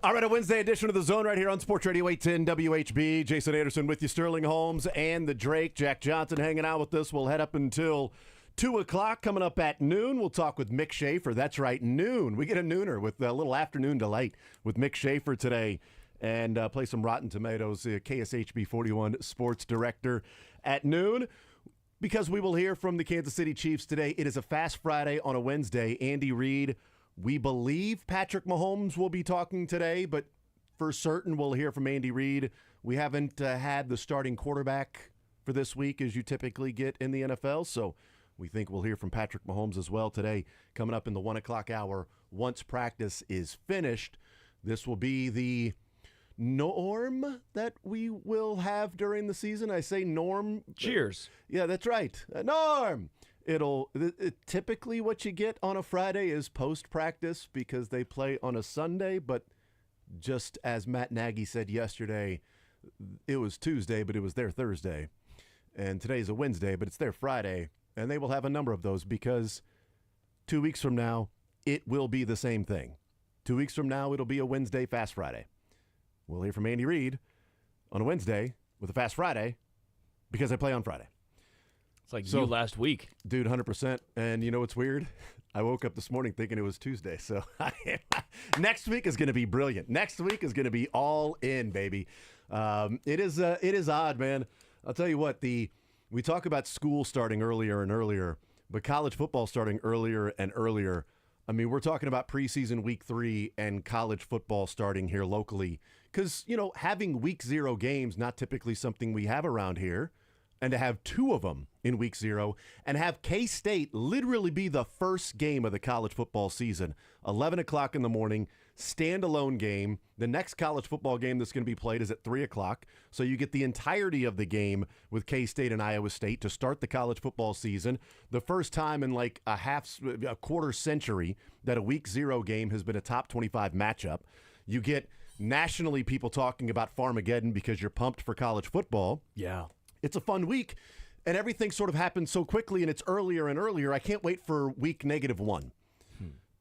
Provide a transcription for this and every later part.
All right, a Wednesday edition of The Zone right here on Sports Radio 810 WHB. Jason Anderson with you, Sterling Holmes, and the Drake. Jack Johnson hanging out with us. We'll head up until 2 o'clock. Coming up at noon, we'll talk with Mick Schaefer. That's right, noon. We get a nooner with a little afternoon delight with Mick Schaefer today and play some Rotten Tomatoes, KSHB 41 sports director at noon. Because we will hear from the Kansas City Chiefs today. It is a Fast Friday on a Wednesday. Andy Reid, we believe Patrick Mahomes will be talking today, but for certain we'll hear from Andy Reid. We haven't had the starting quarterback for this week as you typically get in the NFL, so we think we'll hear from Patrick Mahomes as well today, coming up in the 1 o'clock hour. Once practice is finished, this will be the norm that we will have during the season. I say norm. Cheers. Yeah, that's right. Norm. Typically what you get on a Friday is post-practice because they play on a Sunday, but just as Matt Nagy said yesterday, it was Tuesday, but it was their Thursday. And today's a Wednesday, but it's their Friday. And they will have a number of those because 2 weeks from now, it will be the same thing. 2 weeks from now, it'll be a Wednesday Fast Friday. We'll hear from Andy Reid on a Wednesday with a Fast Friday because I play on Friday. It's like you last week. Dude, 100%. And you know what's weird? I woke up this morning thinking it was Tuesday. So next week is going to be brilliant. Next week is going to be all in, baby. It is odd, man. I'll tell you what, we talk about school starting earlier and earlier, but college football starting earlier and earlier. I mean, we're talking about preseason week 3 and college football starting here locally because, you know, having week 0 games, not typically something we have around here, and to have 2 of them in week 0 and have K-State literally be the first game of the college football season, 11 o'clock in the morning, standalone game. The next college football game that's going to be played is at 3 o'clock. So you get the entirety of the game with K-State and Iowa State to start the college football season. The first time in like a quarter century that a week 0 game has been a top 25 matchup. You get nationally people talking about Farmageddon because you're pumped for college football. Yeah. It's a fun week, and everything sort of happens so quickly, and it's earlier and earlier. I can't wait for week -1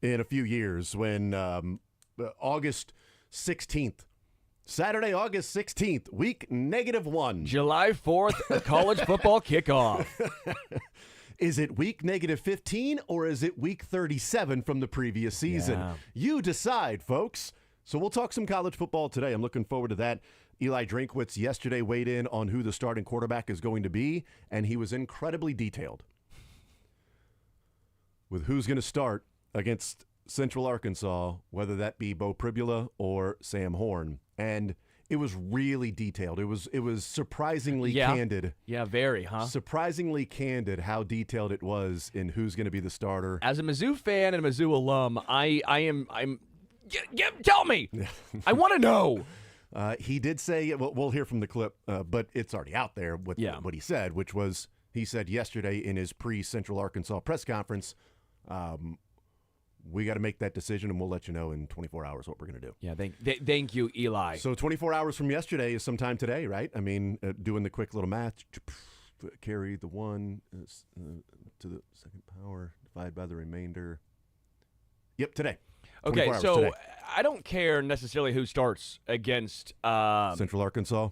in a few years when August 16th, Saturday, August 16th, week -1. July 4th, a college football kickoff. Is it week -15 or is it week 37 from the previous season? Yeah. You decide, folks. So we'll talk some college football today. I'm looking forward to that. Eli Drinkwitz yesterday weighed in on who the starting quarterback is going to be, and he was incredibly detailed with who's going to start against Central Arkansas, whether that be Bo Pribula or Sam Horn. And it was really detailed. It was surprisingly candid. Yeah, very, huh? Surprisingly candid how detailed it was in who's going to be the starter. As a Mizzou fan and a Mizzou alum, tell me. I want to know. He did say, we'll hear from the clip, but it's already out there with what he said, which was, he said yesterday in his pre-Central Arkansas press conference, we got to make that decision, and we'll let you know in 24 hours what we're going to do. Yeah, thank you, Eli. So 24 hours from yesterday is sometime today, right? I mean, doing the quick little math, carry the 1 to the second power, divide by the remainder. Yep, today. Okay, so today. I don't care necessarily who starts against Central Arkansas.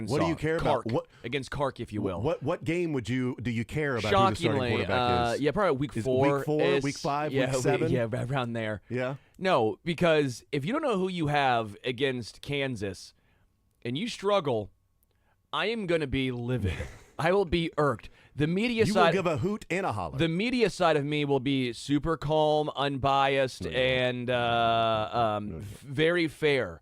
What do you care about? Against Clark, if you will. What game do you care about who the starting quarterback is? Yeah, probably week 4. Week 4, week 5, week 7? Yeah, around there. Yeah. No, because if you don't know who you have against Kansas and you struggle, I am going to be livid. I will be irked. The media you side will give a hoot and a holler. The media side of me will be super calm, unbiased, and very fair.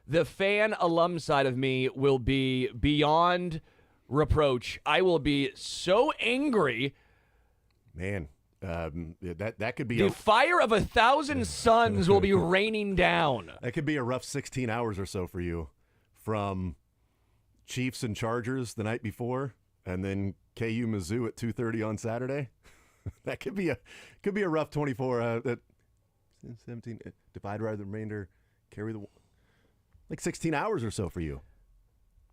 The fan alum side of me will be beyond reproach. I will be so angry. Man, that could be the fire of 1,000 suns will be raining down. That could be a rough 16 hours or so for you, from Chiefs and Chargers the night before, and then KU Mizzou at 2:30 on Saturday. That could be a rough 24. 17 divide by the remainder, carry the like 16 hours or so for you.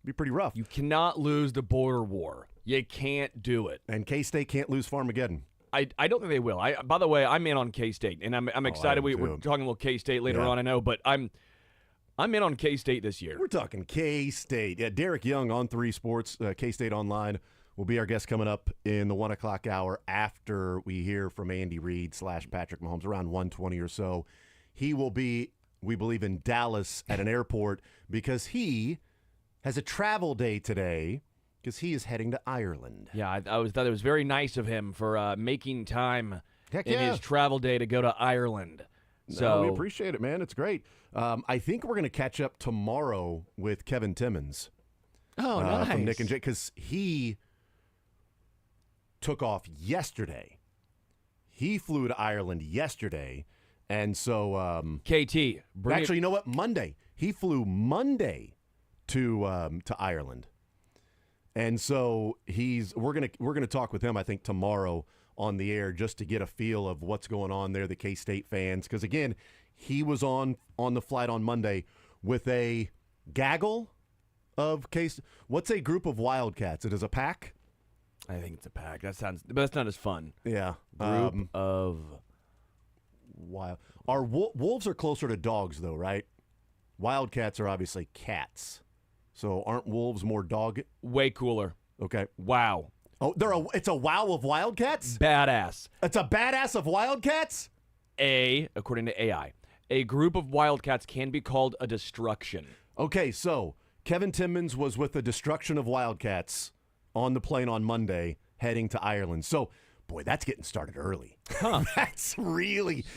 Be pretty rough. You cannot lose the border war. You can't do it. And K-State can't lose Farmageddon. I don't think they will. By the way, I'm in on K-State, and I'm excited. We're talking a little K-State later on, I know, but I'm in on K-State this year. We're talking K-State. Yeah, Derek Young on 3 Sports, K-State Online, will be our guest coming up in the 1 o'clock hour after we hear from Andy Reid / Patrick Mahomes around 1:20 or so. He will be, we believe, in Dallas at an airport because he has a travel day today because he is heading to Ireland. Yeah, I thought it was very nice of him for making time Heck in yeah. his travel day to go to Ireland. So No, we appreciate it, man. It's great. I think we're going to catch up tomorrow with Kevin Timmons. Oh, nice. From Nick and Jay, because he took off yesterday. He flew to Ireland yesterday, and so KT, actually, you know what? Monday. He flew Monday to Ireland, and so we're gonna talk with him. I think tomorrow on the air just to get a feel of what's going on there. The K-State fans, because again, he was on the flight on Monday with a gaggle of What's a group of Wildcats? It is a pack. I think it's a pack. But that's not as fun. Yeah, Group of wild. Our wolves are closer to dogs, though, right? Wildcats are obviously cats. So aren't wolves more dog? way cooler. Okay. Wow. Oh, it's a wow of Wildcats? Badass. It's a badass of Wildcats? According to AI, a group of Wildcats can be called a destruction. Okay, so Kevin Timmons was with the destruction of Wildcats on the plane on Monday heading to Ireland. So, boy, that's getting started early. Huh. That's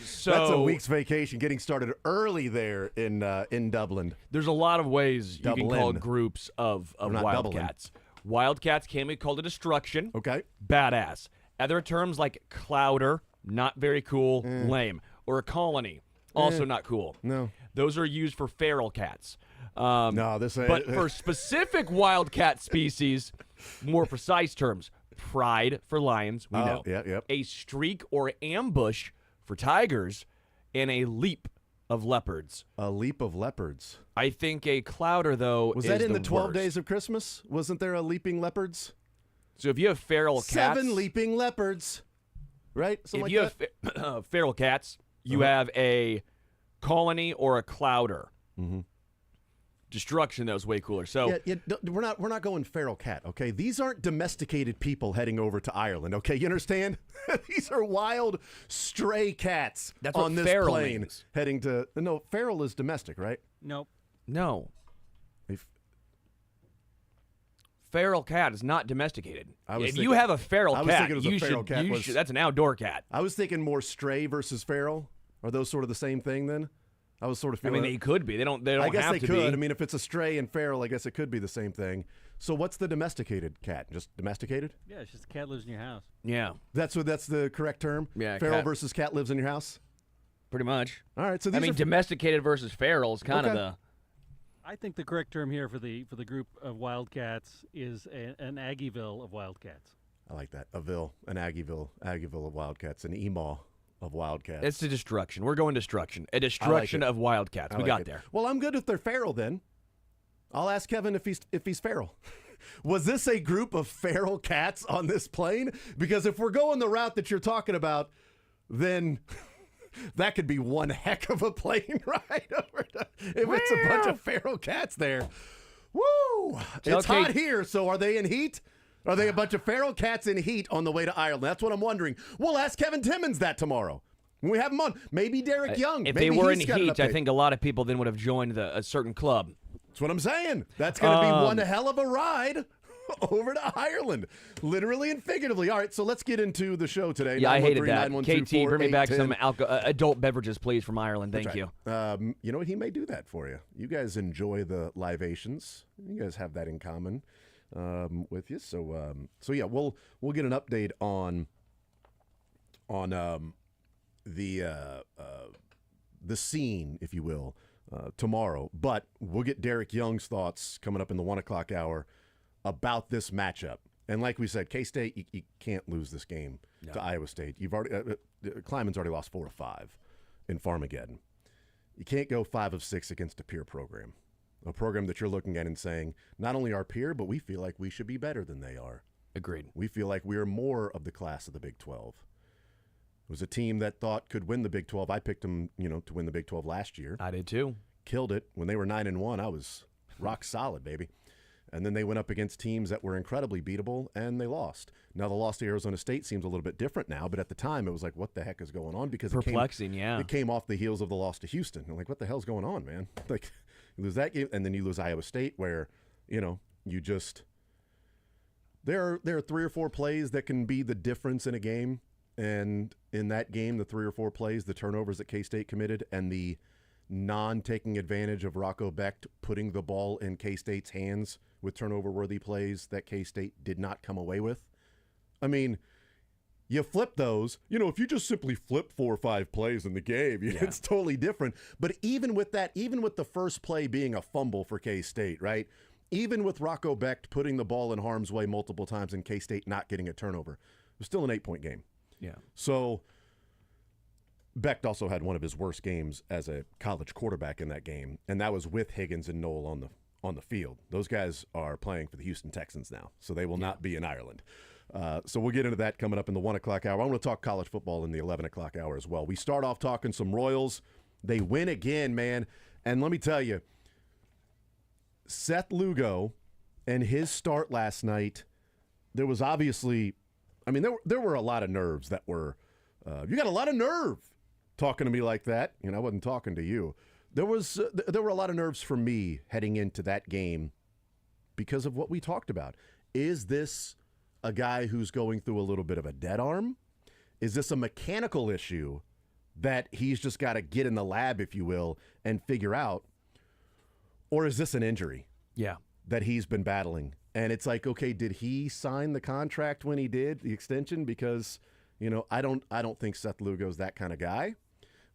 So- a week's vacation getting started early there in Dublin. There's a lot of ways you can call Dublin. groups of not Wildcats. Wildcats can be called a destruction. Okay. Badass. Other terms like clouder, not very cool, lame. Or a colony, also not cool. No. Those are used for feral cats. No, this ain't. But for specific wildcat species, more precise terms, pride for lions, we know. Yeah, yep. A streak or ambush for tigers, and a leap of leopards. A leap of leopards. I think a clouder, though, Was is that in the 12 worst. days of Christmas? Wasn't there a leaping leopards? So if you have feral cats, 7 leaping leopards. Right? Something if you like that? have feral cats, you have a colony or a clouder. Mm-hmm. Destruction, that was way cooler. So We're not going feral cat, okay? These aren't domesticated people heading over to Ireland, okay? You understand? These are wild stray cats That's what on this feral plane means. heading to. No, feral is domestic, right? Nope. no, If- feral cat is not domesticated. I was If thinking- you have a feral I was cat, thinking it was a you feral should, cat you was- should. That's an outdoor cat. I was thinking more stray versus feral. Are those sort of the same thing then? I was sort of I feeling. mean, they could be. They don't. They don't I guess have they to could. be. I mean, if it's a stray and feral, I guess it could be the same thing. So what's the domesticated cat? Just domesticated? Yeah, it's just a cat lives in your house. yeah, That's the correct term? Yeah, Feral cat. versus cat lives in your house? pretty much. All right, so I these mean, are domesticated versus feral is kind of Okay. the. I think the correct term here for the group of wildcats is an Aggieville of wildcats. I like that. An Aggieville of Wildcats, an Emaw of Wildcats. It's a destruction. We're going destruction. A destruction it. of wildcats. I We like got it. there. Well, I'm good if they're feral then. I'll ask Kevin if he's feral. Was this a group of feral cats on this plane? Because if we're going the route that you're talking about, then that could be one heck of a plane ride over to, if it's a bunch of feral cats there. Woo! It's Okay. hot here, so are they in heat? Are they a bunch of feral cats in heat on the way to Ireland? That's what I'm wondering. We'll ask Kevin Timmons that tomorrow when we have him on. Maybe Derek Young. If Maybe they were in he's got an heat, I update. think a lot of people then would have joined a certain club. That's what I'm saying. That's going to be one hell of a ride over to Ireland, literally and figuratively. All right, so let's get into the show today. Yeah, I hated that. 913-912-4810. KT, bring me back some adult beverages, please, from Ireland. Thank you. You know what? He may do that for you. You guys enjoy the libations. You guys have that in common with you. So yeah, we'll get an update on the scene, if you will, tomorrow. But we'll get Derek Young's thoughts coming up in the 1 o'clock hour about this matchup. And like we said, K-State, you can't lose this game to Iowa State. You've already Kleiman's already lost 4 of 5 in Farmageddon. You can't go 5 of 6 against a peer program, a program that you're looking at and saying, not only our peer, but we feel like we should be better than they are. Agreed. We feel like we're more of the class of the Big 12. It was a team that thought could win the Big 12. I picked them, to win the Big 12 last year. I did too. killed it. When they were 9-1, I was rock solid, baby. And then they went up against teams that were incredibly beatable, and they lost. Now, the loss to Arizona State seems a little bit different now, but at the time, it was like, what the heck is going on? Because perplexing, it came off the heels of the loss to Houston. I'm like, what the hell's going on, man? Like, you lose that game, and then you lose Iowa State, where, you just – there are 3 or 4 plays that can be the difference in a game. And in that game, the 3 or 4 plays, the turnovers that K-State committed, and the non-taking advantage of Rocco Becht putting the ball in K-State's hands with turnover-worthy plays that K-State did not come away with. I mean, you flip those. If you just simply flip 4 or 5 plays in the game, it's totally different. But even with that, even with the first play being a fumble for K-State, right? Even with Rocco Becht putting the ball in harm's way multiple times and K-State not getting a turnover, it was still an 8-point game. Yeah. So Becht also had one of his worst games as a college quarterback in that game, and that was with Higgins and Knoll on the field. Those guys are playing for the Houston Texans now, so they will not be in Ireland. So we'll get into that coming up in the 1 o'clock hour. I want to talk college football in the 11 o'clock hour as well. We start off talking some Royals. They win again, man. And let me tell you, Seth Lugo and his start last night, there was obviously, there were a lot of nerves that were, you got a lot of nerve talking to me like that. I wasn't talking to you. There were a lot of nerves for me heading into that game because of what we talked about. Is this a guy who's going through a little bit of a dead arm? Is this a mechanical issue that he's just got to get in the lab, if you will, and figure out? Or is this an injury? Yeah. That he's been battling? And it's like, okay, did he sign the contract when he did the extension? Because, I don't think Seth Lugo's that kind of guy.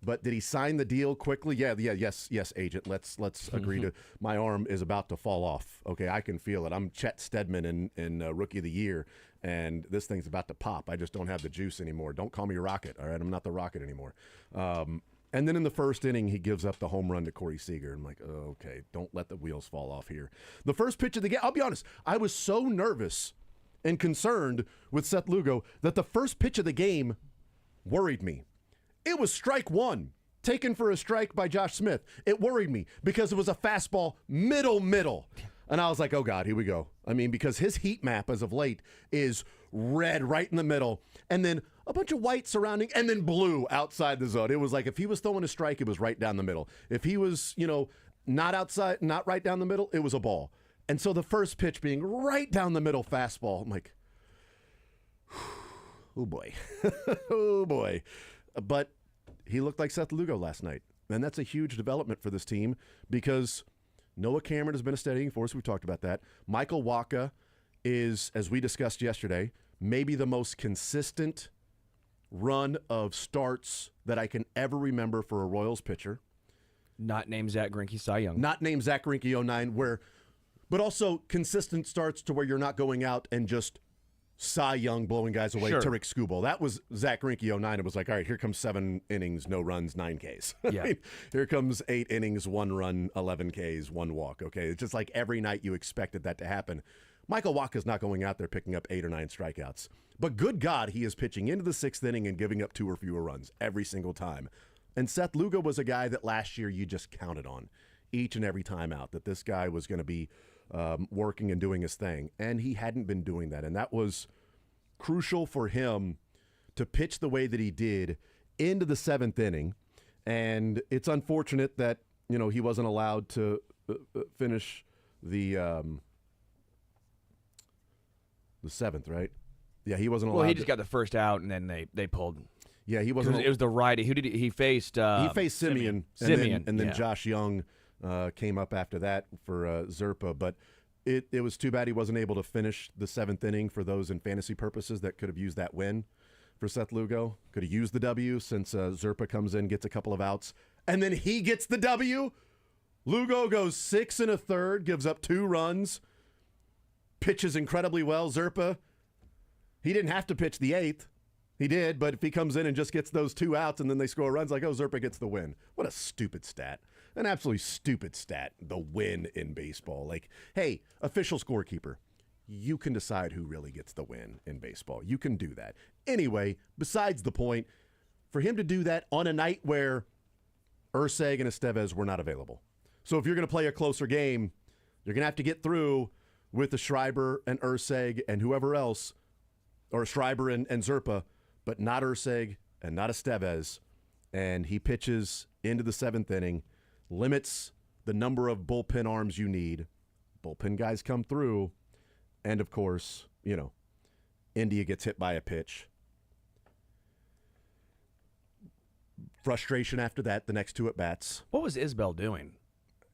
But did he sign the deal quickly? Yes, agent. Let's agree to. My arm is about to fall off. Okay, I can feel it. I'm Chet Stedman in Rookie of the Year, and this thing's about to pop. I just don't have the juice anymore. Don't call me Rocket. All right, I'm not the Rocket anymore. And then in the first inning, he gives up the home run to Corey Seager. I'm like, oh, okay, don't let the wheels fall off here. The first pitch of the game, I'll be honest, I was so nervous and concerned with Seth Lugo that the first pitch of the game worried me. It was strike 1, taken for a strike by Josh Smith. It worried me because it was a fastball middle. And I was like, oh, God, here we go. Because his heat map as of late is red right in the middle, and then a bunch of white surrounding, and then blue outside the zone. It was like if he was throwing a strike, it was right down the middle. If he was, not outside, not right down the middle, it was a ball. And so the first pitch being right down the middle fastball, I'm like, oh, boy. Oh, boy. But he looked like Seth Lugo last night. And that's a huge development for this team because Noah Cameron has been a steadying force. We've talked about that. Michael Waka is, as we discussed yesterday, maybe the most consistent run of starts that I can ever remember for a Royals pitcher. Not named Zach Greinke Cy Young. Not named Zach Greinke 09, but also consistent starts to where you're not going out and just Cy Young blowing guys away, Sure. Tarek Skubal. That was Zach Greinke 09. It was like, all right, here comes 7 innings, no runs, 9 Ks. Yeah. Here comes 8 innings, 1 run, 11 Ks, 1 walk. Okay, it's just like every night you expected that to happen. Michael Waka's not going out there picking up 8 or 9 strikeouts. But good God, he is pitching into the 6th inning and giving up 2 or fewer runs every single time. And Seth Lugo was a guy that last year you just counted on each and every time out, that this guy was going to be working and doing his thing. And he hadn't been doing that. And that was crucial for him to pitch the way that he did into the 7th inning. And it's unfortunate that, he wasn't allowed to finish the 7th, right? Yeah, he wasn't allowed. Well, he just got the first out, and then they pulled. Yeah, he wasn't. It was the righty. Who did he faced? He faced Simeon. Simeon. And then yeah. Josh Young came up after that for Zerpa. But it was too bad he wasn't able to finish the 7th inning for those in fantasy purposes that could have used that win for Seth Lugo. Could have used the W since Zerpa comes in, gets a couple of outs, and then he gets the W. Lugo goes 6 1/3, gives up 2 runs, pitches incredibly well. Zerpa, he didn't have to pitch the 8th. He did, but if he comes in and just gets those 2 outs and then they score runs, like, oh, Zerpa gets the win. What a stupid stat. An absolutely stupid stat, the win in baseball. Like, hey, official scorekeeper, you can decide who really gets the win in baseball. You can do that. Anyway, besides the point, for him to do that on a night where Urseg and Estevez were not available, So if you're going to play a closer game, you're going to have to get through with the Schreiber and Urseg and whoever else, or Schreiber and Zerpa, but not Urseg and not Estevez. And he pitches into the 7th inning, limits the number of bullpen arms you need. Bullpen guys come through. And, of course, India gets hit by a pitch. Frustration after that, the next 2 at-bats. What was Isbell doing?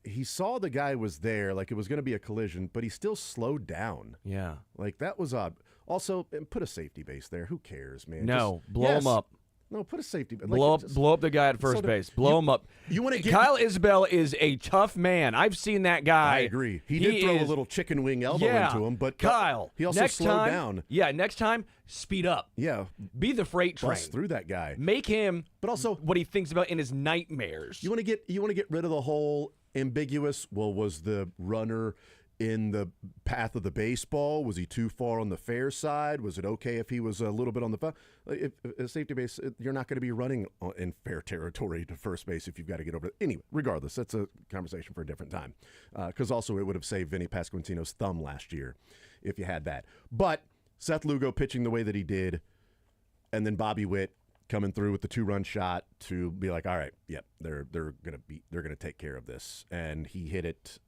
He saw the guy was there, like it was going to be a collision, but he still slowed down. Yeah. Like, that was odd. Also, put a safety base there. Who cares, man? No, blow him up. No, put a safety base. Blow up the guy at first base. Blow him up. You want to get Kyle Isbell is a tough man. I've seen that guy. I agree. He did throw a little chicken wing elbow into him, but Kyle, he also slowed down. Yeah, next time, speed up. Yeah. Be the freight train. Bust through that guy. Make him but also what he thinks about in his nightmares. You want to get rid of the whole ambiguous, well, was the runner in the path of the baseball? Was he too far on the fair side? Was it okay if he was a little bit on the foul? If a safety base, you're not going to be running in fair territory to first base if you've got to get over it. Anyway, regardless, that's a conversation for a different time. Because also it would have saved Vinny Pasquantino's thumb last year if you had that. But Seth Lugo pitching the way that he did, and then Bobby Witt coming through with the 2-run shot to be like, all right, yep, they're gonna take care of this. And he hit it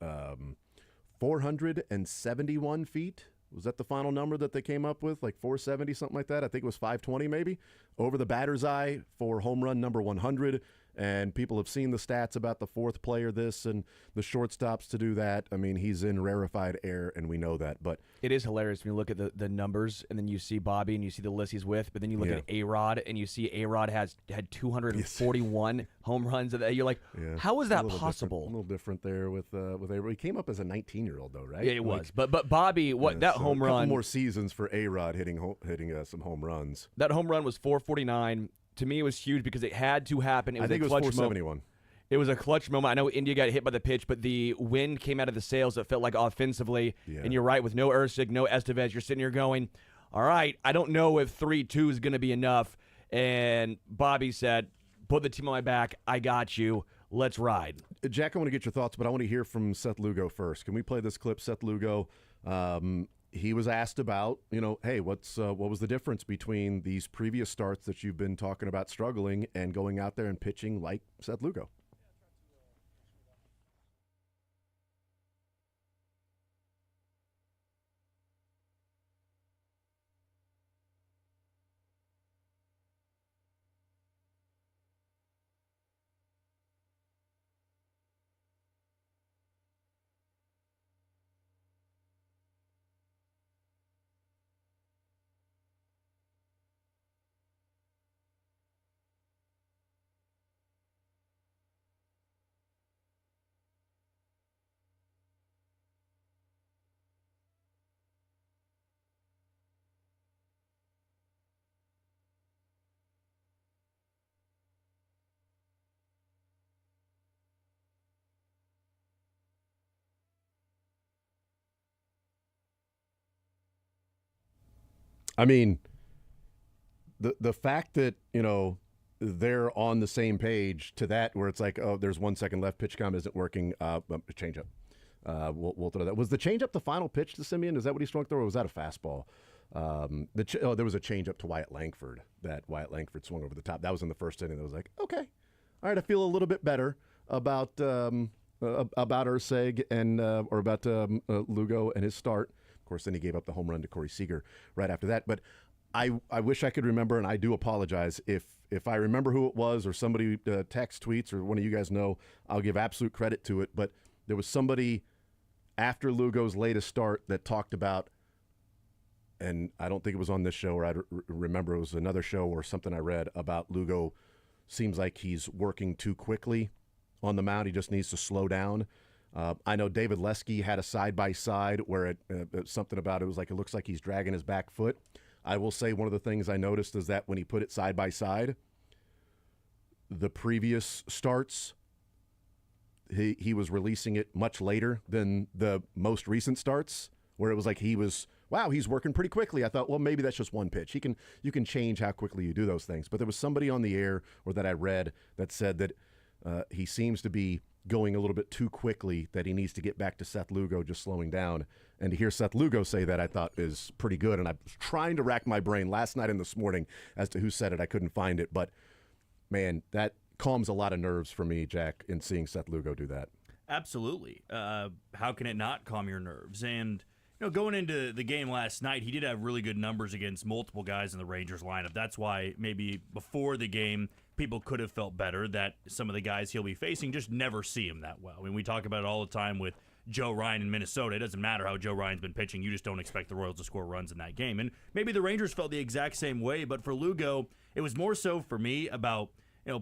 471 feet. Was that the final number that they came up with? Like 470, something like that? I think it was 520 maybe. Over the batter's eye for home run number 100. And people have seen the stats about the 4th player this and the shortstops to do that. I mean, he's in rarefied air, and we know that. But it is hilarious when you look at the numbers, and then you see Bobby, and you see the list he's with, but then you look at A-Rod, and you see A-Rod had 241 home runs. You're like, how is that possible? A little different there with A-Rod. He came up as a 19-year-old, though, right? Yeah, it was. But Bobby, home run. A couple more seasons for A-Rod hitting some home runs. That home run was 449. To me, it was huge because it had to happen. I think it was 471. It was a clutch moment. I know India got hit by the pitch, but the wind came out of the sails. It felt like offensively. Yeah. And you're right, with no Ursig, no Estevez, you're sitting here going, all right, I don't know if 3-2 is going to be enough. And Bobby said, put the team on my back. I got you. Let's ride. Jack, I want to get your thoughts, but I want to hear from Seth Lugo first. Can we play this clip? Seth Lugo, he was asked about, hey, what was the difference between these previous starts that you've been talking about struggling and going out there and pitching like Seth Lugo? I mean, the fact that, they're on the same page to that where it's like, oh, there's 1 second left, pitch count isn't working, change up. We'll throw that. Was the change up the final pitch to Simeon? Is that what he swung through, or was that a fastball? There was a change up to Wyatt Langford that Wyatt Langford swung over the top. That was in the first inning. That was like, okay, all right, I feel a little bit better about Urseg and or about Lugo and his start. Of course, then he gave up the home run to Corey Seager right after that. But I wish I could remember, and I do apologize if I remember who it was, or somebody text, tweets, or one of you guys know, I'll give absolute credit to it. But there was somebody after Lugo's latest start that talked about, and I don't think it was on this show, or I remember it was another show or something I read about Lugo. Seems like he's working too quickly on the mound. He just needs to slow down. I know David Lesky had a side-by-side where something about it was like, it looks like he's dragging his back foot. I will say one of the things I noticed is that when he put it side-by-side, the previous starts, he was releasing it much later than the most recent starts, where it was like he's working pretty quickly. I thought, well, maybe that's just one pitch. You can change how quickly you do those things. But there was somebody on the air, or that I read, that said that he seems to be going a little bit too quickly, that he needs to get back to Seth Lugo just slowing down. And to hear Seth Lugo say that, I thought is pretty good. And I was trying to rack my brain last night and this morning as to who said it. I couldn't find it. But, man, that calms a lot of nerves for me, Jack, in seeing Seth Lugo do that. Absolutely. How can it not calm your nerves? And going into the game last night, he did have really good numbers against multiple guys in the Rangers lineup. That's why maybe before the game, people could have felt better that some of the guys he'll be facing just never see him that well. I mean, we talk about it all the time with Joe Ryan in Minnesota. It doesn't matter how Joe Ryan's been pitching. You just don't expect the Royals to score runs in that game. And maybe the Rangers felt the exact same way, but for Lugo, it was more so for me about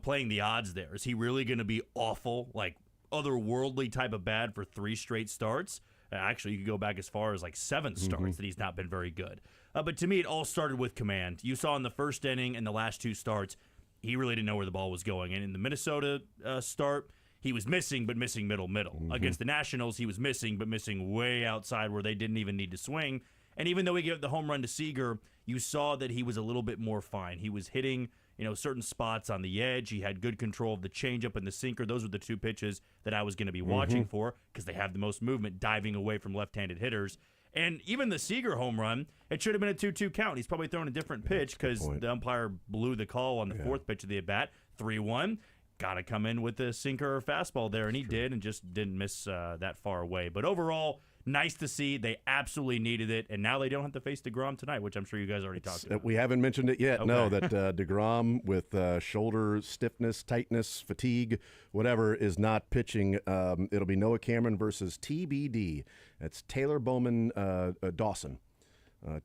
playing the odds there. Is he really going to be awful, like otherworldly type of bad for 3 straight starts? Actually, you could go back as far as like 7 starts that he's not been very good. But to me, it all started with command. You saw in the first inning and the last 2 starts, he really didn't know where the ball was going. And in the Minnesota start, he was missing, but missing middle. Against the Nationals, he was missing, but missing way outside where they didn't even need to swing. And even though he gave the home run to Seager, you saw that he was a little bit more fine. He was hitting certain spots on the edge. He had good control of the changeup and the sinker. Those were the 2 pitches that I was going to be watching for because they have the most movement diving away from left-handed hitters. And even the Seager home run, it should have been a 2-2 count. He's probably throwing a different pitch because the umpire blew the call on the 4th pitch of the at-bat. 3-1. Got to come in with the sinker or fastball there, and he did and just didn't miss that far away. But overall, nice to see. They absolutely needed it, and now they don't have to face DeGrom tonight, which I'm sure you guys already talked about. We haven't mentioned it yet. Okay. No, that DeGrom with shoulder stiffness, tightness, fatigue, whatever, is not pitching. It'll be Noah Cameron versus TBD. That's Taylor Bowman Dawson.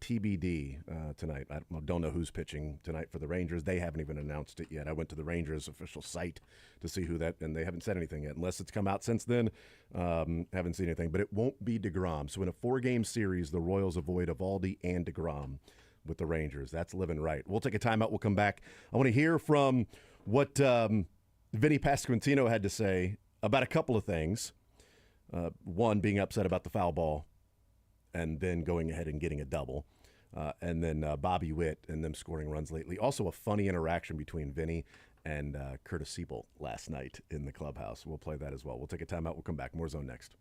TBD tonight. I don't know who's pitching tonight for the Rangers. They haven't even announced it yet. I went to the Rangers official site to see who that, and they haven't said anything yet. Unless it's come out since then, haven't seen anything. But it won't be DeGrom. So in a 4-game series, the Royals avoid Eovaldi and DeGrom with the Rangers. That's living right. We'll take a timeout. We'll come back. I want to hear from what Vinny Pasquantino had to say about a couple of things. One, being upset about the foul ball, and then going ahead and getting a double. And then Bobby Witt and them scoring runs lately. Also a funny interaction between Vinny and Curtis Siebel last night in the clubhouse. We'll play that as well. We'll take a timeout. We'll come back. More Zone next.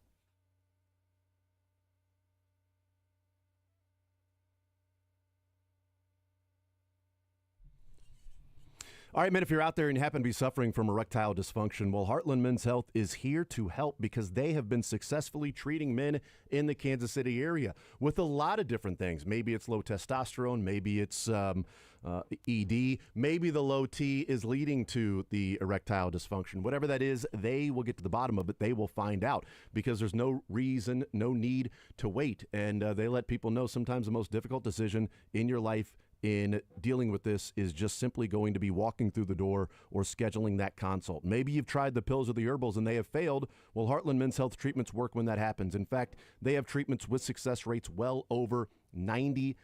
All right, men, if you're out there and you happen to be suffering from erectile dysfunction, well, Heartland Men's Health is here to help because they have been successfully treating men in the Kansas City area with a lot of different things. Maybe it's low testosterone, maybe it's ED, maybe the low T is leading to the erectile dysfunction. Whatever that is, they will get to the bottom of it. They will find out because there's no reason, no need to wait. And they let people know sometimes the most difficult decision in your life in dealing with this is just simply going to be walking through the door or scheduling that consult. Maybe you've tried the pills or the herbals and they have failed. Well, Heartland Men's Health treatments work when that happens. In fact, they have treatments with success rates well over 90%.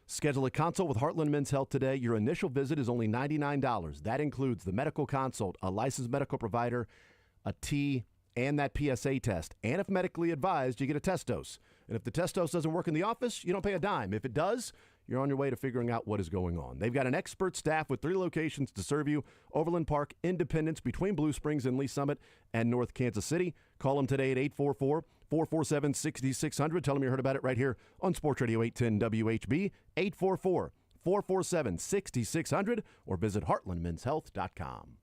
Schedule a consult with Heartland Men's Health today. Your initial visit is only $99. That includes the medical consult, a licensed medical provider, a T, and that PSA test. And if medically advised, you get a test dose. And if the test dose doesn't work in the office, you don't pay a dime. If it does, you're on your way to figuring out what is going on. They've got an expert staff with 3 locations to serve you: Overland Park, Independence, between Blue Springs and Lee Summit, and North Kansas City. Call them today at 844-447-6600. Tell them you heard about it right here on Sports Radio 810 WHB, 844-447-6600, or visit heartlandmenshealth.com.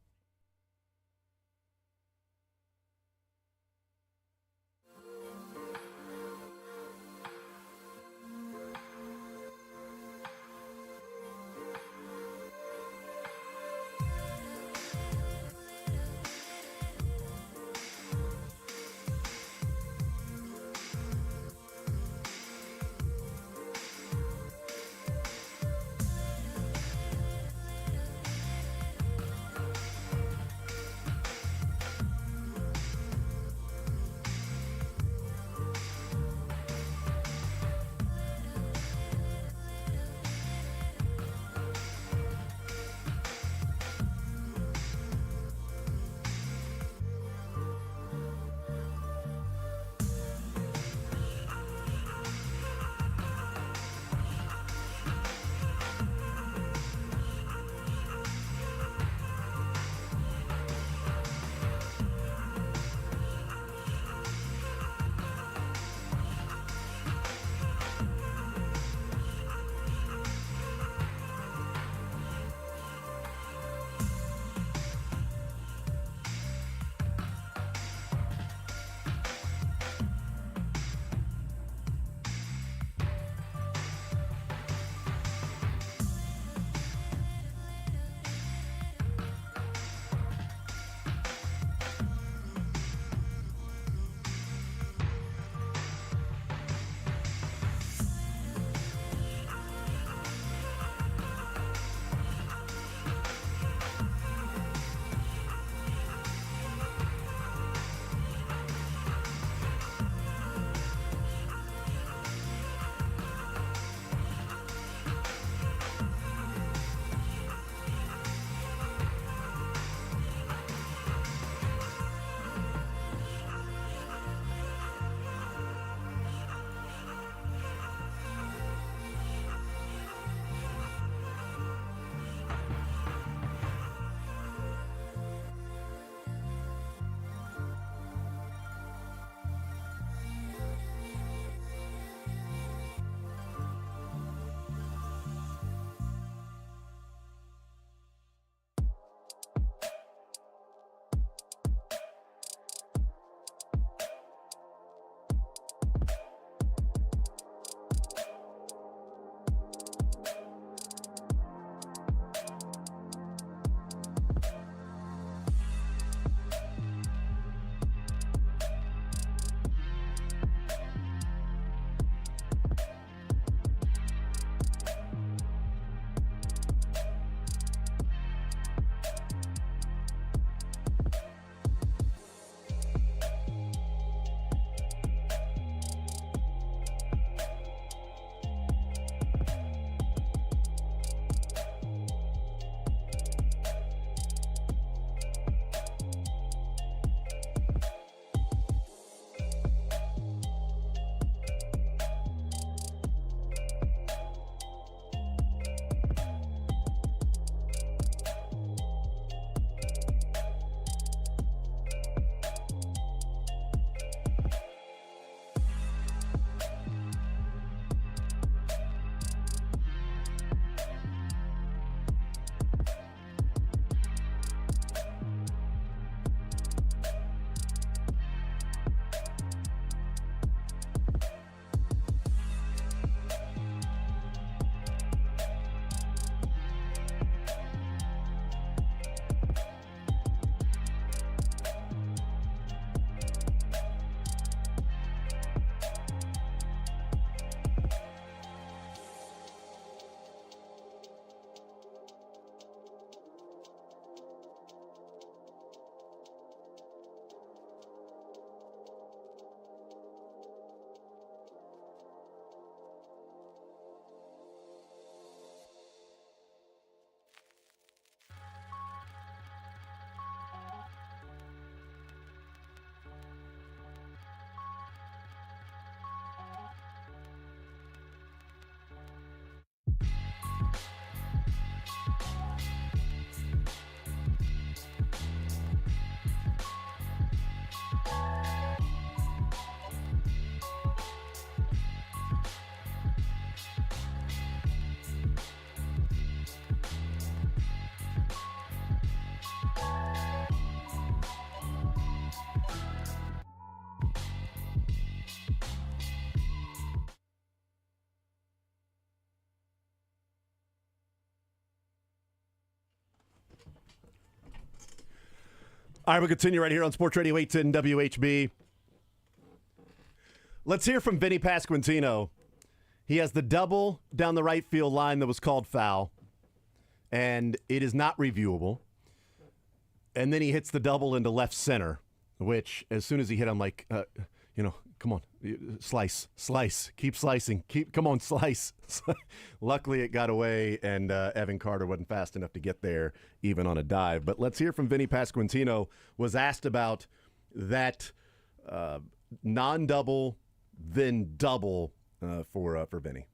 All right, we'll continue right here on Sports Radio 810 WHB. Let's hear from Vinny Pasquantino. He has the double down the right field line that was called foul, and it is not reviewable. And then he hits the double into left center, which as soon as he hit, I'm like, come on, slice, keep slicing, come on, slice. Luckily, it got away, and Evan Carter wasn't fast enough to get there, even on a dive. But let's hear from Vinny Pasquantino. Was asked about that non-double, then double for Vinny.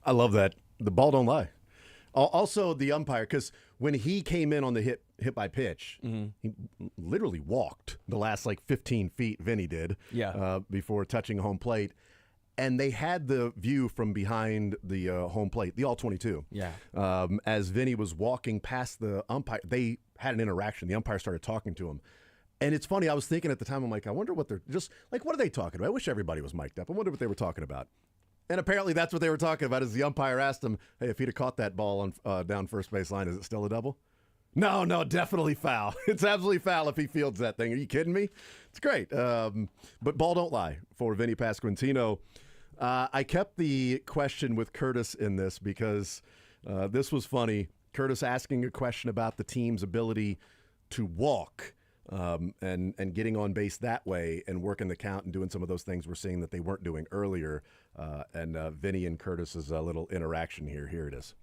I love that. The ball don't lie. Also, the umpire, because when he came in on the hit by pitch, he literally walked the last 15 feet, Vinny did, before touching home plate. And they had the view from behind the home plate, the all-22. Yeah. As Vinny was walking past the umpire, they had an interaction. The umpire started talking to him. And it's funny, I was thinking at the time, I'm like, I wonder what they're what are they talking about? I wish everybody was mic'd up. I wonder what they were talking about. And apparently that's what they were talking about, as the umpire asked him, hey, if he'd have caught that ball on down first base line, is it still a double? No, definitely foul. It's absolutely foul if he fields that thing. Are you kidding me? It's great. But ball don't lie for Vinny Pasquantino. I kept the question with Curtis in this because this was funny. Curtis asking a question about the team's ability to walk and getting on base that way and working the count and doing some of those things we're seeing that they weren't doing earlier. And Vinny and Curtis's little interaction here. Here it is.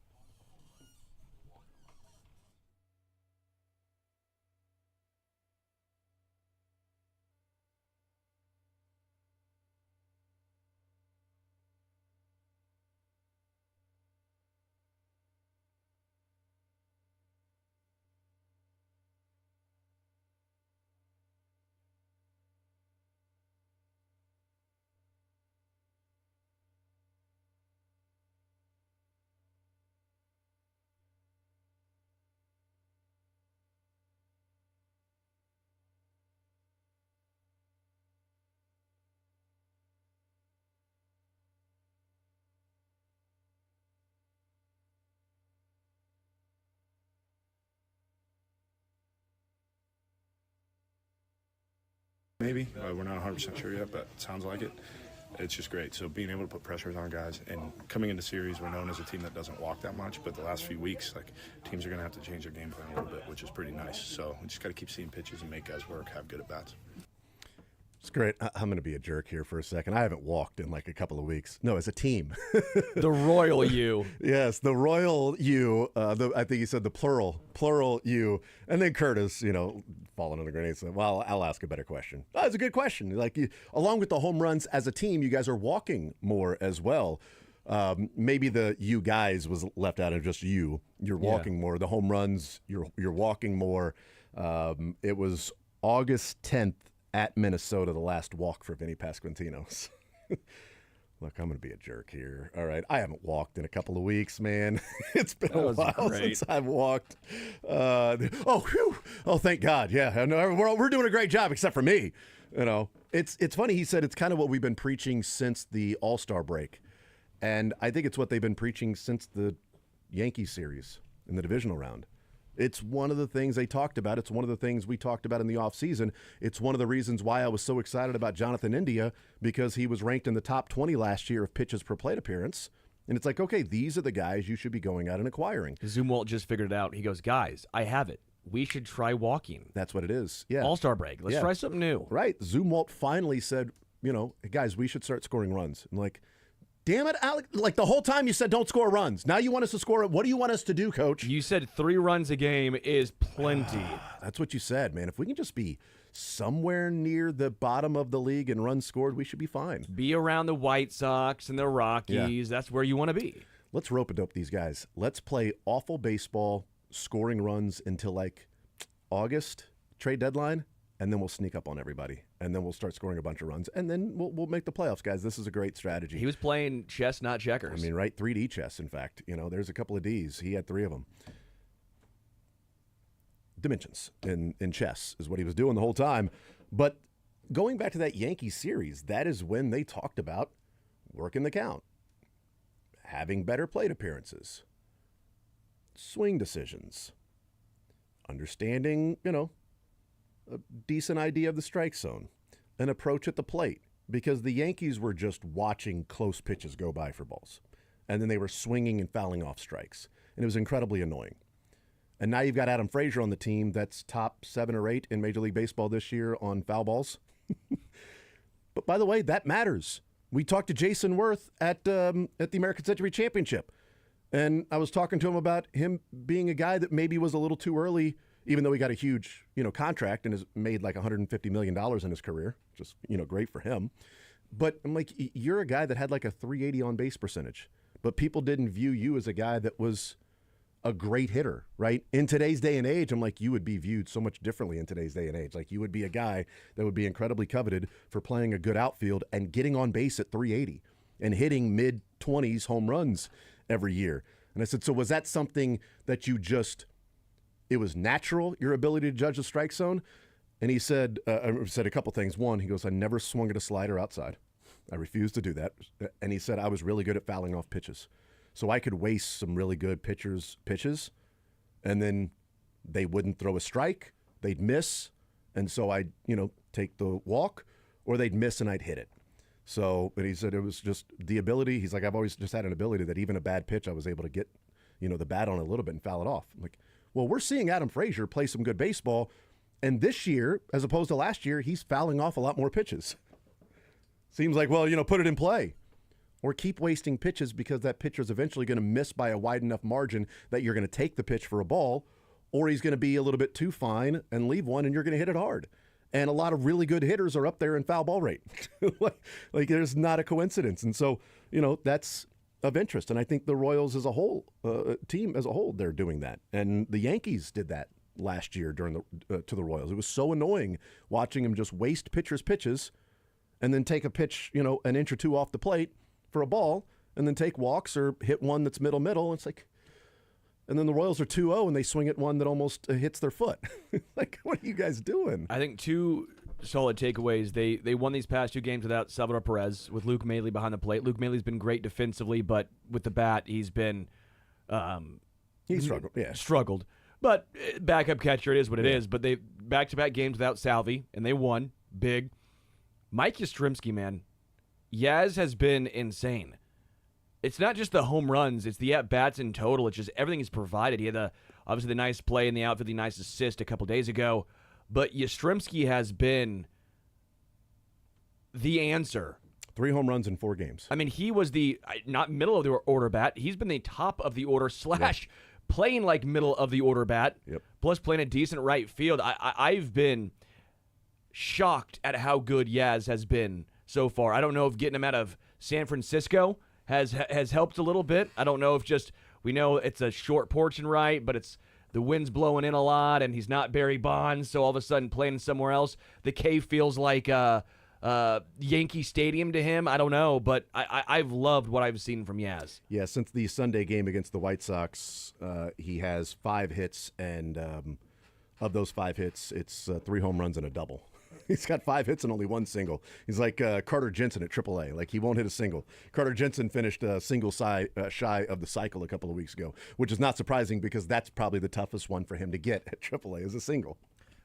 Maybe. We're not 100% sure yet, but it sounds like it. It's just great. So being able to put pressures on guys, and coming into series, we're known as a team that doesn't walk that much, but the last few weeks, teams are going to have to change their game plan a little bit, which is pretty nice. So we just got to keep seeing pitches and make guys work, have good at-bats. It's great. I'm going to be a jerk here for a second. I haven't walked in a couple of weeks. No, as a team. The royal you. Yes, the royal you. I think you said the plural you. And then Curtis, falling on the grenade. So, well, I'll ask a better question. Oh, that's a good question. Along with the home runs as a team, you guys are walking more as well. Maybe the you guys was left out of just you. You're walking more. The home runs, you're walking more. It was August 10th. At Minnesota, the last walk for Vinny Pasquantino. Look, I'm going to be a jerk here. All right. I haven't walked in a couple of weeks, man. It's been a while since I've walked. Oh, thank God. Yeah. No, we're doing a great job, except for me. It's funny. He said it's kind of what we've been preaching since the All-Star break. And I think it's what they've been preaching since the Yankees series in the divisional round. It's one of the things they talked about. It's one of the things we talked about in the offseason. It's one of the reasons why I was so excited about Jonathan India, because he was ranked in the top 20 last year of pitches per plate appearance. And it's okay, these are the guys you should be going out and acquiring. Zumwalt just figured it out. He goes, guys, I have it. We should try walking. That's what it is. Yeah. All-Star break. Let's try something new. Right. Zumwalt finally said, guys, we should start scoring runs. I'm like, damn it, Alec. Like the whole time you said don't score runs. Now you want us to score. What do you want us to do, Coach? You said 3 runs a game is plenty. That's what you said, man. If we can just be somewhere near the bottom of the league in runs scored, we should be fine. Be around the White Sox and the Rockies. That's where you want to be. Let's rope-a-dope these guys. Let's play awful baseball, scoring runs until like August, trade deadline, and then we'll sneak up on everybody. And then we'll start scoring a bunch of runs. And then we'll make the playoffs, guys. This is a great strategy. He was playing chess, not checkers. I mean, right? 3D chess, in fact. There's a couple of Ds. He had 3 of them. Dimensions in chess is what he was doing the whole time. But going back to that Yankees series, that is when they talked about working the count, having better plate appearances, swing decisions, understanding, a decent idea of the strike zone, an approach at the plate, because the Yankees were just watching close pitches go by for balls. And then they were swinging and fouling off strikes. And it was incredibly annoying. And now you've got Adam Frazier on the team that's top 7 or 8 in Major League Baseball this year on foul balls. But by the way, that matters. We talked to Jason Worth at the American Century Championship. And I was talking to him about him being a guy that maybe was a little too early, even though he got a huge, contract and has made like $150 million in his career, just, great for him. But I'm like, you're a guy that had like a 380 on base percentage, but people didn't view you as a guy that was a great hitter, right? In today's day and age, I'm like, you would be viewed so much differently in today's day and age. Like you would be a guy that would be incredibly coveted for playing a good outfield and getting on base at 380 and hitting mid-20s home runs every year. And I said, so was that something that you just, it was natural, your ability to judge the strike zone? And he said, a couple things. One, he goes, I never swung at a slider outside. I refused to do that. And he said, I was really good at fouling off pitches. So I could waste some really good pitchers' pitches, and then they wouldn't throw a strike. They'd miss, and so I'd, take the walk, or they'd miss and I'd hit it. So, but he said it was just the ability. He's like, I've always just had an ability that even a bad pitch, I was able to get, the bat on a little bit and foul it off. I'm like, well, we're seeing Adam Frazier play some good baseball, and this year, as opposed to last year, he's fouling off a lot more pitches. Seems like, well, put it in play. Or keep wasting pitches because that pitcher is eventually going to miss by a wide enough margin that you're going to take the pitch for a ball, or he's going to be a little bit too fine and leave one, and you're going to hit it hard. And a lot of really good hitters are up there in foul ball rate. like there's not a coincidence. And so, that's of interest. And I think the Royals as a whole, team as a whole, they're doing that. And the Yankees did that last year during to the Royals. It was so annoying watching them just waste pitchers' pitches and then take a pitch, an inch or two off the plate for a ball, and then take walks or hit one that's middle. It's like, and then the Royals are 2-0 and they swing at one that almost hits their foot. Like, what are you guys doing? I think 2 solid takeaways. They won these past 2 games without Salvador Perez, with Luke Maile behind the plate. Luke Maile's been great defensively, but with the bat, he's been he struggled. Yeah, struggled. But backup catcher, it is what it is. But they back-to-back games without Salvi, and they won big. Mike Yastrzemski, man. Yaz has been insane. It's not just the home runs, it's the at-bats in total. It's just everything he's provided. He had obviously the nice play in the outfield, the nice assist a couple days ago. But Yastrzemski has been the answer. 3 home runs in 4 games. I mean, he was the, not middle of the order bat, he's been the top of the order / playing like middle of the order bat, plus playing a decent right field. I've been shocked at how good Yaz has been so far. I don't know if getting him out of San Francisco has helped a little bit. I don't know if just, we know it's a short porch and right, but it's the wind's blowing in a lot, and he's not Barry Bonds, so all of a sudden playing somewhere else, the K feels like Yankee Stadium to him. I don't know, but I've loved what I've seen from Yaz. Yeah, since the Sunday game against the White Sox, he has 5 hits, and of those 5 hits, it's 3 home runs and a double. He's got 5 hits and only 1 single. He's like Carter Jensen at AAA. Like, he won't hit a single. Carter Jensen finished a single shy of the cycle a couple of weeks ago, which is not surprising because that's probably the toughest one for him to get at AAA is a single.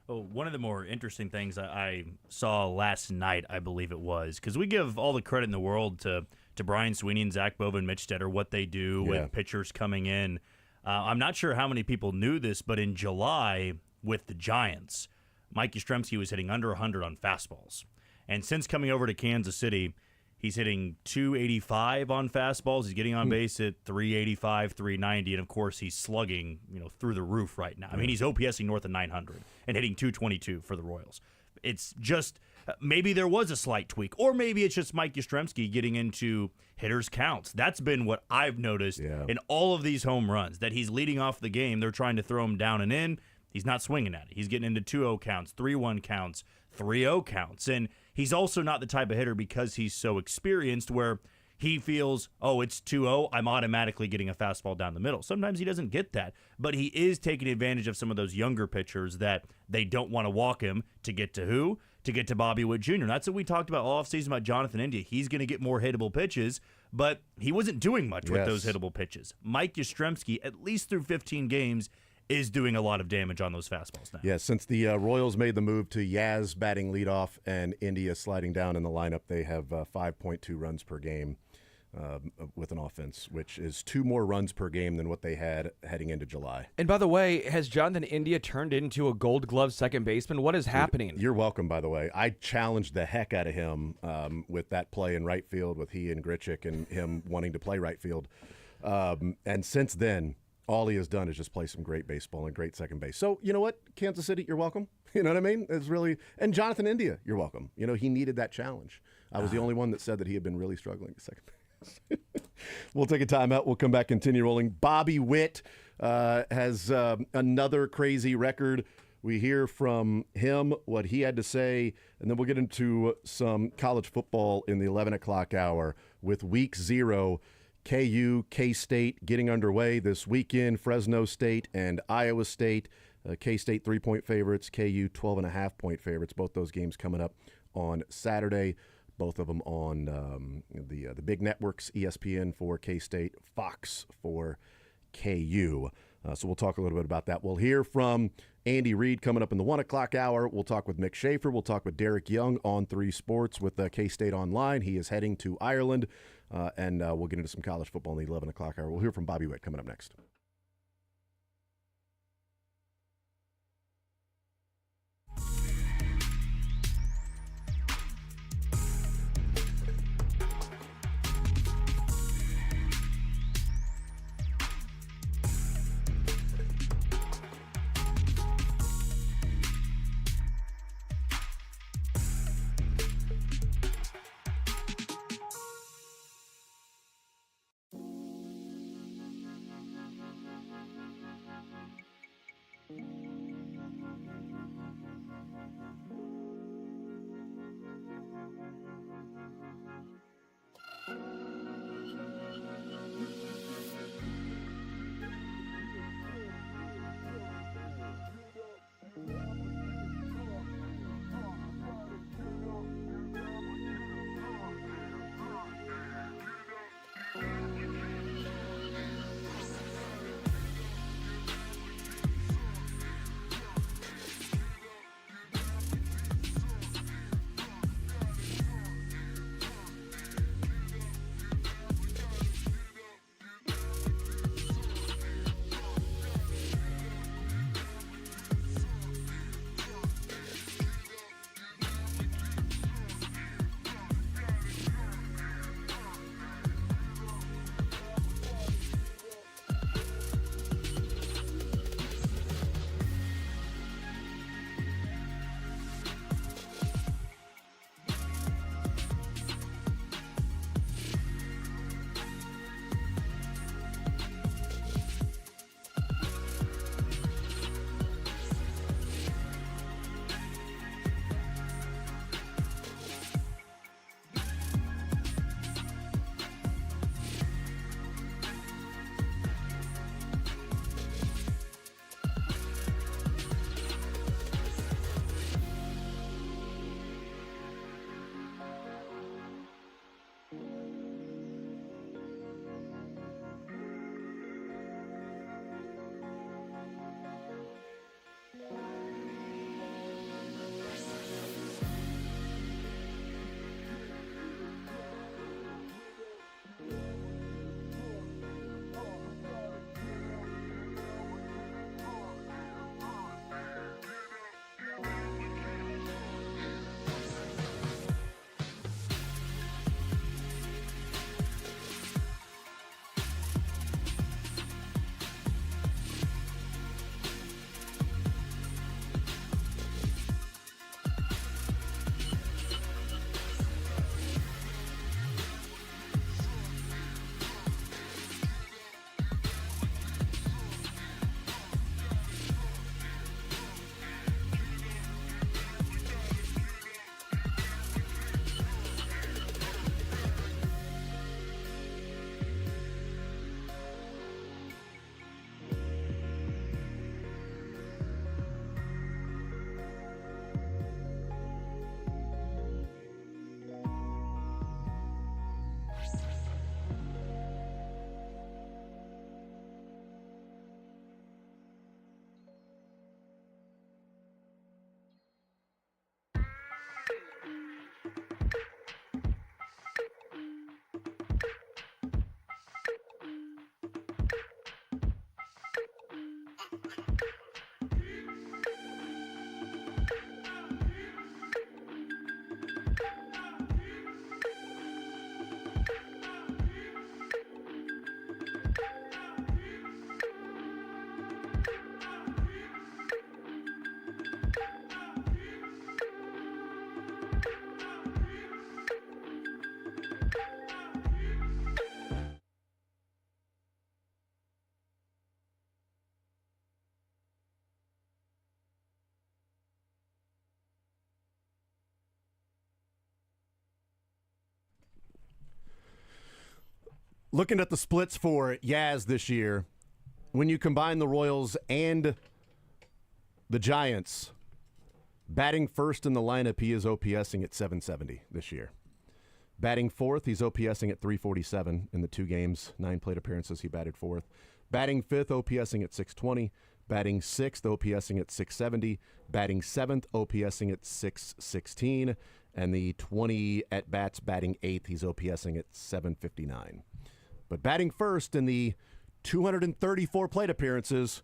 Oh, one of the more interesting things I saw last night, I believe it was, because we give all the credit in the world to Brian Sweeney and Zach Bova and Mitch Stetter, what they do with pitchers coming in. I'm not sure how many people knew this, but in July with the Giants, Mike Yastrzemski was hitting under 100 on fastballs. And since coming over to Kansas City, he's hitting 285 on fastballs. He's getting on base at 385, 390, and of course he's slugging, through the roof right now. I mean, he's OPSing north of 900 and hitting 222 for the Royals. It's just maybe there was a slight tweak, or maybe it's just Mike Yastrzemski getting into hitters counts. That's been what I've noticed in all of these home runs, that he's leading off the game. They're trying to throw him down and in. He's not swinging at it. He's getting into 2-0 counts, 3-1 counts, 3-0 counts. And he's also not the type of hitter, because he's so experienced, where he feels, oh, it's 2-0, I'm automatically getting a fastball down the middle. Sometimes he doesn't get that, but he is taking advantage of some of those younger pitchers that they don't want to walk him to get to who? To get to Bobby Witt Jr. That's what we talked about all offseason about Jonathan India. He's going to get more hittable pitches, but he wasn't doing much with those hittable pitches. Mike Yastrzemski, at least through 15 games, is doing a lot of damage on those fastballs now. Yeah, since the Royals made the move to Yaz batting leadoff and India sliding down in the lineup, they have 5.2 runs per game with an offense, which is 2 more runs per game than what they had heading into July. And by the way, has Jonathan India turned into a Gold Glove second baseman? What is happening? You're welcome, by the way. I challenged the heck out of him with that play in right field with he and Grichuk and him wanting to play right field. And since then, all he has done is just play some great baseball and great second base. So, you know what? Kansas City, you're welcome. You know what I mean? It's really – and Jonathan India, you're welcome. He needed that challenge. I was the only one that said that he had been really struggling at second base. We'll take a timeout. We'll come back, continue rolling. Bobby Witt has another crazy record. We hear from him what he had to say, and then we'll get into some college football in the 11 o'clock hour with Week 0. KU, K-State getting underway this weekend. Fresno State and Iowa State. K-State 3-point favorites, KU 12.5-point favorites. Both those games coming up on Saturday. Both of them on the big networks, ESPN for K-State, Fox for KU. So we'll talk a little bit about that. We'll hear from Andy Reid coming up in the 1 o'clock hour. We'll talk with Mick Schaefer. We'll talk with Derek Young on 3 Sports with K-State Online. He is heading to Ireland, and we'll get into some college football in the 11 o'clock hour. We'll hear from Bobby Witt coming up next. looking at the splits for Yaz this year, when you combine the Royals and the Giants, batting first in the lineup, he is OPSing at 770 this year. Batting fourth, he's OPSing at 347 in the 2 games, 9 plate appearances, he batted fourth. Batting fifth, OPSing at 620. Batting sixth, OPSing at 670. Batting seventh, OPSing at 616. And the 20 at-bats, batting eighth, he's OPSing at 759. But batting first in the 234 plate appearances,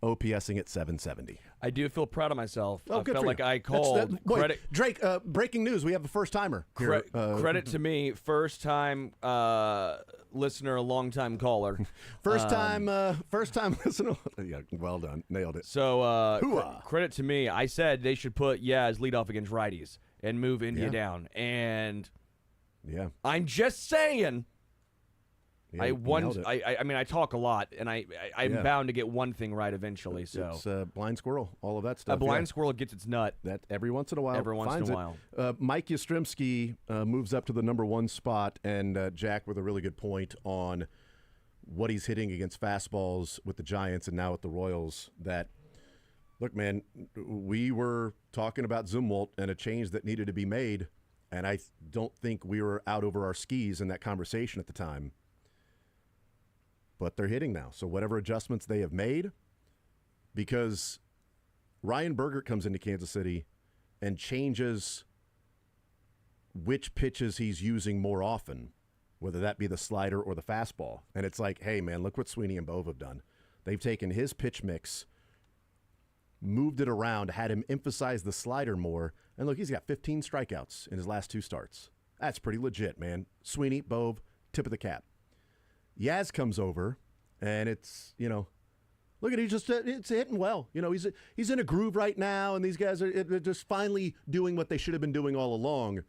OPSing at 770. I do feel proud of myself. Oh, I good felt for like you. I called credit. Drake, breaking news. We have a first-timer. Credit to me, first-time listener, long-time caller. First-time listener. Yeah, well done. Nailed it. So credit to me. I said they should put Yaz leadoff against righties and move India down. And yeah, I'm just saying. Yeah, I mean, I talk a lot, and I'm bound to get one thing right eventually. So it's blind squirrel, all of that stuff. A blind squirrel gets its nut. That every once in a while. Finds it. Mike Yastrzemski moves up to the number 1 spot, and Jack with a really good point on what he's hitting against fastballs with the Giants and now with the Royals. That look, man, we were talking about Zumwalt and a change that needed to be made, and I don't think we were out over our skis in that conversation at the time. But they're hitting now. So whatever adjustments they have made, because Ryan Bergert comes into Kansas City and changes which pitches he's using more often, whether that be the slider or the fastball. And it's like, hey, man, look what Sweeney and Bove have done. They've taken his pitch mix, moved it around, had him emphasize the slider more. And look, he's got 15 strikeouts in his last 2 starts. That's pretty legit, man. Sweeney, Bove, tip of the cap. Yaz comes over, and it's, look at it's hitting well. He's in a groove right now, and these guys are just finally doing what they should have been doing all along.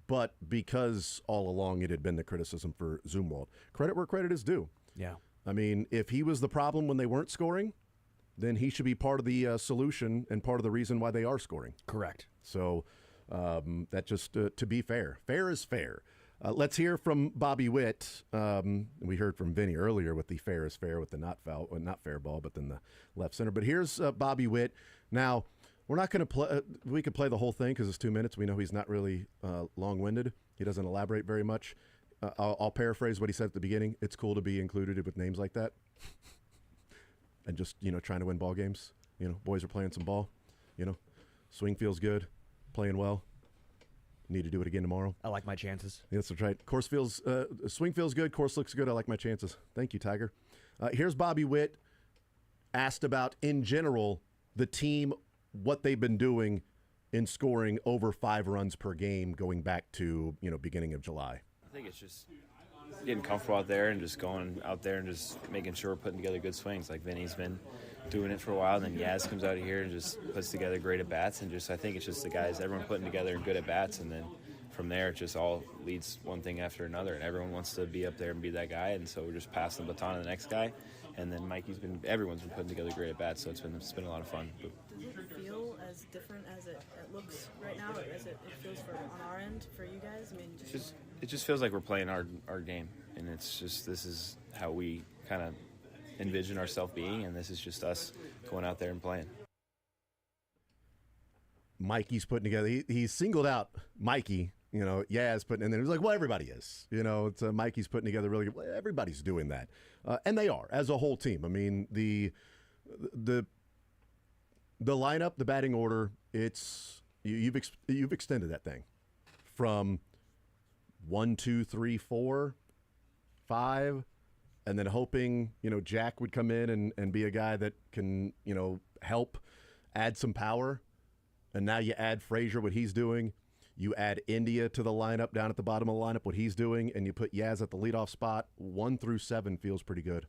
But because all along it had been the criticism for Zumwalt. Credit where credit is due. Yeah. I mean, if he was the problem when they weren't scoring, then he should be part of the solution and part of the reason why they are scoring. Correct. So that just, to be fair. Fair is fair. Let's hear from Bobby Witt. We heard from Vinny earlier with the fair is fair with the not fair ball, but then the left center. But here's Bobby Witt. Now, we're not going to play. We could play the whole thing because it's 2 minutes. We know he's not really long-winded. He doesn't elaborate very much. I'll paraphrase what he said at the beginning. It's cool to be included with names like that, and just trying to win ball games. Boys are playing some ball. Swing feels good, playing well. Need to do it again tomorrow. I like my chances. Yes, that's right. Swing feels good. Course looks good. I like my chances. Thank you, Tiger. Here's Bobby Witt asked about, in general, the team, what they've been doing in scoring over 5 runs per game going back to, beginning of July. I think it's just getting comfortable out there and just going out there and just making sure we're putting together good swings. Like Vinny's been doing it for a while, and then Yaz comes out here and just puts together great at-bats, and I think it's just the guys, everyone putting together good at-bats, and then from there it just all leads one thing after another, and everyone wants to be up there and be that guy, and so we're just passing the baton to the next guy, and then everyone's been putting together great at-bats, so it's been a lot of fun. Does it feel as different as it looks right now, or as it feels on our end for you guys? I mean, it just feels like we're playing our game, and it's just, this is how we kind of envision ourselves being, and this is just us going out there and playing. Mikey's putting together. He singled out Mikey. Yaz putting, and then it was like, well, everybody is. It's Mikey's putting together really good. Everybody's doing that, and they are as a whole team. I mean, the lineup, the batting order. It's you've extended that thing from 1, 2, 3, 4, 5. And then hoping, Jack would come in and be a guy that can, help add some power. And now you add Frazier, what he's doing. You add India to the lineup, down at the bottom of the lineup, what he's doing. And you put Yaz at the leadoff spot. 1 through 7 feels pretty good.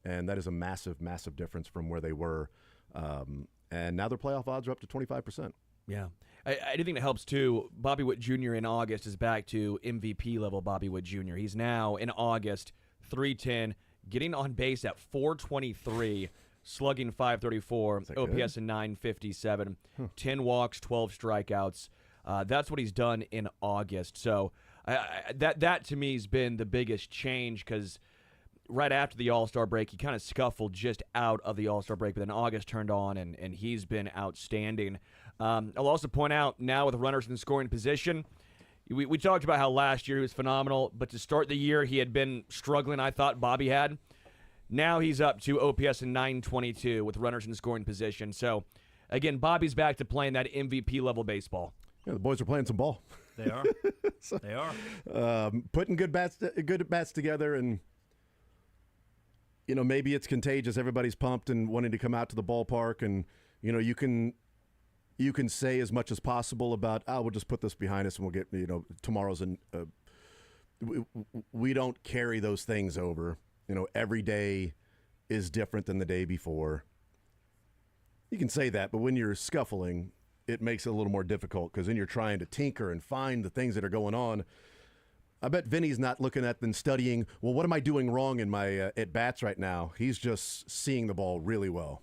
And that is a massive, massive difference from where they were. And now their playoff odds are up to 25%. Yeah. I do think that helps, too. Bobby Witt Jr. in August is back to MVP level Bobby Witt Jr. He's now, in August, 310, getting on base at 423, slugging 534, OPS in 957, 10 walks, 12 strikeouts. That's what he's done in August. So That to me has been the biggest change because right after the All-Star break, he kind of scuffled just out of the All-Star break, but then August turned on, and he's been outstanding. I'll also point out now with runners in scoring position, we talked about how last year he was phenomenal, but to start the year he had been struggling, I thought Bobby had. Now he's up to OPS in 922 with runners in scoring position. So, again, Bobby's back to playing that MVP-level baseball. Yeah, the boys are playing some ball. They are. They are. Putting good bats together, and maybe it's contagious. Everybody's pumped and wanting to come out to the ballpark, and you can say as much as possible about we'll just put this behind us and we'll get tomorrow's we don't carry those things over. Every day is different than the day before. You can say that, but when you're scuffling, it makes it a little more difficult because then you're trying to tinker and find the things that are going on. I bet Vinny's not looking at and studying, well, what am I doing wrong in my at-bats right now? He's just seeing the ball really well.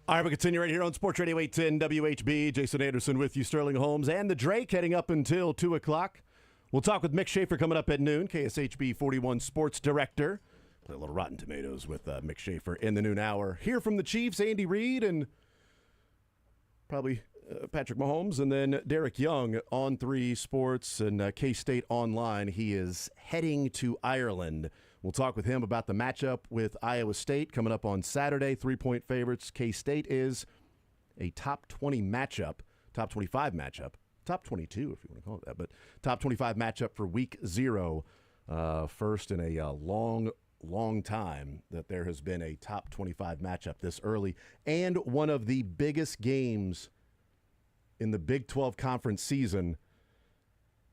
All right, we continue right here on Sports Radio 810 WHB. Jason Anderson with you, Sterling Holmes, and the Drake heading up until 2 o'clock. We'll talk with Mick Schaefer coming up at noon, KSHB 41 Sports Director. Play a little Rotten Tomatoes with Mick Schaefer in the noon hour. Hear from the Chiefs, Andy Reid, and probably Patrick Mahomes, and then Derek Young on 3 Sports and K-State Online. He is heading to Ireland. We'll talk with him about the matchup with Iowa State coming up on Saturday. 3-point favorites. K-State is a top 20 matchup, top 25 matchup, top 22 if you want to call it that, but top 25 matchup for week 0. First in a long time that there has been a top 25 matchup this early, and one of the biggest games in the Big 12 conference season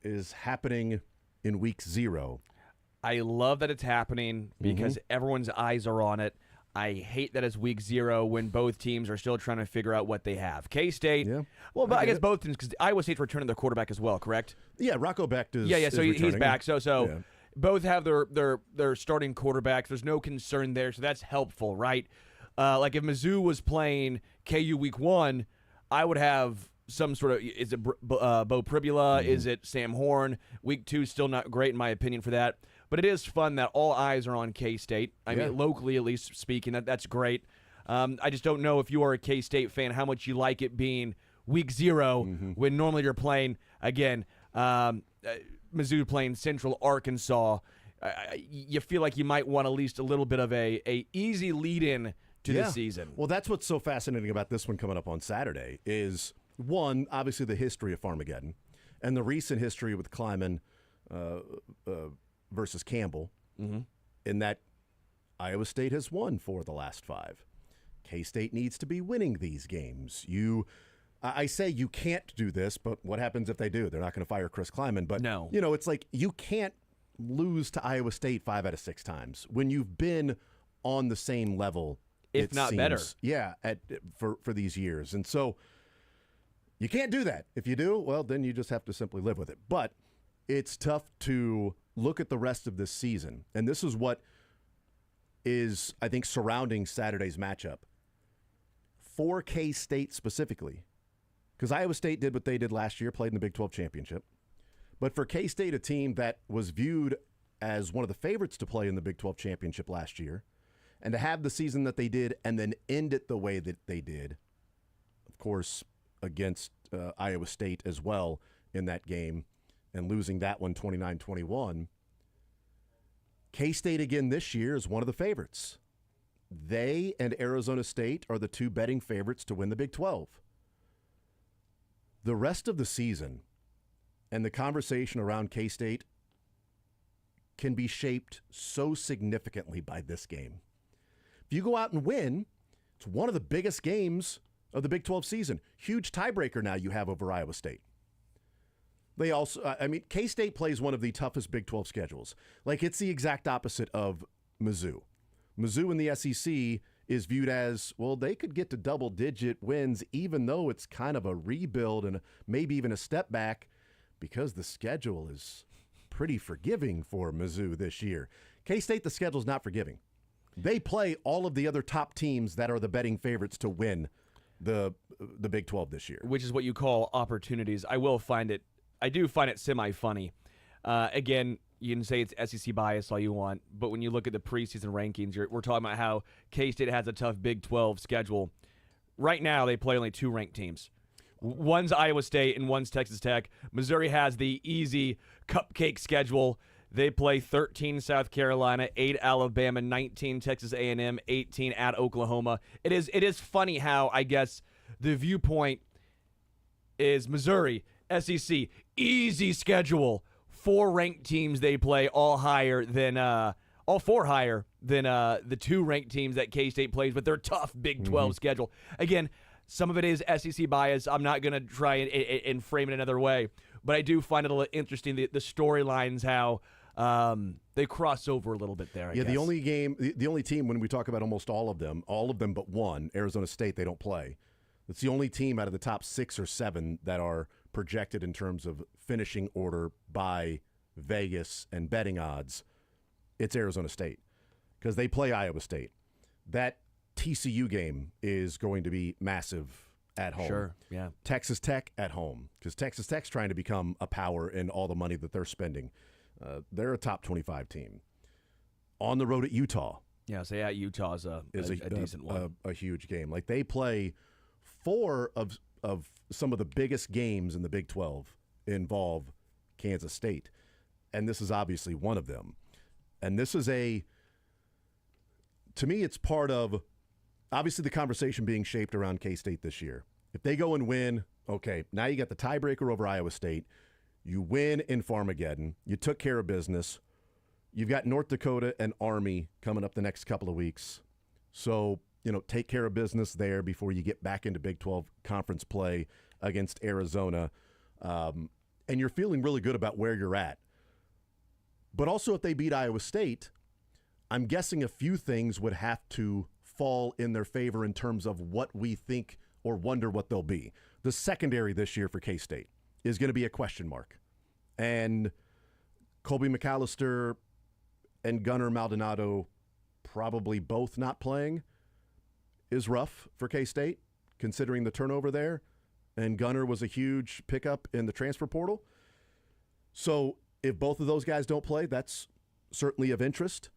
is happening in week 0. I love that it's happening because everyone's eyes are on it. I hate that it's week 0 when both teams are still trying to figure out what they have. K-State, well, but I guess both teams, because Iowa State's returning their quarterback as well, correct? Yeah, Rocco Becht is so is he's back. So Yeah. both have their starting quarterbacks. There's no concern there, so that's helpful, right? Like if Mizzou was playing KU week 1, I would have some sort of, is it Bo Pribula? Is it Sam Horn? Week 2 still not great in my opinion for that. But it is fun that all eyes are on K-State. I mean, locally at least speaking, that's great. I just don't know if you are a K-State fan how much you like it being week 0 when normally you're playing, again, Mizzou playing Central Arkansas. You feel like you might want at least a little bit of a easy lead-in to the season. Well, that's what's so fascinating about this one coming up on Saturday is, one, obviously the history of Farmageddon and the recent history with Kleiman versus Campbell, in that Iowa State has won 4 of the last 5. K-State needs to be winning these games. I say you can't do this, but what happens if they do? They're not going to fire Chris Kleiman. But, no. It's like you can't lose to Iowa State 5 out of 6 times when you've been on the same level, if not better. Yeah, for these years. And so you can't do that. If you do, well, then you just have to simply live with it. But it's tough to look at the rest of this season. And this is what is, I think, surrounding Saturday's matchup. For K-State specifically, because Iowa State did what they did last year, played in the Big 12 championship. But for K-State, a team that was viewed as one of the favorites to play in the Big 12 championship last year, and to have the season that they did and then end it the way that they did, of course, against Iowa State as well in that game, and losing that one 29-21. K-State again this year is one of the favorites. They and Arizona State are the 2 betting favorites to win the Big 12. The rest of the season and the conversation around K-State can be shaped so significantly by this game. If you go out and win, it's one of the biggest games of the Big 12 season. Huge tiebreaker now you have over Iowa State. They also, K-State plays one of the toughest Big 12 schedules. Like, it's the exact opposite of Mizzou. Mizzou in the SEC is viewed as, well, they could get to double-digit wins even though it's kind of a rebuild and maybe even a step back because the schedule is pretty forgiving for Mizzou this year. K-State, the schedule's not forgiving. They play all of the other top teams that are the betting favorites to win the Big 12 this year. Which is what you call opportunities. I do find it semi-funny. Again, you can say it's SEC bias all you want, but when you look at the preseason rankings, we're talking about how K-State has a tough Big 12 schedule. Right now, they play only 2 ranked teams. One's Iowa State and one's Texas Tech. Missouri has the easy cupcake schedule. They play 13 South Carolina, 8 Alabama, 19 Texas A&M, 18 at Oklahoma. It is funny how, I guess, the viewpoint is Missouri, SEC, easy schedule. 4 ranked teams they play, all 4 higher than the 2 ranked teams that K-State plays, but they're tough Big 12 schedule. Again, some of it is SEC bias. I'm not going to try and frame it another way, but I do find it a little interesting, the storylines, how they cross over a little bit there, I guess. The only team, when we talk about almost all of them but one, Arizona State, they don't play. It's the only team out of the top 6 or 7 that are projected in terms of finishing order by Vegas and betting odds. It's Arizona State because they play Iowa State. That TCU game is going to be massive at home. Sure, yeah. Texas Tech at home, because Texas Tech's trying to become a power in all the money that they're spending. They're a top 25 team. On the road at Utah. Yeah, so Utah is a decent one. A huge game. Like, they play 4 of some of the biggest games in the Big 12 involve Kansas State. And this is obviously one of them. And this is to me, it's part of, obviously, the conversation being shaped around K-State this year. If they go and win, okay, now you got the tiebreaker over Iowa State. You win in Farmageddon. You took care of business. You've got North Dakota and Army coming up the next couple of weeks. So, take care of business there before you get back into Big 12 conference play against Arizona. And you're feeling really good about where you're at. But also, if they beat Iowa State, I'm guessing a few things would have to fall in their favor in terms of what we think or wonder what they'll be. The secondary this year for K-State is going to be a question mark. And Colby McAllister and Gunnar Maldonado probably both not playing is rough for K-State, considering the turnover there. And Gunnar was a huge pickup in the transfer portal. So if both of those guys don't play, that's certainly of interest.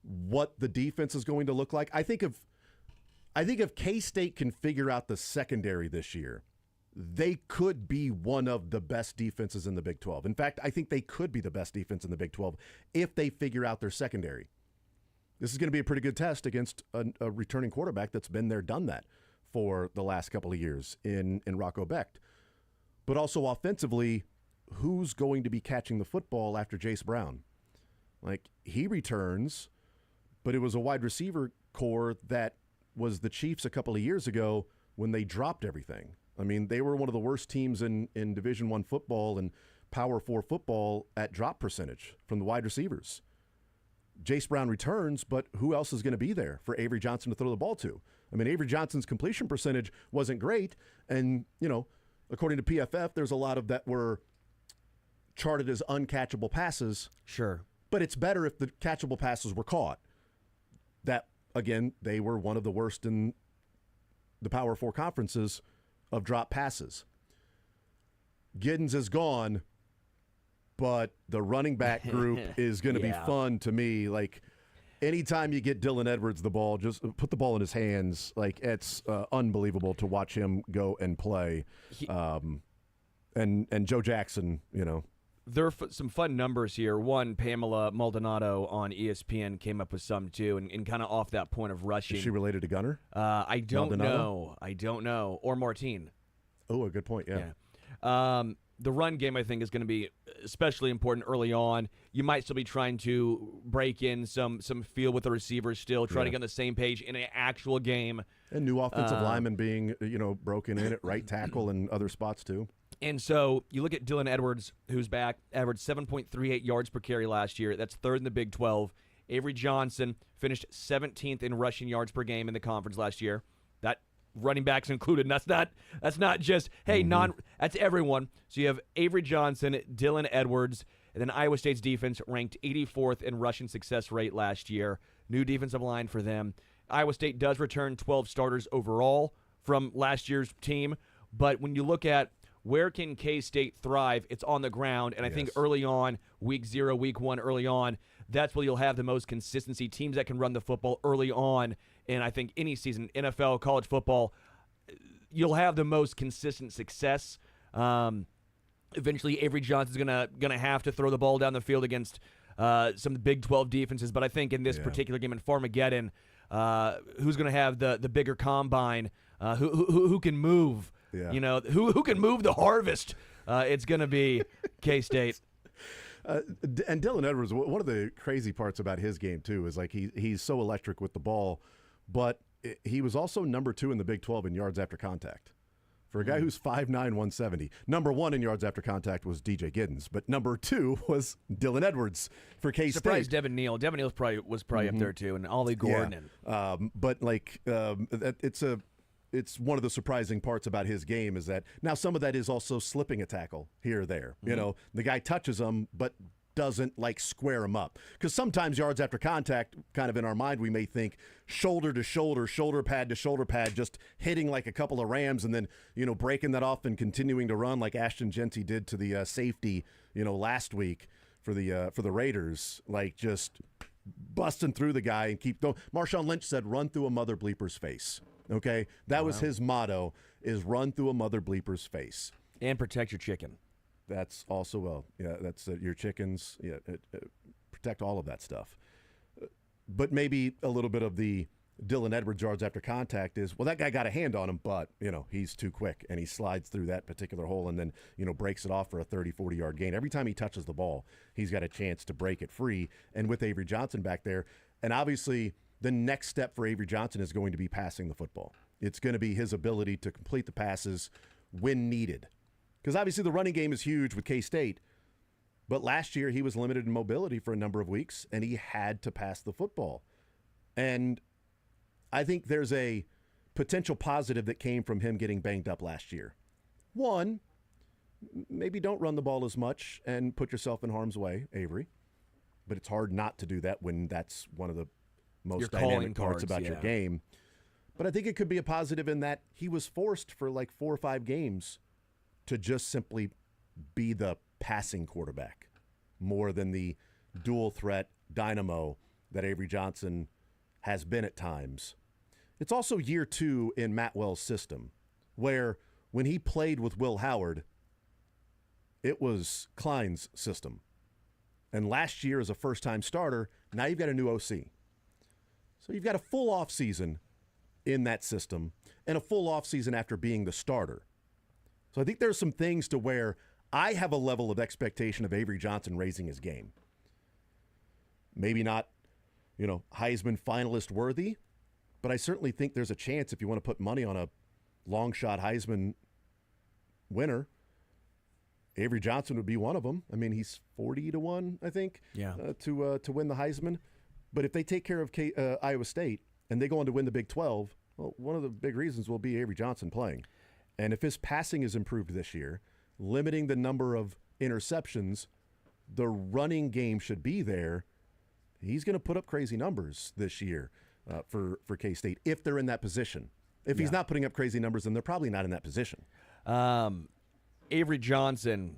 What the defense is going to look like. I think if K-State can figure out the secondary this year, they could be one of the best defenses in the Big 12. In fact, I think they could be the best defense in the Big 12 if they figure out their secondary. This is going to be a pretty good test against a returning quarterback that's been there, done that for the last couple of years in Rocco Becht. But also offensively, who's going to be catching the football after Jace Brown? Like, he returns, but it was a wide receiver core that was the Chiefs a couple of years ago when they dropped everything. I mean, they were one of the worst teams in Division I football and Power 4 football at drop percentage from the wide receivers. Jace Brown returns, but who else is going to be there for Avery Johnson to throw the ball to? I mean, Avery Johnson's completion percentage wasn't great, and, according to PFF, there's a lot of that were charted as uncatchable passes. Sure. But it's better if the catchable passes were caught. That, again, they were one of the worst in the Power 4 conferences of drop passes. Giddens is gone, but the running back group is going to be fun to me. Like, anytime you get Dylan Edwards the ball, just put the ball in his hands. Like, it's unbelievable to watch him go and play. And Joe Jackson, There are some fun numbers here. One, Pamela Maldonado on ESPN came up with some, too, and kind of off that point of rushing. Is she related to Gunnar? I don't Maldonado? know. I don't know. Or Martine. Oh, a good point, yeah. The run game, I think, is going to be especially important early on. You might still be trying to break in some feel with the receivers still, trying to get on the same page in an actual game. And new offensive linemen being, broken in at right tackle and other spots, too. And so you look at Dylan Edwards, who's back, averaged 7.38 yards per carry last year. That's third in the Big 12. Avery Johnson finished 17th in rushing yards per game in the conference last year. That running backs included. And that's not just, hey, that's everyone. So you have Avery Johnson, Dylan Edwards, and then Iowa State's defense ranked 84th in rushing success rate last year. New defensive line for them. Iowa State does return 12 starters overall from last year's team. But when you look at where can K-State thrive, it's on the ground. And I think early on, week 0, week 1, early on, that's where you'll have the most consistency. Teams that can run the football early on. And I think any season, NFL, college football, you'll have the most consistent success. Eventually, Avery Johnson's gonna have to throw the ball down the field against some Big 12 defenses. But I think in this particular game in Farmageddon, who's going to have the bigger combine? Who can move? Yeah. Who can move the harvest? It's going to be K-State. And Dylan Edwards, one of the crazy parts about his game, too, is like he's so electric with the ball, but he was also number 2 in the Big 12 in yards after contact. For a guy who's 5'9", 170, number 1 in yards after contact was DJ Giddens, but number 2 was Dylan Edwards for K-State. Surprised Devin Neal. Devin Neal was probably up there, too, and Ollie Gordon. Yeah. But it's one of the surprising parts about his game is that now some of that is also slipping a tackle here or there. The guy touches him, but doesn't like square him up. Because sometimes yards after contact, kind of in our mind, we may think shoulder to shoulder, shoulder pad to shoulder pad, just hitting like a couple of rams and then, breaking that off and continuing to run like Ashton Genty did to the safety, last week for the Raiders, like just busting through the guy and keep going. Marshawn Lynch said, run through a mother bleeper's face. Okay? That was his motto, is run through a mother bleeper's face. And protect your chicken. That's also, that's your chickens. Yeah, protect all of that stuff. But maybe a little bit of the Dylan Edwards yards after contact is, well, that guy got a hand on him, but, he's too quick, and he slides through that particular hole and then, breaks it off for a 30, 40-yard gain. Every time he touches the ball, he's got a chance to break it free. And with Avery Johnson back there, and obviously the next step for Avery Johnson is going to be passing the football. It's going to be his ability to complete the passes when needed. Because obviously the running game is huge with K-State, but last year he was limited in mobility for a number of weeks, and he had to pass the football. And I think there's a potential positive that came from him getting banged up last year. One, maybe don't run the ball as much and put yourself in harm's way, Avery. But it's hard not to do that when that's one of the most dynamic parts about your game. But I think it could be a positive in that he was forced for like 4 or 5 games to just simply be the passing quarterback more than the dual threat dynamo that Avery Johnson has been at times. It's also year 2 in Matt Wells' system, where when he played with Will Howard, it was Klein's system. And last year as a first-time starter, now you've got a new OC. So you've got a full offseason in that system and a full offseason after being the starter. So I think there's some things to where I have a level of expectation of Avery Johnson raising his game. Maybe not, Heisman finalist worthy, but I certainly think there's a chance if you want to put money on a long shot Heisman winner, Avery Johnson would be one of them. I mean, he's 40-1, I think, to win the Heisman. But if they take care of Iowa State and they go on to win the Big 12, well, one of the big reasons will be Avery Johnson playing. And if his passing is improved this year, limiting the number of interceptions, the running game should be there. He's going to put up crazy numbers this year for K-State if they're in that position. If he's not putting up crazy numbers, then they're probably not in that position. Avery Johnson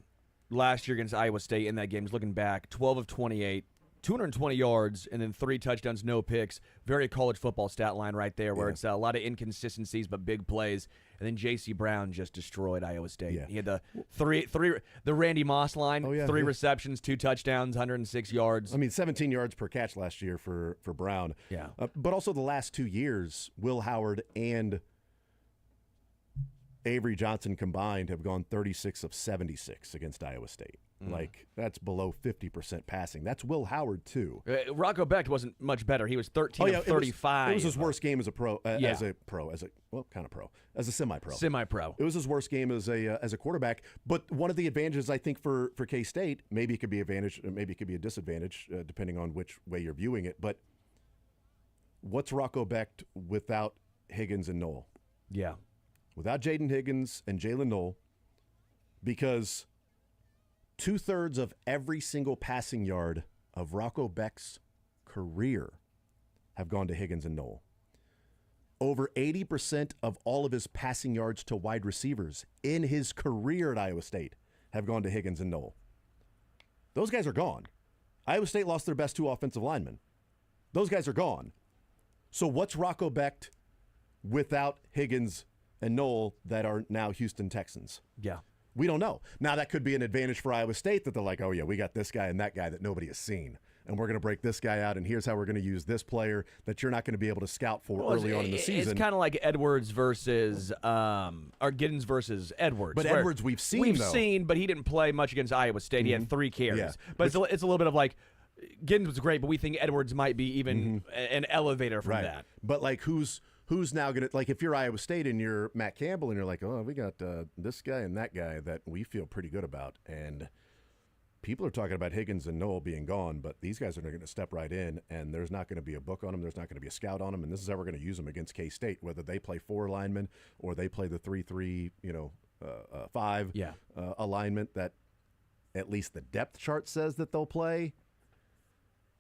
last year against Iowa State in that game, is looking back, 12 of 28, 220 yards, and then 3 touchdowns, no picks. Very college football stat line right there, where it's a lot of inconsistencies but big plays. And then J.C. Brown just destroyed Iowa State. Yeah. He had the the Randy Moss line, 3 receptions, 2 touchdowns, 106 yards. I mean, 17 yards per catch last year for Brown. Yeah. But also the last 2 years, Will Howard and Avery Johnson combined have gone 36 of 76 against Iowa State. Like, that's below 50% passing. That's Will Howard, too. Rocco Becht wasn't much better. He was 13 of 35. It was his worst game as a pro, as a semi-pro. Semi-pro. It was his worst game as a quarterback. But one of the advantages, I think, for K-State, maybe it could be advantage, maybe it could be a disadvantage, depending on which way you're viewing it. But what's Rocco Becht without Higgins and Knoll? Yeah. Without Jaden Higgins and Jalen Knoll, because 2/3 of every single passing yard of Rocco Becht's career have gone to Higgins and Knoll. Over 80% of all of his passing yards to wide receivers in his career at Iowa State have gone to Higgins and Knoll. Those guys are gone. Iowa State lost their best 2 offensive linemen. Those guys are gone. So what's Rocco Becht without Higgins and Knoll that are now Houston Texans? Yeah. We don't know. Now, that could be an advantage for Iowa State that they're like, oh, yeah, we got this guy and that guy that nobody has seen. And we're going to break this guy out, and here's how we're going to use this player that you're not going to be able to scout for early on in the season. It's kind of like Edwards versus or Giddens versus Edwards. But Edwards we've seen, but he didn't play much against Iowa State. He had 3 carries. Yeah. But it's a little bit of like, Giddens was great, but we think Edwards might be even an elevator from that. But, like, who's now going to, like, if you're Iowa State and you're Matt Campbell and you're like, oh, we got this guy and that guy that we feel pretty good about. And people are talking about Higgins and Knoll being gone, but these guys are going to step right in, and there's not going to be a book on them. There's not going to be a scout on them, and this is how we're going to use them against K-State, whether they play 4 linemen or they play the 3-3, 5 alignment that at least the depth chart says that they'll play.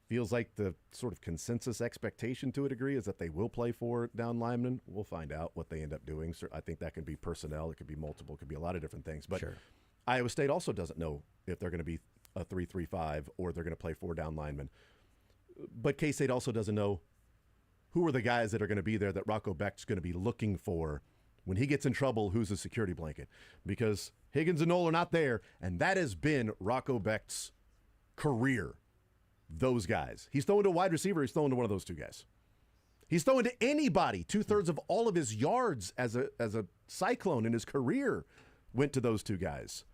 Feels like the sort of consensus expectation to a degree is that they will play 4 down linemen. We'll find out what they end up doing. So I think that can be personnel. It could be multiple. It could be a lot of different things. But Sure. Iowa State also doesn't know if they're going to be a 3-3-5 or they're going to play 4 down linemen. But K-State also doesn't know who are the guys that are going to be there that Rocco Becht's going to be looking for when he gets in trouble. Who's a security blanket? Because Higgins and Knoll are not there, and that has been Rocco Becht's career. Those guys. He's throwing to a wide receiver. He's throwing to one of those 2 guys. He's throwing to anybody. 2/3 of all of his yards as a Cyclone in his career went to those 2 guys.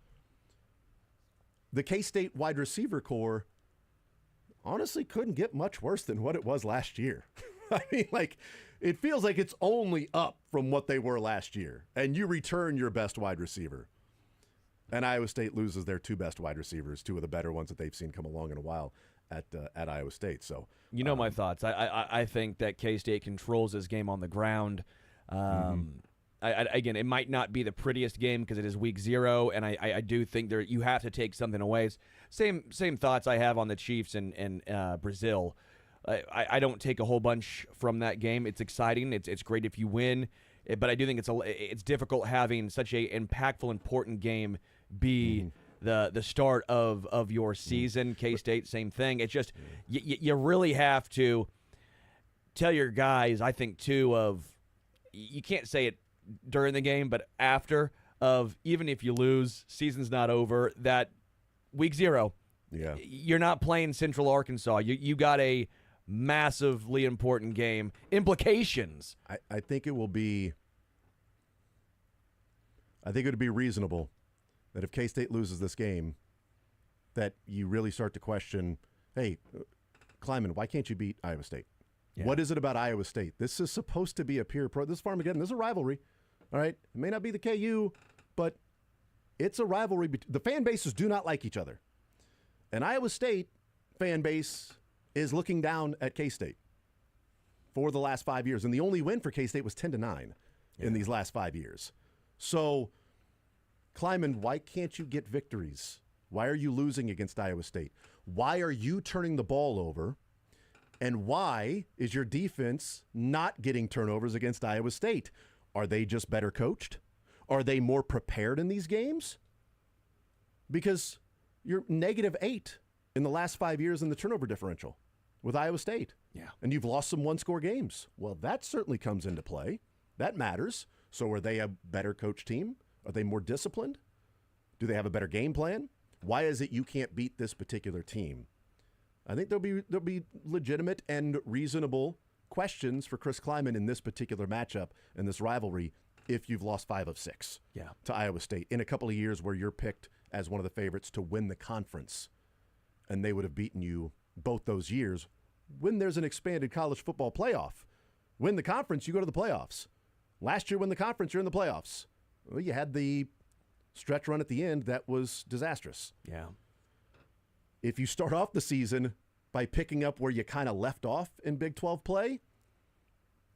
The K-State wide receiver core honestly couldn't get much worse than what it was last year. I mean, like, it feels like it's only up from what they were last year. And you return your best wide receiver. And Iowa State loses their 2 best wide receivers, 2 of the better ones that they've seen come along in a while at Iowa State. So You know my thoughts. I think that K-State controls this game on the ground. Again, it might not be the prettiest game because it is week 0, and I do think you have to take something away. Same thoughts I have on the Chiefs and Brazil. I don't take a whole bunch from that game. It's exciting. It's great if you win, but I do think it's difficult having such a impactful, important game be the start of your season. K-State, same thing. It's just you really have to tell your guys, I think, too, you can't say it during the game, but after, even if you lose, season's not over, that week 0, you're not playing Central Arkansas. You got a massively important game. Implications. I think it would be reasonable that if K-State loses this game, that you really start to question, hey, Kleiman, why can't you beat Iowa State? Yeah. What is it about Iowa State? This is supposed to be a peer pro. This is Farmageddon. This is a rivalry. All right? It may not be the KU, but it's a rivalry. The fan bases do not like each other. And Iowa State fan base is looking down at K-State for the last 5 years. And the only win for K-State was 10-9 in these last 5 years. So, Kleiman, why can't you get victories? Why are you losing against Iowa State? Why are you turning the ball over? And why is your defense not getting turnovers against Iowa State? Are they just better coached? Are they more prepared in these games? Because you're -8 in the last 5 years in the turnover differential with Iowa State. Yeah. And you've lost some one-score games. Well, that certainly comes into play. That matters. So are they a better coached team? Are they more disciplined? Do they have a better game plan? Why is it you can't beat this particular team? I think there'll be legitimate and reasonable questions for Chris Kleiman in this particular matchup and this rivalry if you've lost 5 of 6 to Iowa State in a couple of years where you're picked as one of the favorites to win the conference, and they would have beaten you both those years when there's an expanded college football playoff. Win the conference, you go to the playoffs. Last year, win the conference, you're in the playoffs. Well, you had the stretch run at the end that was disastrous. Yeah. If you start off the season by picking up where you kind of left off in Big 12 play,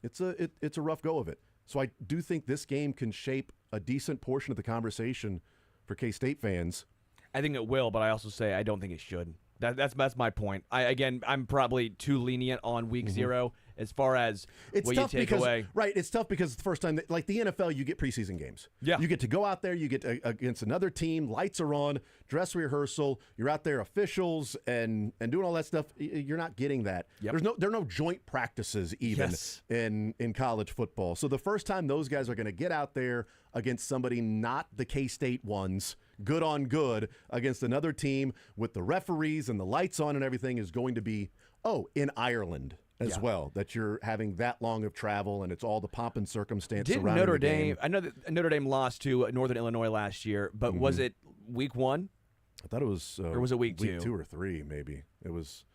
it's a rough go of it. So I do think this game can shape a decent portion of the conversation for K-State fans. I think it will, but I also say I don't think it should. That's my point. I'm probably too lenient on week 0 as far as what you take away. Right, it's tough because it's the first time that, like the NFL, you get preseason games. Yeah. You get to go out there, you get against another team, lights are on, dress rehearsal, you're out there, officials, and doing all that stuff. You're not getting that. Yep. There are no joint practices even in college football. So the first time those guys are going to get out there against somebody not the K-State ones, good on good, against another team with the referees and the lights on and everything is going to be, in Ireland as well, that you're having that long of travel and it's all the pomp and circumstance surrounding Notre the Dame, game. I know that Notre Dame lost to Northern Illinois last year, but was it week 1? I thought it was or was it week 2? Week 2 or 3 maybe. It was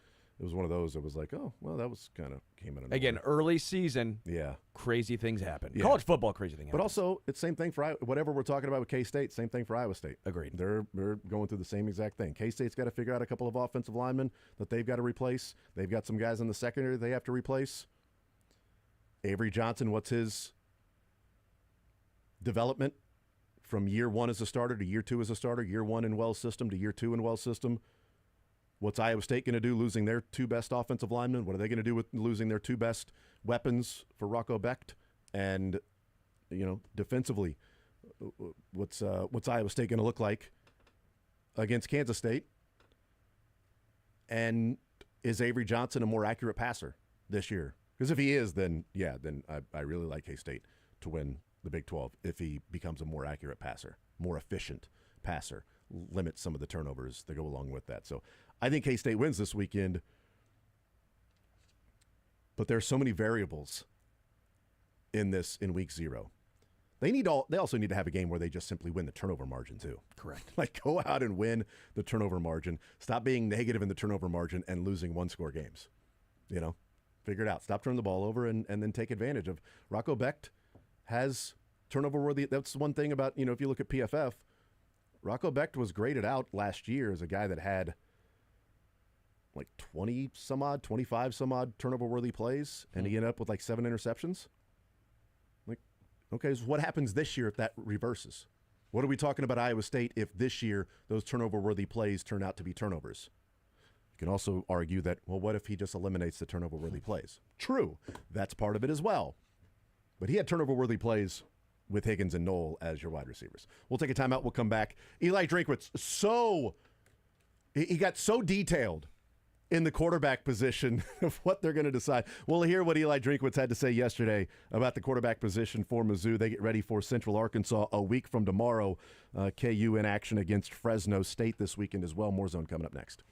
one of those that was like, oh, well, that was kind of came in. Again, early season, crazy things happen. Yeah. College football, crazy things happen. But also, it's same thing for whatever we're talking about with K-State, same thing for Iowa State. Agreed. They're going through the same exact thing. K-State's got to figure out a couple of offensive linemen that they've got to replace. They've got some guys in the secondary they have to replace. Avery Johnson, what's his development from year one as a starter to year two as a starter, year one in Wells' system to year two in Wells' system. What's Iowa State going to do losing their two best offensive linemen? What are they going to do with losing their two best weapons for Rocco Becht? And, defensively, what's Iowa State going to look like against Kansas State? And is Avery Johnson a more accurate passer this year? Because if he is, then I really like K-State to win the Big 12 if he becomes a more accurate passer, more efficient passer, limit some of the turnovers that go along with that. So I think K-State wins this weekend, but there's so many variables in week 0. They also need to have a game where they just simply win the turnover margin too. Correct. Like go out and win the turnover margin. Stop being negative in the turnover margin and losing one-score games. Figure it out. Stop turning the ball over and then take advantage of. Rocco Becht has turnover-worthy. That's one thing about, if you look at PFF, Rocco Becht was graded out last year as a guy that had like 25-some-odd turnover-worthy plays, and he ended up with like 7 interceptions. Like, okay, so what happens this year if that reverses? What are we talking about Iowa State if this year those turnover-worthy plays turn out to be turnovers? You can also argue that, well, what if he just eliminates the turnover-worthy plays? True. That's part of it as well. But he had turnover-worthy plays with Higgins and Knoll as your wide receivers. We'll take a timeout. We'll come back. Eli Drinkwitz, he got so detailed in the quarterback position of what they're going to decide. We'll hear what Eli Drinkwitz had to say yesterday about the quarterback position for Mizzou. They get ready for Central Arkansas a week from tomorrow. KU in action against Fresno State this weekend as well. More Zone coming up next.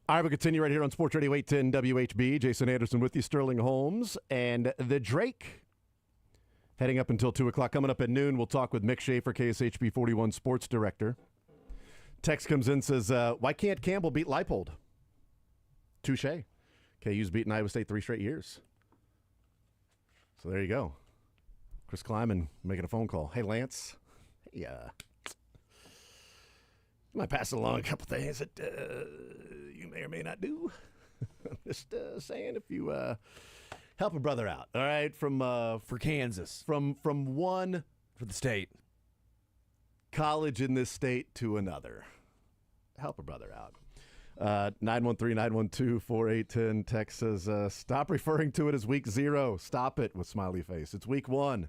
All right, we'll continue right here on Sports Radio 810 WHB. Jason Anderson with you, Sterling Holmes, and the Drake. Heading up until 2 o'clock. Coming up at noon, we'll talk with Mick Schaefer, KSHB 41 Sports Director. Text comes in, says, why can't Campbell beat Leipold? Touche. KU's beaten Iowa State 3 straight years. So there you go. Chris Kleiman making a phone call. Hey, Lance. Hey, might pass along a couple things that you may or may not do. I'm just saying, if you help a brother out, all right, from For Kansas. from one For the state. college in this state to another, help a brother out. 913-912-4810. Text says, stop referring to it as week 0. Stop it with smiley face. It's week 1.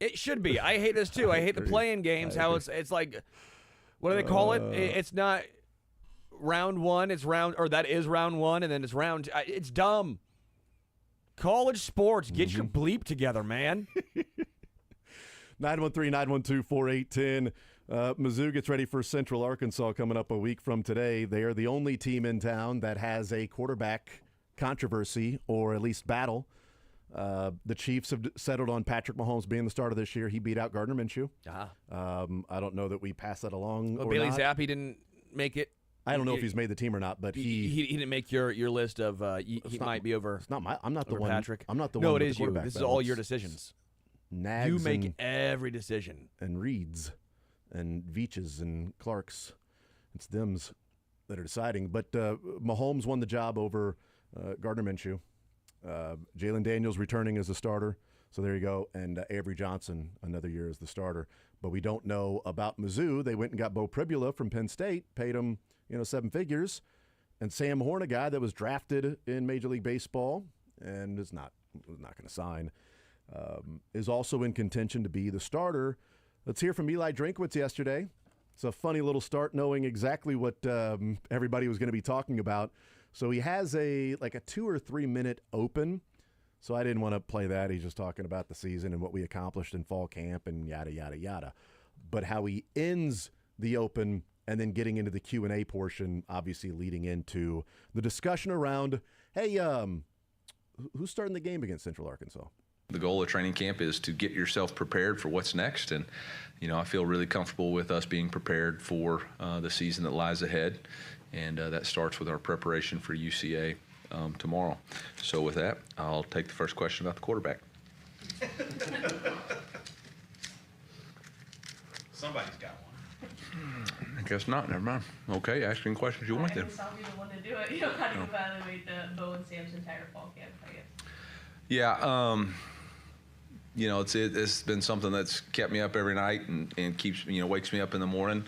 It should be. I hate this too. I hate the playing games. How it's like, what do they call it? It's not round 1. It's round, or that is round 1, and then it's round. It's dumb. College sports, get your bleep together, man. 913-912-4810. Mizzou gets ready for Central Arkansas coming up a week from today. They are the only team in town that has a quarterback controversy, or at least battle. The Chiefs have settled on Patrick Mahomes being the starter this year. He beat out Gardner Minshew. I don't know that we pass that along. Well, or Bailey not. Zappi didn't make it. I don't know if he's made the team or not, but he didn't make your list of he might be over. It's not my. I'm not the over one. Patrick. I'm not the no, one. it with is the you. quarterback This is battle. all It's your decisions. Nags You make and, every decision. and Reeds and Veaches and Clarks. It's thems that are deciding. But Mahomes won the job over Gardner Minshew. Jalen Daniels returning as a starter. So there you go. And Avery Johnson another year as the starter. But we don't know about Mizzou. They went and got Bo Pribula from Penn State, paid him 7 figures. And Sam Horn, a guy that was drafted in Major League Baseball and was not going to sign, is also in contention to be the starter. Let's hear from Eli Drinkwitz yesterday. It's a funny little start knowing exactly what everybody was going to be talking about. So he has a 2 or 3 minute open. So I didn't want to play that. He's just talking about the season and what we accomplished in fall camp and yada, yada, yada. But how he ends the open and then getting into the Q&A portion, obviously leading into the discussion around, hey, who's starting the game against Central Arkansas? The goal of training camp is to get yourself prepared for what's next. And, I feel really comfortable with us being prepared for the season that lies ahead. And that starts with our preparation for UCA tomorrow. So with that, I'll take the first question about the quarterback. Somebody's got one. I guess not. Never mind. Okay, asking questions you want I then. guess I'll be the one to do it. How do you evaluate Bo and Sam's entire fall camp, I guess? Yeah, it's been something that's kept me up every night and keeps wakes me up in the morning.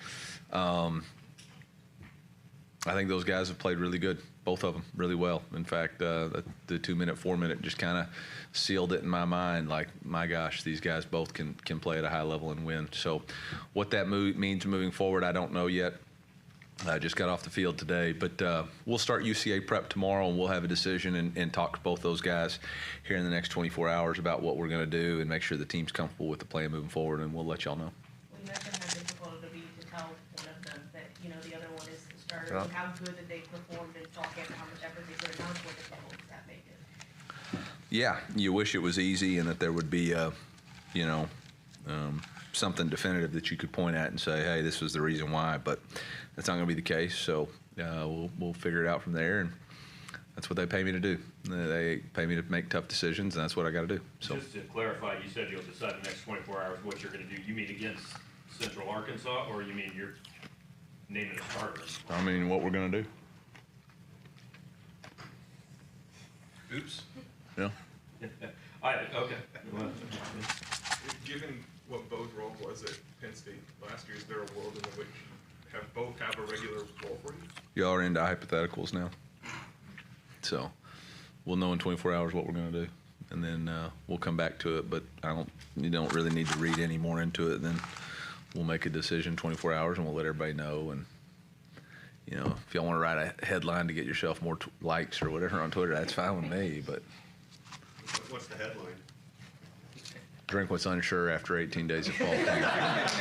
I think those guys have played really good, both of them, really well. In fact, the 2 minute, 4 minute just kind of sealed it in my mind. Like, my gosh, these guys both can play at a high level and win. So, what that means moving forward, I don't know yet. I just got off the field today, but we'll start UCA prep tomorrow, and we'll have a decision and talk to both those guys here in the next 24 hours about what we're going to do and make sure the team's comfortable with the plan moving forward, and we'll let y'all know. Well, you mentioned how difficult it'll be to tell one of them that, the other one is the starter. And how good that they performed in fall camp and how much effort they put in. How much more difficult does that make it? Yeah, you wish it was easy and that there would be something definitive that you could point at and say, hey, this was the reason why, but that's not going to be the case. So we'll figure it out from there, and that's what they pay me to do. They pay me to make tough decisions, and that's what I got to do. So Just to clarify, you said you'll decide the next 24 hours what you're going to do. You mean against Central Arkansas, or you mean you're naming a starter? I mean, what we're going to do. Oops. Yeah. Okay. Given what Bo's role was at Penn State last year, is there a world in which both have a regular role for you? Y'all are into hypotheticals now. So we'll know in 24 hours what we're going to do, and then we'll come back to it. But you don't really need to read any more into it. Then we'll make a decision in 24 hours, and we'll let everybody know. And if y'all want to write a headline to get yourself more likes or whatever on Twitter, that's fine with me. But What's the headline? Drink what's unsure after 18 days of fall camp.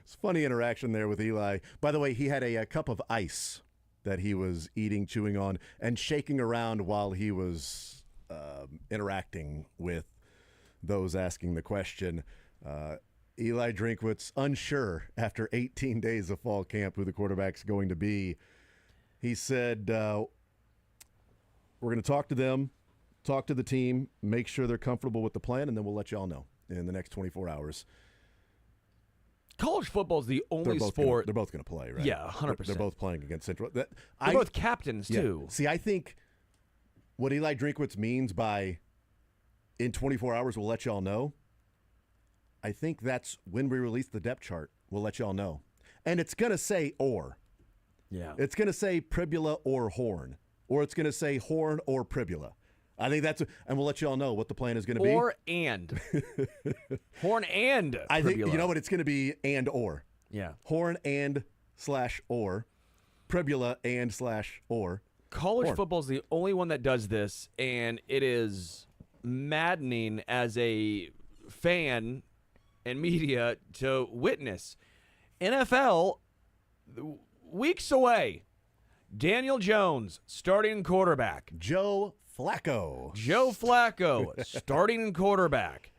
It's funny interaction there with Eli. By the way, he had a cup of ice that he was eating, chewing on, and shaking around while he was interacting with those asking the question. Eli Drinkwitz, unsure after 18 days of fall camp who the quarterback's going to be. He said, we're going to talk to them, talk to the team, make sure they're comfortable with the plan, and then we'll let you all know in the next 24 hours. College football is the only They're sport. both going to play, right? Yeah, 100%. They're both playing against Central. They're both captains, yeah. too. See, I think what Eli Drinkwitz means by in 24 hours we'll let you all know, I think that's when we release the depth chart. We'll let you all know. And it's going to say or. Yeah. It's going to say Pribula or Horn. Or it's going to say Horn or Pribula. I think that's, and we'll let you all know what the plan is going to be. Or and. Horn and I think, Pribula. you know what, it's going to be and or. Yeah. Horn and / or. Pribula and / or. College Horn. football is the only one that does this, and it is maddening as a fan and media to witness. NFL, weeks away. Daniel Jones, starting quarterback. Joe Flacco, starting quarterback.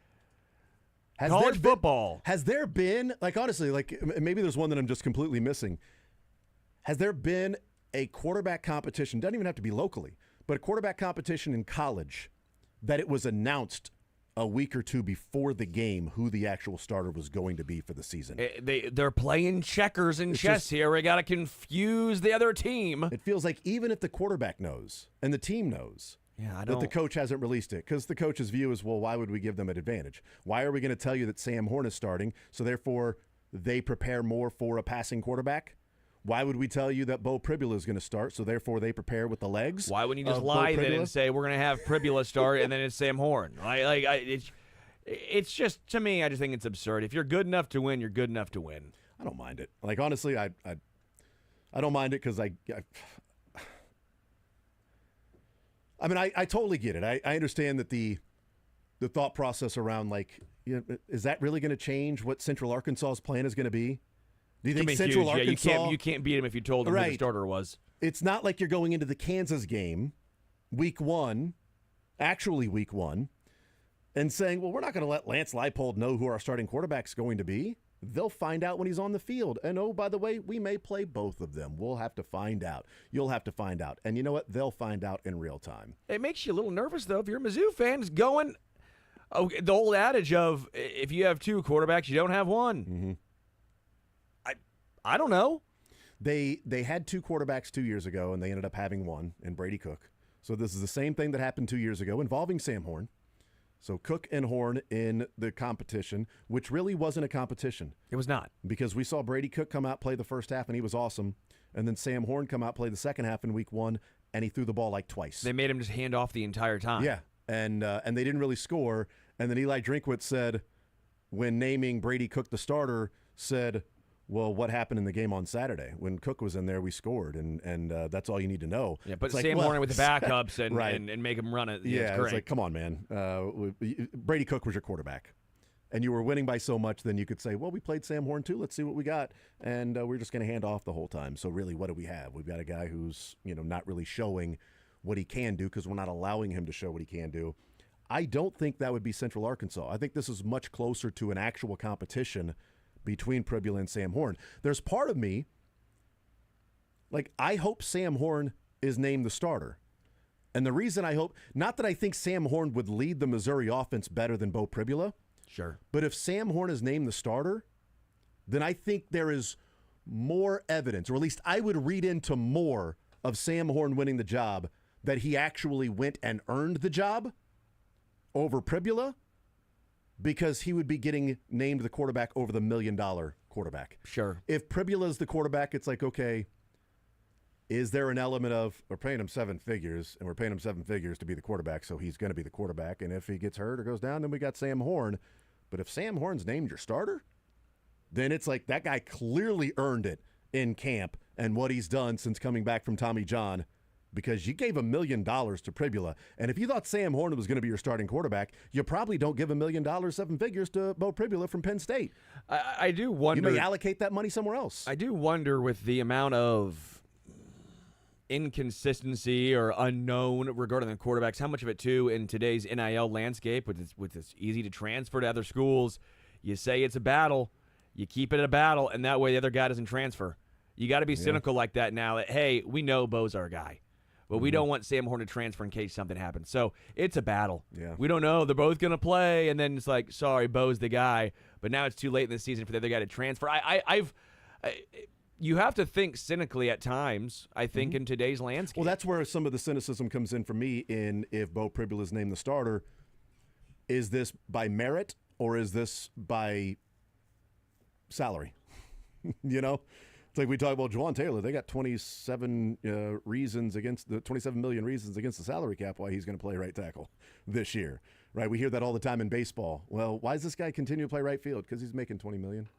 College football. Has there been, like, honestly, like, maybe there's one that I'm just completely missing. Has there been a quarterback competition, doesn't even have to be locally, but a quarterback competition in college that it was announced a week or two before the game who the actual starter was going to be for the season? They're playing checkers and chess here. We got to confuse the other team. It feels like even if the quarterback knows and the team knows that the coach hasn't released it, because the coach's view is, well, why would we give them an advantage? Why are we going to tell you that Sam Horn is starting, so therefore they prepare more for a passing quarterback? Why would we tell you that Bo Pribula is going to start, so therefore they prepare with the legs? Why wouldn't you just lie then and say we're going to have Pribula start and then it's Sam Horn? It's just, to me, I just think it's absurd. If you're good enough to win, you're good enough to win. I don't mind it. Like, honestly, I don't mind it because I mean, I totally get it. I understand that the thought process around, like, you know, is that really going to change what Central Arkansas's plan is going to be? Do you think Central Arkansas? Yeah, you can't beat him if you told him who the starter was. It's not like you're going into the Kansas game, week one, and saying, well, we're not going to let Lance Leipold know who our starting quarterback's going to be. They'll find out when he's on the field. And, oh, by the way, we may play both of them. We'll have to find out. You'll have to find out. And you know what? They'll find out in real time. It makes you a little nervous, though, if you're a Mizzou fan, going the old adage of if you have two quarterbacks, you don't have one. Mm-hmm. I don't know. They had two quarterbacks 2 years ago, and they ended up having one in Brady Cook. So this is the same thing that happened 2 years ago involving Sam Horn. So Cook and Horn in the competition, which really wasn't a competition. It was not. Because we saw Brady Cook come out, play the first half, and he was awesome. And then Sam Horn come out, play the second half in week one, and he threw the ball like twice. They made him just hand off the entire time. Yeah, and they didn't really score. And then Eli Drinkwitz said, when naming Brady Cook the starter, said, well, what happened in the game on Saturday? When Cook was in there, we scored, and that's all you need to know. Yeah, but it's Sam like, Horn with the backups and, right. and make him run it. Yeah, it's it's like, come on, man. Brady Cook was your quarterback, and you were winning by so much, then you could say, well, we played Sam Horn too. Let's see what we got, and we're just going to hand off the whole time. So really, what do we have? We've got a guy who's not really showing what he can do because we're not allowing him to show what he can do. I don't think that would be Central Arkansas. I think this is much closer to an actual competition between Pribula and Sam Horn. There's part of me, like, I hope Sam Horn is named the starter. And the reason I hope, not that I think Sam Horn would lead the Missouri offense better than Bo Pribula. Sure. But if Sam Horn is named the starter, then I think there is more evidence, or at least I would read into more of Sam Horn winning the job, that he actually went and earned the job over Pribula, because he would be getting named the quarterback over the $1 million quarterback. Sure. If Pribula is the quarterback, it's like, okay, is there an element of, we're paying him seven figures, and we're paying him seven figures to be the quarterback, so he's going to be the quarterback, and if he gets hurt or goes down, then we got Sam Horn. But if Sam Horn's named your starter, then it's like that guy clearly earned it in camp and what he's done since coming back from Tommy John because you gave $1 million to Pribula. And if you thought Sam Horn was going to be your starting quarterback, you probably don't give $1 million, 7 figures, to Bo Pribula from Penn State. I do wonder. You may allocate that money somewhere else. I do wonder with the amount of inconsistency or unknown regarding the quarterbacks, how much of it, too, in today's NIL landscape, with it's easy to transfer to other schools, you say it's a battle, you keep it a battle, and that way the other guy doesn't transfer. You got to be cynical like that now that, hey, we know Bo's our guy. But we don't want Sam Horn to transfer in case something happens. So it's a battle. Yeah. We don't know. They're both going to play, and then it's like, sorry, Bo's the guy. But now it's too late in the season for the other guy to transfer. You have to think cynically at times, I think, in today's landscape. Well, that's where some of the cynicism comes in for me in if Bo Pribula is named the starter. Is this by merit or is this by salary? You know? It's like we talk about Juwan Taylor. They got 27 reasons against the 27 million reasons against the salary cap why he's going to play right tackle this year, right? We hear that all the time in baseball. Well, why does this guy continue to play right field? Because he's making $20 million.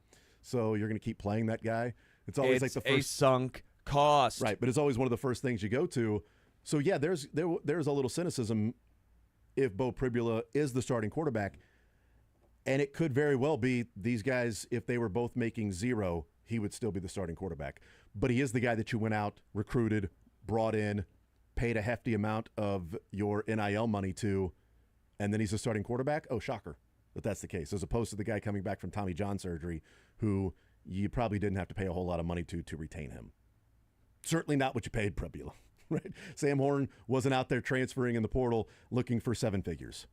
So you're going to keep playing that guy. It's always like the first a sunk cost, right? But it's always one of the first things you go to. So yeah, there's a little cynicism if Bo Pribula is the starting quarterback, and it could very well be these guys if they were both making zero. He would still be the starting quarterback. But he is the guy that you went out, recruited, brought in, paid a hefty amount of your NIL money to, and then he's the starting quarterback? Oh, shocker that that's the case, as opposed to the guy coming back from Tommy John surgery who you probably didn't have to pay a whole lot of money to retain him. Certainly not what you paid Pribula, right? Sam Horn wasn't out there transferring in the portal looking for 7 figures.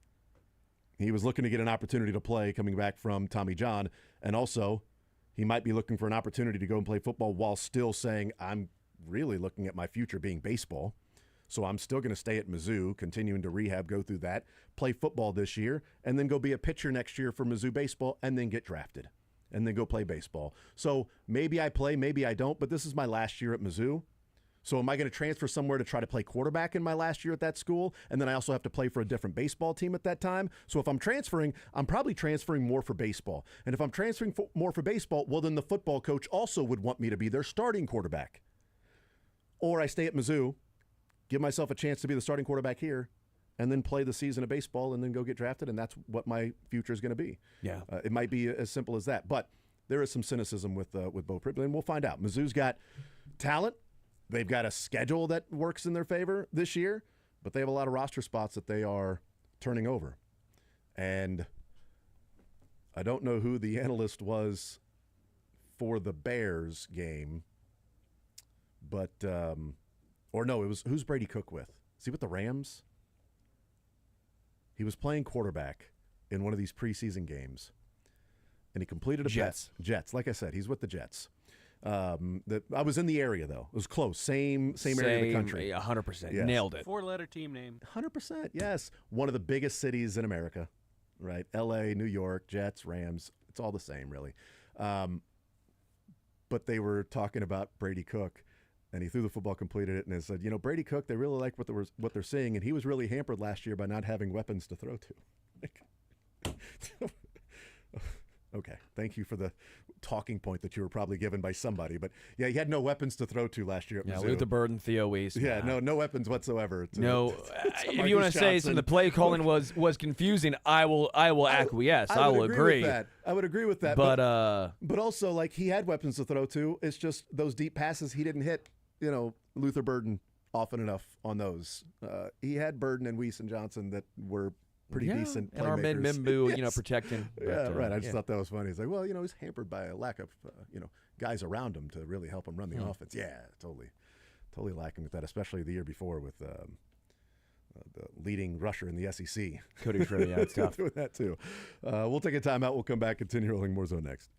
He was looking to get an opportunity to play coming back from Tommy John, and also he might be looking for an opportunity to go and play football while still saying, I'm really looking at my future being baseball. So I'm still going to stay at Mizzou, continuing to rehab, go through that, play football this year, and then go be a pitcher next year for Mizzou baseball, and then get drafted, and then go play baseball. So maybe I play, maybe I don't, but this is my last year at Mizzou. So am I going to transfer somewhere to try to play quarterback in my last year at that school? And then I also have to play for a different baseball team at that time. So if I'm transferring, I'm probably transferring more for baseball. And if I'm transferring more for baseball, well, then the football coach also would want me to be their starting quarterback. Or I stay at Mizzou, give myself a chance to be the starting quarterback here, and then play the season of baseball and then go get drafted. And that's what my future is going to be. Yeah. It might be as simple as that. But there is some cynicism with Bo Pribula, and we'll find out. Mizzou's got talent. They've got a schedule that works in their favor this year, but they have a lot of roster spots that they are turning over. And I don't know who the analyst was for the Bears game, but, or no, it was, who's Brady Cook with? Is he with the Rams? He was playing quarterback in one of these preseason games, and he completed a Jets. Jets. Like I said, he's with the Jets. I was in the area though. It was close. Same area of the country. 100%. Yes. Nailed it. 4-letter team name. 100%. Yes. One of the biggest cities in America, right? L.A., New York, Jets, Rams. It's all the same, really. But they were talking about Brady Cook, and he threw the football, completed it, and they said, Brady Cook, they really like what they're seeing, and he was really hampered last year by not having weapons to throw to. Okay, thank you for the talking point that you were probably given by somebody. But, yeah, he had no weapons to throw to last year at Mizzou. Luther Burden, Theo Weiss. Yeah, no weapons whatsoever. No, if you want to say some of the play calling was confusing, I will acquiesce. I will agree. With that. I would agree with that. But also, like, he had weapons to throw to. It's just those deep passes he didn't hit, Luther Burden often enough on those. He had Burden and Weiss and Johnson that were pretty decent playmakers. And our Mimbu, Yes. protecting. Yeah, right. I just thought that was funny. It's like, well, he's hampered by a lack of, guys around him to really help him run the offense. Yeah, totally lacking with that, especially the year before with the leading rusher in the SEC. Cody Trill, yeah, it's tough. Doing that too. We'll take a timeout. We'll come back, continue rolling more zone next.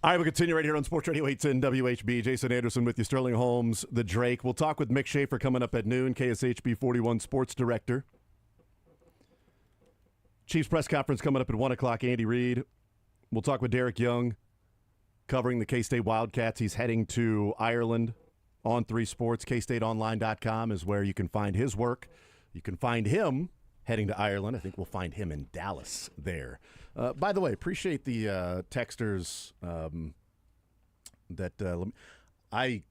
All right, we'll continue right here on Sports Radio 810 WHB. Jason Anderson with you, Sterling Holmes, the Drake. We'll talk with Mick Schaefer coming up at noon, KSHB 41 Sports Director. Chiefs press conference coming up at 1 o'clock, Andy Reid. We'll talk with Derek Young, covering the K-State Wildcats. He's heading to Ireland on 3 Sports. KStateOnline.com is where you can find his work. You can find him heading to Ireland. I think we'll find him in Dallas there. By the way, appreciate the texters I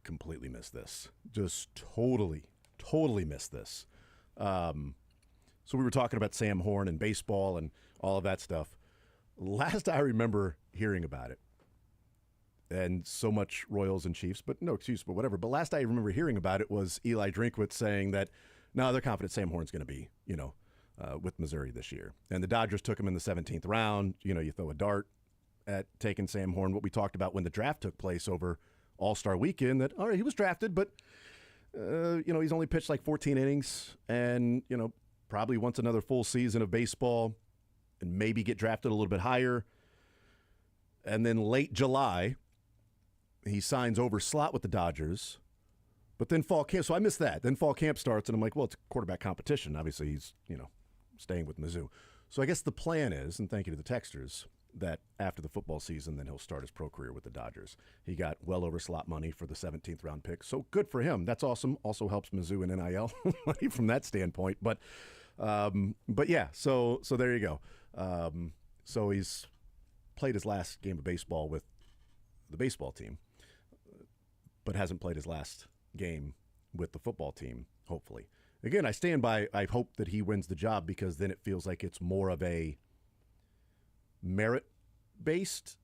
completely missed this. Just totally missed this. So we were talking about Sam Horn and baseball and all of that stuff. Last I remember hearing about it, and so much Royals and Chiefs, but no excuse, but whatever. But last I remember hearing about it was Eli Drinkwitz saying that, no, they're confident Sam Horn's going to be, with Missouri this year. And the Dodgers took him in the 17th round. You throw a dart at taking Sam Horn. What we talked about when the draft took place over All-Star Weekend, that, all right, he was drafted, but, he's only pitched like 14 innings and, probably wants another full season of baseball and maybe get drafted a little bit higher. And then late July, he signs over slot with the Dodgers. But then fall camp, so I missed that. Then fall camp starts, and I'm like, well, it's quarterback competition. Obviously, he's, staying with Mizzou. So I guess the plan is, and thank you to the texters, that after the football season, then he'll start his pro career with the Dodgers. He got well over slot money for the 17th round pick. So good for him. That's awesome. Also helps Mizzou in NIL money from that standpoint. But yeah, so there you go. So he's played his last game of baseball with the baseball team, but hasn't played his last game with the football team, hopefully. Again, I stand by, I hope that he wins the job, because then it feels like it's more of a merit-based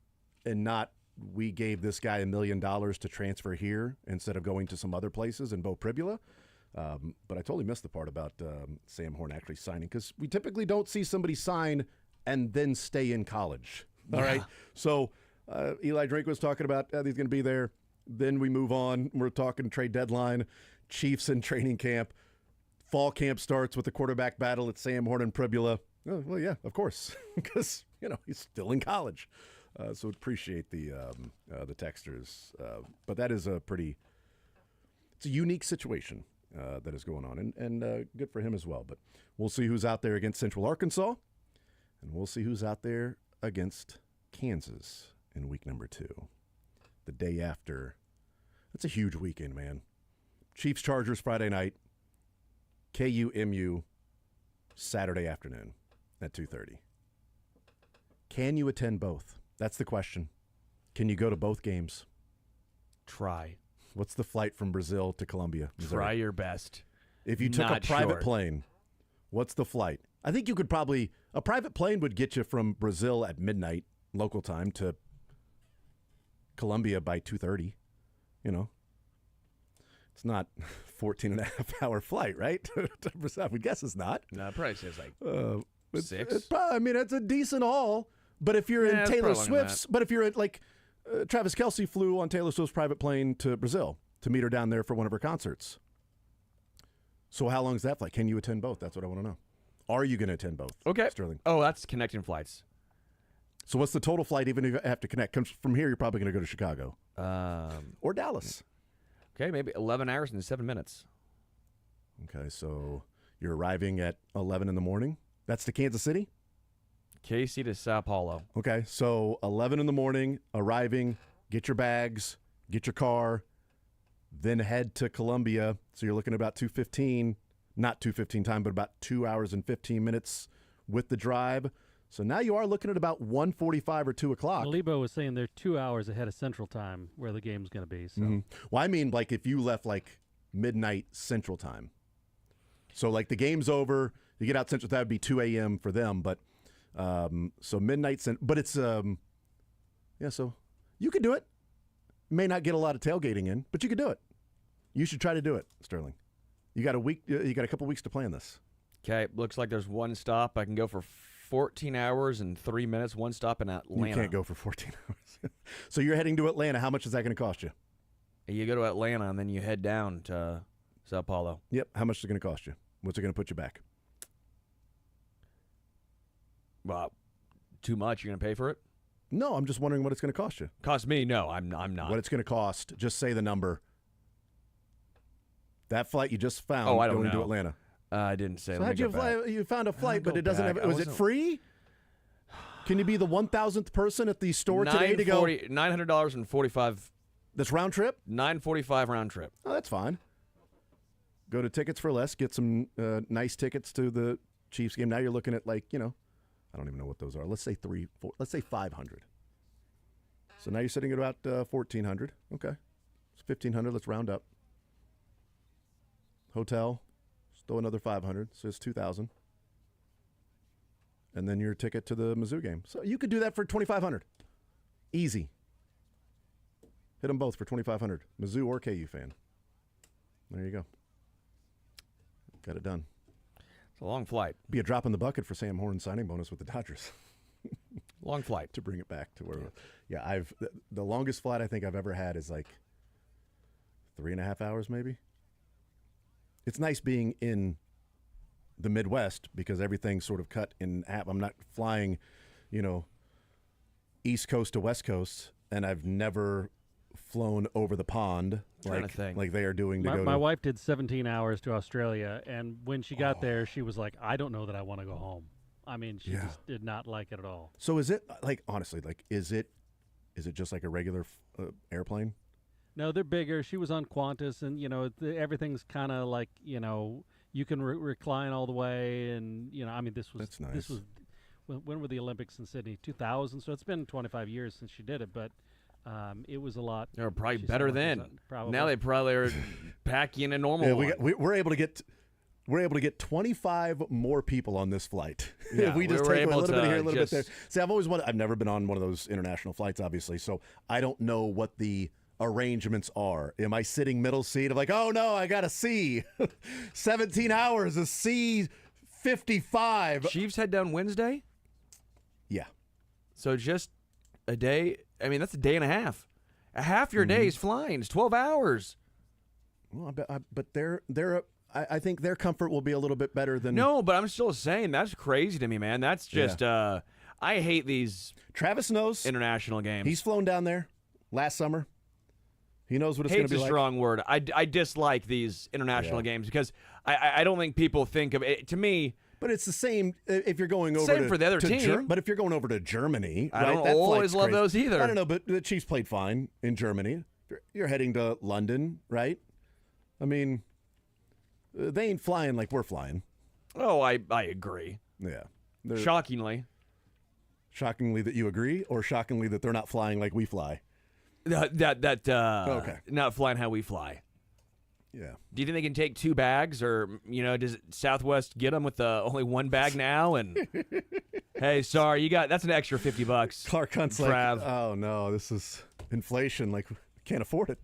and not, we gave this guy $1 million to transfer here instead of going to some other places in Bo Pribula. But I totally missed the part about Sam Horn actually signing, because we typically don't see somebody sign and then stay in college. All right. So Eli Drake was talking about he's going to be there. Then we move on. We're talking trade deadline, Chiefs in training camp. Fall camp starts with the quarterback battle at Sam Horn and Pribula. Oh, well, yeah, of course, because he's still in college. So appreciate the texters. But that is it's a unique situation that is going on, and good for him as well. But we'll see who's out there against Central Arkansas, and we'll see who's out there against Kansas in week number 2. The day after. That's a huge weekend, man. Chiefs Chargers Friday night. KU-MU Saturday afternoon at 2:30. Can you attend both? That's the question. Can you go to both games? Try. What's the flight from Brazil to Columbia, Missouri? Try your best. If you took a private sure. plane, what's the flight? I think you could probably, a private plane would get you from Brazil at midnight local time to Columbia by 2:30. It's not 14-and-a-half-hour flight, right? I would guess it's not. No, probably says like 6. It's probably, it's a decent haul. But if you're in Taylor Swift's, but if you're at Travis Kelce flew on Taylor Swift's private plane to Brazil to meet her down there for one of her concerts. So how long is that flight? Can you attend both? That's what I want to know. Are you going to attend both? Okay. Sterling. Oh, that's connecting flights. So what's the total flight, even if you have to connect? Comes from here, you're probably going to go to Chicago. Or Dallas. Okay, maybe 11 hours and 7 minutes. Okay, so you're arriving at 11 in the morning. That's to Kansas City? KC to Sao Paulo. Okay, so 11 in the morning, arriving, get your bags, get your car, then head to Columbia. So you're looking at about 2:15, not 2:15 time, but about 2 hours and 15 minutes with the drive. So now you are looking at about 1:45 or 2 o'clock. Lebo was saying they're 2 hours ahead of Central Time where the game's going to be. So. Well, I mean, if you left midnight Central Time. So the game's over, you get out Central, that would be 2 a.m. for them. But so midnight, but it's so you could do it. May not get a lot of tailgating in, but you could do it. You should try to do it, Sterling. You got a week. You got a couple weeks to plan this. Okay, looks like there's one stop. I can go for 14 hours and 3 minutes, one stop in Atlanta. You can't go for 14 hours. So you're heading to Atlanta. How much is that going to cost you? You go to Atlanta, and then you head down to Sao Paulo. Yep. How much is it going to cost you? What's it going to put you back? Well, too much. You're going to pay for it? No, I'm just wondering what it's going to cost you. Cost me? No, I'm not. What it's going to cost? Just say the number. That flight you just found I don't going to know. Atlanta. I didn't say. So Let how'd me you go back. fly? You found a flight, but go it doesn't back. have. I Was it wasn't- free? Can you be the 1,000th person at the store today to go? $900.45. That's round trip? $945 round trip. Oh, that's fine. Go to Tickets for Less, get some nice tickets to the Chiefs game. Now you're looking at I don't even know what those are. Let's say let's say 500. So now you're sitting at about 1,400. Okay. It's 1,500. Let's round up. Hotel, still another 500. So it's 2,000. And then your ticket to the Mizzou game. So you could do that for 2,500. Easy. Hit them both for 2,500. Mizzou or KU fan. There you go. Got it done. It's a long flight. Be a drop in the bucket for Sam Horn's signing bonus with the Dodgers. Long flight. To bring it back to where the longest flight I think I've ever had is 3.5 hours maybe. It's nice being in the Midwest because everything's sort of cut in half. I'm not flying, East Coast to West Coast, and I've never flown over the pond like they are doing to go. My wife did 17 hours to Australia, and when she got there, she was like, "I don't know that I want to go home." I mean, she just did not like it at all. So is it honestly is it just like a regular airplane? No, they're bigger. She was on Qantas, and everything's kind of like you can recline all the way, and I mean this was That's nice. This was when were the Olympics in Sydney? 2000. So it's been 25 years since she did it, but it was a lot. They were probably she better said, then. Probably. Now they probably are packing a normal one. We're able to get 25 more people on this flight. Yeah, we just we were take a able little bit to here, a little bit there. just- See, I've never been on one of those international flights, obviously, so I don't know what the arrangements are. Am I sitting middle seat? I'm like, oh no, I got a C. 17 hours, a C 55. Chiefs head down Wednesday? Yeah. So just a day. I mean, that's a day and a half. A half your day is flying. It's 12 hours. Well, but I think their comfort will be a little bit better than. No, but I'm still saying that's crazy to me, man. That's just. I hate these. Travis knows international games. He's flown down there last summer. He knows what it's going to Hate's be a strong word. I dislike these international games because I don't think people think of it. To me. But it's the same if you're going over Same for the other team. But if you're going over to Germany, I right, don't that always flight's love crazy. those either. I don't know, but the Chiefs played fine in Germany. You're heading to London, right? I mean, they ain't flying like we're flying. Oh, I agree. Yeah. Shockingly. Shockingly that you agree, or shockingly that they're not flying like we fly? Okay. Not flying how we fly. Yeah. Do you think they can take 2 bags, or does Southwest get them with only 1 bag now? And hey, sorry, that's an extra $50. Clark Hunt's Trav. like, oh no, this is inflation. Like, can't afford it.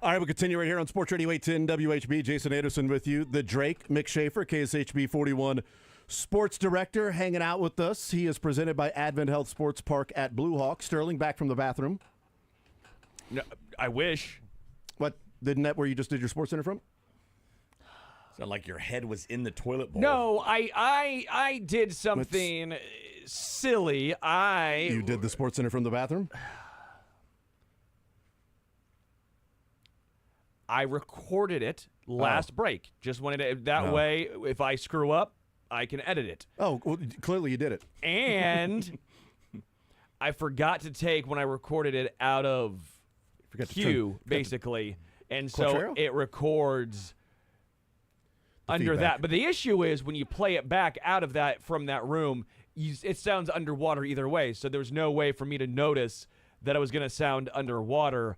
All right, we'll continue right here on Sports Radio 810 WHB. Jason Anderson with you. The Drake McShafer, KSHB 41 sports director, hanging out with us. He is presented by Advent Health Sports Park at Blue Hawk. Sterling, back from the bathroom. No, I wish. What, the net where you just did your Sports Center from? Sound like your head was in the toilet bowl. No, I did something silly. You did the Sports Center from the bathroom? I recorded it last break. Just wanted to, that way, if I screw up, I can edit it. Oh, well, clearly you did it. And I forgot to take, when I recorded it, out of queue, basically. And so Quatrero? it records under feedback. that. But the issue is when you play it back out of that, from that room, it sounds underwater either way. So there's no way for me to notice that it was going to sound underwater.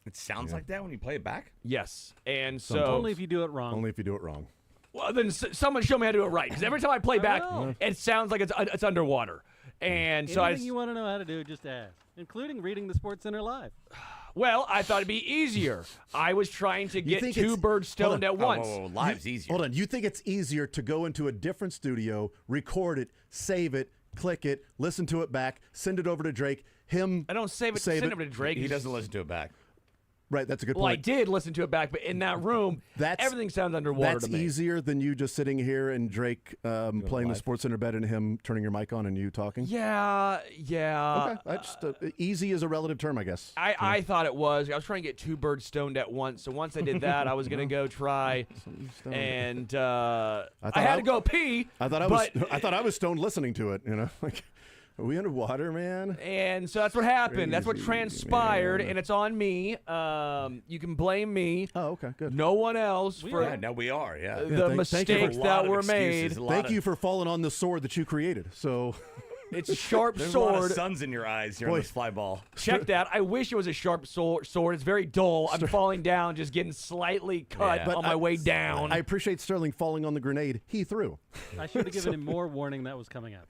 It sounds like that when you play it back? Yes. And so Only if you do it wrong. Only if you do it wrong. Well, then someone show me how to do it right. Because every time I play back, it sounds like it's underwater. And so Anything you want to know how to do, just ask, including reading the Sports Center live. Well, I thought it'd be easier. I was trying to get think two it's- birds stoned at once. Live's easier. Hold on. You think it's easier to go into a different studio, record it, save it, click it, listen to it back, send it over to Drake, him... I don't send it over to Drake. He doesn't listen to it back. Right, that's a good Well, I point. did listen to it back, but in that room, everything sounds underwater That's to me. easier than you just sitting here and Drake playing the Sports Center bed and him turning your mic on and you talking? Yeah. Okay, that's easy is a relative term, I guess. I thought it was. I was trying to get two birds stoned at once. So once I did that, I was going to go try, and I had to go pee. I thought I was stoned listening to it. You know, like, are we underwater, man? And so that's what happened. That's what Crazy, transpired, man. and it's on me. You can blame me. Oh, okay, good. No one else for we are. Yeah. the mistakes that were made. Thank you for falling on the sword that you created. So it's a sharp There's sword. a lot of suns in your eyes here on this fly ball. Check that. I wish it was a sharp sword. It's very dull. I'm falling down, just getting slightly cut on my way down. I appreciate Sterling falling on the grenade he threw. I should have given him more warning that was coming up.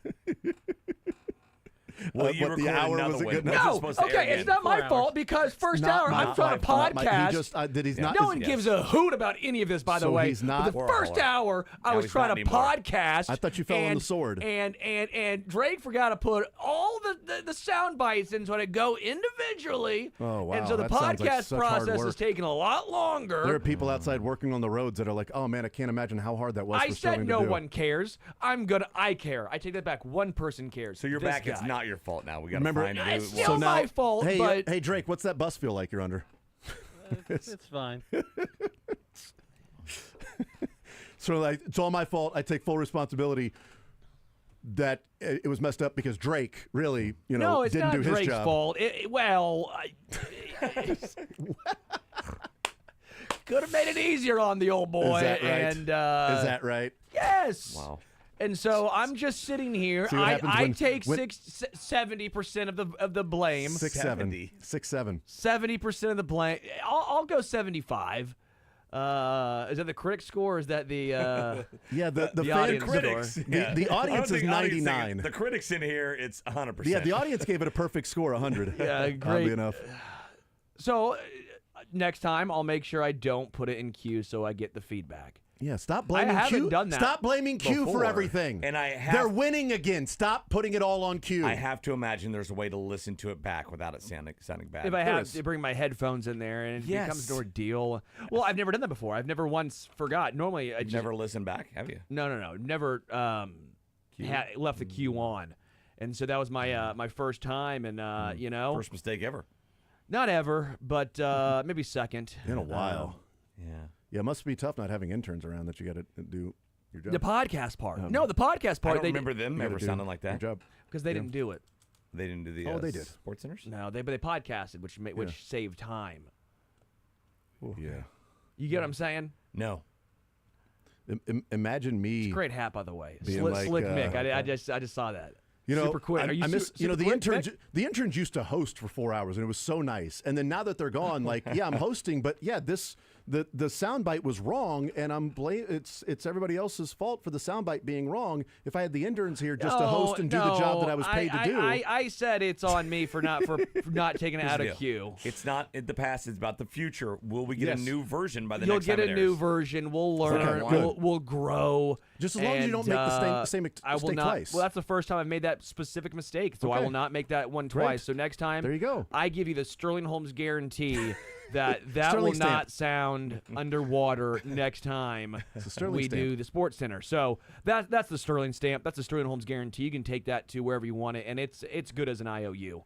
Well, you what, the recorded hour another was it one. good That's enough? No, supposed to air okay, it's again. not my 4 fault hours. because first Not hour my I'm trying to fault. podcast. He just did. He's not. No one gives a hoot about any of this, by the So way. he's But not- the first hour, I No, was he's trying not to anymore. podcast. I thought you fell on the sword. And Drake forgot to put all the sound bites in so to go individually. Oh, wow. And so the That sounds like podcast such hard process is work. taking a lot longer. There are people outside working on the roads that are like, "Oh man, I can't imagine how hard that was." I for said Sterling no to do. one cares. I care. I take that back. One person cares. So you're This back. It's guy. not your fault now. We got to Remember- find It's it. still my fault, hey, but hey Drake, what's that bus feel like you're under? It's fine. So like, it's all my fault. I take full responsibility that it was messed up because Drake really, no, it's didn't not do his Drake's job. fault. Could have made it easier on the old boy. Is that right? And Is that right? yes. Wow. And so I'm just sitting here. See what happens I when- take when- 70% of the blame. 6'7", 6'7". 70% of the blame. I'll go 75. Is that the critic score? Or is that the Yeah, the the fan audience critics. score? The audience is 99. The critics in here, it's 100%. Yeah, the audience gave it a perfect score, 100. Yeah, great. Oddly enough. So next time I'll make sure I don't put it in queue so I get the feedback. Yeah, stop blaming haven't Q. done that Stop blaming Q for before. everything. And I have- They're winning again. Stop putting it all on Q. I have to imagine there's a way to listen to it back without it sounding bad. If I There have is. to bring my headphones in there and it Yes. becomes an ordeal. Well, I've never done that before. I've never once forgot. Normally, I You've just, never listened back, have you? No. Never left the queue on, and so that was my my first time, and First mistake ever. not ever, but maybe second In a while. Yeah. Yeah, it must be tough not having interns around that you got to do your job. The podcast part. No, the podcast I part. don't They remember them You gotta ever do sounding like your that. job. because they didn't do it. They didn't do the Oh, they did. Sports Centers? No, but they podcasted, which saved time. Yeah. You get what I'm saying? No. Imagine me. Great hat, by the way. Being Slick like, Mick. I just saw that. You know, super quick. Are you I miss. super The quick, interns. Mick? The interns used to host for 4 hours, and it was so nice. And then now that they're gone, like, yeah, I'm hosting, but yeah, this the soundbite was wrong, and it's everybody else's fault for the soundbite being wrong. If I had the interns here just to host and do the job that I was paid to do, I said it's on me for not taking it out of queue. It's not in the past; it's about the future. Will we get a new version by the You'll next time get it a new airs? version. We'll learn. Okay, We'll grow. just as long as you don't make the same I will mistake not. twice. Well, that's the first time I've made that specific mistake, so I Okay. will not make that one Great. twice. So next time, There you go. I give you the Sterling Holmes guarantee that Sterling will stamp. not sound underwater next time Sterling we stamp. do the Sports Center. So that's the Sterling stamp. That's the Sterling Holmes guarantee. You can take that to wherever you want it, and it's good as an IOU.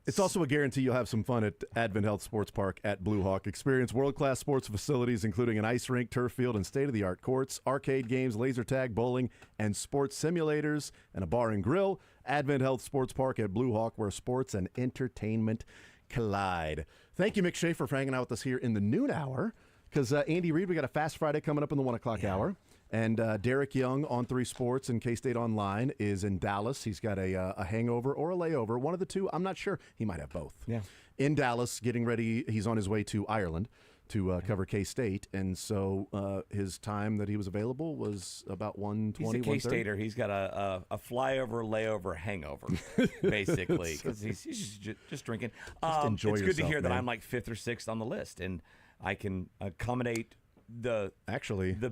It's also a guarantee you'll have some fun at Advent Health Sports Park at Blue Hawk. Experience world-class sports facilities, including an ice rink, turf field, and state-of-the-art courts, arcade games, laser tag, bowling, and sports simulators, and a bar and grill. Advent Health Sports Park at Blue Hawk, where sports and entertainment collide. Thank you, Mick Schaefer, for hanging out with us here in the noon hour. Because Andy Reid, we got a Fast Friday coming up in the 1 o'clock hour. And Derek Young on 3 Sports and K-State Online is in Dallas. He's got a hangover or a layover, one of the two. I'm not sure. He might have both. Yeah. In Dallas, getting ready. He's on his way to Ireland to cover K-State. And so his time that he was available was about 1:20, He's a K-Stater. He's got a flyover, layover, hangover, basically, because he's just drinking. enjoy it's good to yourself, hear that man. I'm like 5th or 6th on the list, and I can accommodate the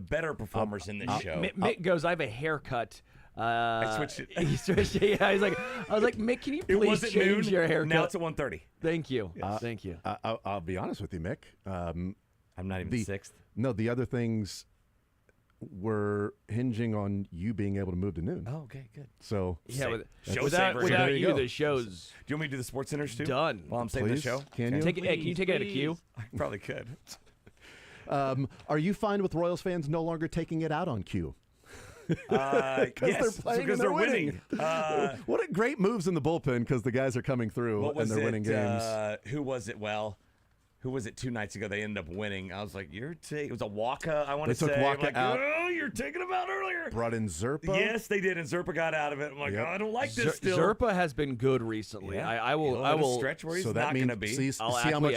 better performers in this show. Mick goes, I have a haircut. I switched it. He switched it. Yeah, I was like, Mick, can you It please wasn't change noon. your haircut? Now it's at 1:30. Thank you. Thank you. I'll be honest with you, Mick. I'm not even 6th. No, the other things were hinging on you being able to move to noon. Oh, okay, good. So Yeah, Show without saver. without There you you, go. the show's Do you want me to do the Sports Centers too? done. While I'm saving the Please? show? Can you? Can you take it at a queue? I probably could. Are you fine with Royals fans no longer taking it out on Q? Yes, they're playing because and they're winning. What a great moves in the bullpen because the guys are coming through What was and they're winning games. Who was it? Well, who was it 2 nights ago? They ended up winning. I was like, it was a Waka, I want They to took say. Waka I'm like, out. oh, you're taking him out earlier. Brought in Zerpa. Yes, they did, and Zerpa got out of it. I'm like, Yep. oh, I don't like this still. Zerpa has been good recently. Yeah. I He'll will. hit a stretch where he's So that not means going to be. I'll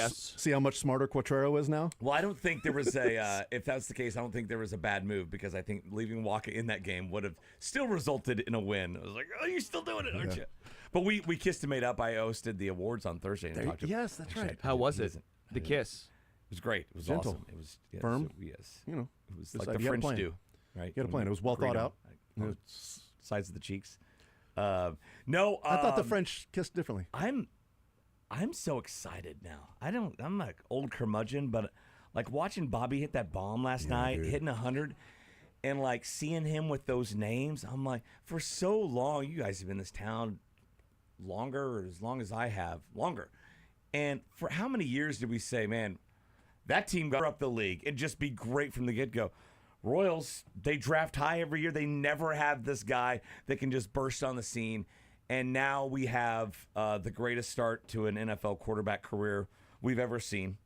see how much smarter Quatrero is now. Well, I don't think there was a. If that's the case, I don't think there was a bad move because I think leaving Waka in that game would have still resulted in a win. I was like, oh, you're still doing it, aren't you? But we kissed and made up. I hosted the awards on Thursday. And talked to Yes, that's right. How was He it? doesn't- The kiss. It was great. It was Gentle. awesome. It was Firm. Yes. You know, It was it's like like the you had a French plan. do, right? You had a plan. It was well thought out. Sides of the cheeks. No, I thought the French kissed differently. I'm so excited now. I'm like old curmudgeon, but like watching Bobby hit that bomb last night, dude. hitting 100, and like seeing him with those names, I'm like, for so long, you guys have been in this town longer, or as long as I have, longer. And for how many years did we say, man, that team got up the league and just be great from the get-go? Royals, they draft high every year. They never have this guy that can just burst on the scene. And now we have the greatest start to an NFL quarterback career we've ever seen,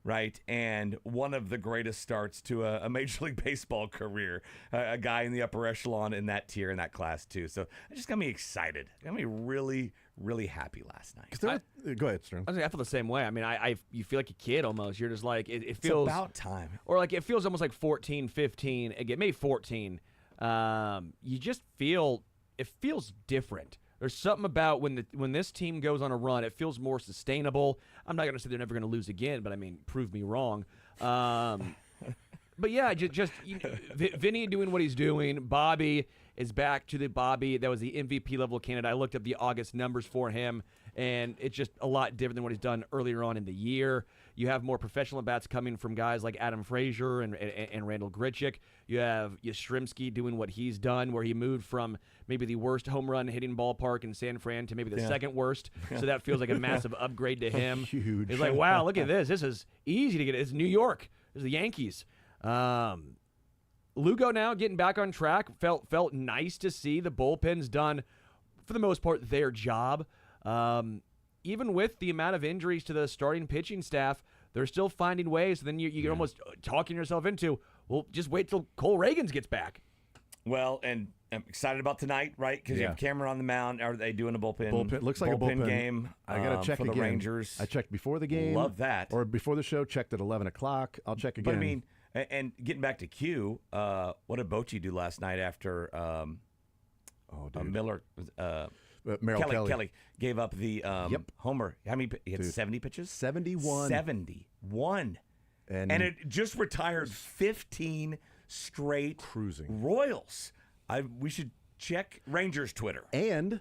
right? And one of the greatest starts to a Major League Baseball career, a guy in the upper echelon in that tier, in that class, too. So it just got me excited. It got me really, really happy last night. Go ahead, Stern. I feel the same way. I mean, you feel like a kid almost. You're just like, it It's feels about time. or like it feels almost like 14, 15, again, maybe 14. You just feel, it feels different. There's something about when this team goes on a run, it feels more sustainable. I'm not going to say they're never going to lose again, but I mean, prove me wrong. But yeah, just Vinny doing what he's doing. Bobby is back to the Bobby that was the MVP level candidate. I looked up the August numbers for him, and it's just a lot different than what he's done earlier on in the year. You have more professional at-bats coming from guys like Adam Frazier and Randall Grichuk. You have Yastrzemski doing what he's done, where he moved from maybe the worst home run hitting ballpark in San Fran to maybe the second worst. So that feels like a massive upgrade to him. Huge. He's like, wow, look at this. This is easy to get. It's New York. It's the Yankees. Lugo now getting back on track. Felt nice to see the bullpen's done, for the most part, their job. Even with the amount of injuries to the starting pitching staff, they're still finding ways. Then you're almost talking yourself into, well, just wait till Cole Reagans gets back. Well, and I'm excited about tonight, right? Because you have Cameron on the mound. Are they doing a bullpen? Bullpen looks like a bullpen game. I gotta check for again. the Rangers. I checked before the game. Love that. Or before the show. Checked at 11 o'clock. I'll check again. But I mean, and getting back to Q, what did Bochy do last night after Miller? Merrill Kelly gave up the homer. How many? He had 70 pitches. 71. 71. And it just retired 15 straight cruising Royals. We should check Rangers Twitter. And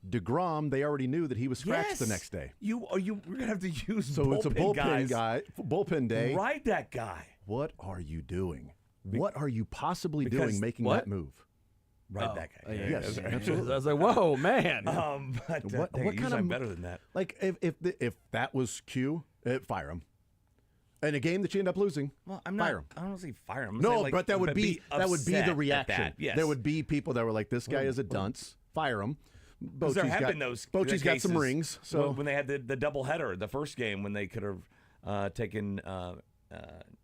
DeGrom, they already knew that he was scratched the next day. We're gonna have to use so it's a bullpen day. Ride that guy. What are you doing? What are you possibly doing making that move? Ride that guy. Yes, absolutely. I was like, whoa, man. But what kind of better than that? Like if that was Q, fire him. In a game that you end up losing, well, fire him. I don't want to say fire him. No, but that would be the reaction. That, yes. There would be people that were like, "This guy is a dunce. Fire him." There have been those. Bochy's got some rings. So when they had the double header, the first game, when they could have taken.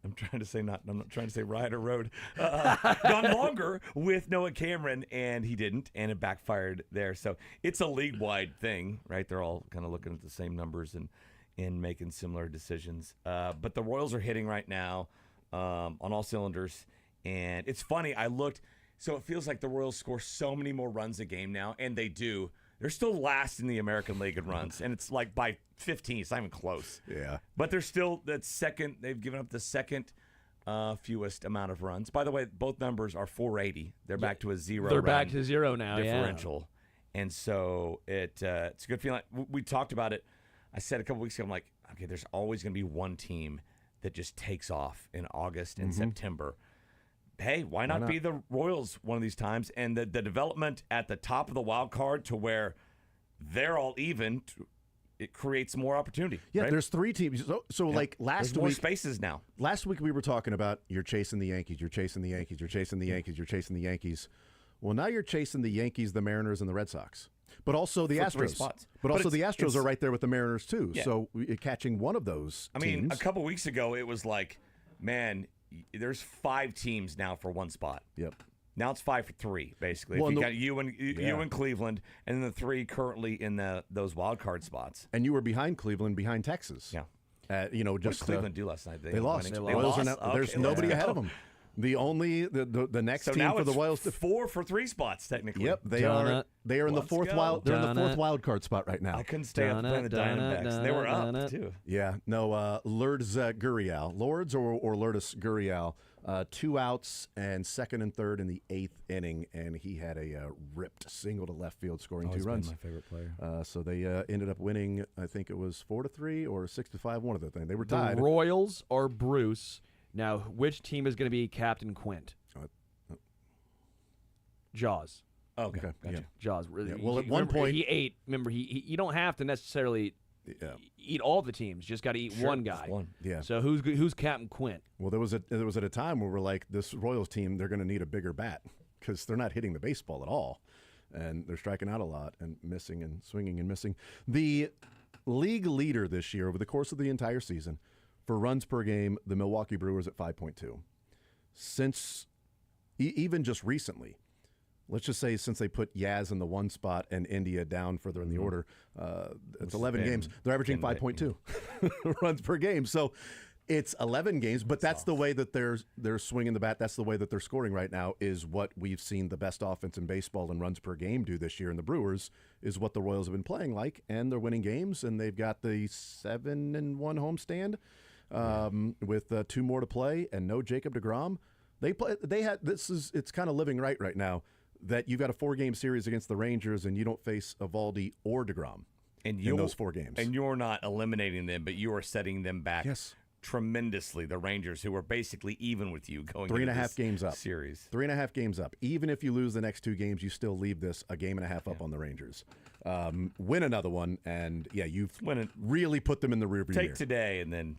I'm trying to say I'm not trying to say Riot or Road. Gone longer with Noah Cameron, and he didn't, and it backfired there. So it's a league-wide thing, right? They're all kind of looking at the same numbers and making similar decisions. But the Royals are hitting right now on all cylinders. And it's funny, I looked, so it feels like the Royals score so many more runs a game now, and they do. They're still last in the American League in runs, and it's like by 15. It's not even close. Yeah. But they're still that second. They've given up the second fewest amount of runs. By the way, both numbers are 480. They're back to a zero. They're back to zero now. Differential, and so it's a good feeling. We talked about it. I said a couple weeks ago, I'm like, okay, there's always going to be one team that just takes off in August and September. Hey, why not be the Royals one of these times? And the development at the top of the wild card to where they're all even, it creates more opportunity. Yeah, right? there's three teams. So like last there's more week, spaces now. Last week we were talking about you're chasing the Yankees, you're chasing the Yankees, you're chasing the Yankees, you're chasing the Yankees. Well, now you're chasing the Yankees, the Mariners, and the Red Sox. But also the Astros. But also the Astros are right there with the Mariners, too. Yeah. So catching one of those teams. A couple weeks ago, it was like, man, there's 5 teams now for one spot. Yep. Now it's 5 for 3, basically. Well, if you got you and Cleveland, and then the 3 currently in those wild card spots. And you were behind Cleveland, behind Texas. Yeah. Just what did Cleveland do last night? They lost. They lost. There's nobody ahead of them. The next team for the Royals. 4 for 3 spots technically. Yep, they are in the fourth wild. They're in the fourth wild card spot right now. I couldn't stay up playing the Diamondbacks. They were up too. Yeah, no. Lourdes Gurriel, Lourdes Gurriel, 2 outs and second and third in the 8th inning, and he had a ripped single to left field, scoring 2 runs. My favorite player. So they ended up winning. I think it was 4-3 or 6-5. One of the things. They were tied. The Royals are Bruce. Now, which team is going to be Captain Quint? Jaws. Oh, okay. Gotcha. Yeah. Jaws. Yeah. Well, at one point he ate. Remember, you don't have to necessarily eat all the teams. Just got to eat one guy. One. Yeah. So who's Captain Quint? Well, there was at a time where we're like, this Royals team, they're going to need a bigger bat because they're not hitting the baseball at all, and they're striking out a lot and missing and swinging and missing. The league leader this year over the course of the entire season for runs per game, the Milwaukee Brewers at 5.2. Since even just recently, let's just say since they put Yaz in the 1 spot and India down further in the order, it's 11 games. They're averaging 5.2 runs per game. So it's 11 games, but that's the way that they're swinging the bat. That's the way that they're scoring right now is what we've seen the best offense in baseball and runs per game do this year. And the Brewers is what the Royals have been playing like, and they're winning games, and they've got the 7-1 homestand. With 2 more to play and no Jacob deGrom, it's kind of living right now that you've got a 4-game series against the Rangers and you don't face Eovaldi or deGrom in those 4 games. And you're not eliminating them, but you are setting them back tremendously. The Rangers, who are basically even with you going 3.5 games up series, 3.5 games up. Even if you lose the next 2 games, you still leave this a game and a half up on the Rangers. Win another one, and you've really put them in the rearview mirror. Take today, and then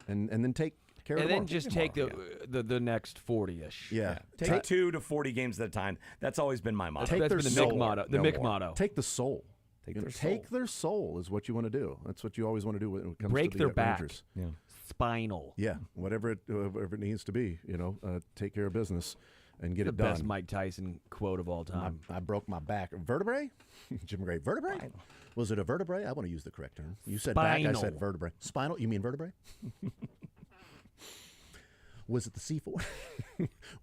and then take care of and tomorrow. then just take the next 40-ish. Yeah, take 2 to 40 games at a time. That's always been my motto. That's been the Mick motto. The Mick motto. Take the soul. Take their soul is what you want to do. That's what you always want to do when it comes break to their the back. Rangers. Spinal. Yeah, whatever it needs to be. Take care of business. and get The it done. best Mike Tyson quote of all time. I broke my back. Vertebrae? Jim Gray, vertebrae? Was it a vertebrae? I want to use the correct term. You said back, I said vertebrae. Spinal? You mean vertebrae? Was it the C4?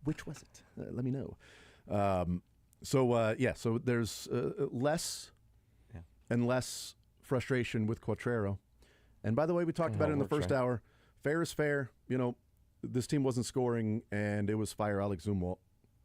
Which was it? Let me know. So there's less and less frustration with Quattrero. And by the way, we talked about it in the first hour. Fair is fair. You know, this team wasn't scoring, and it was fire Alex Zumwalt,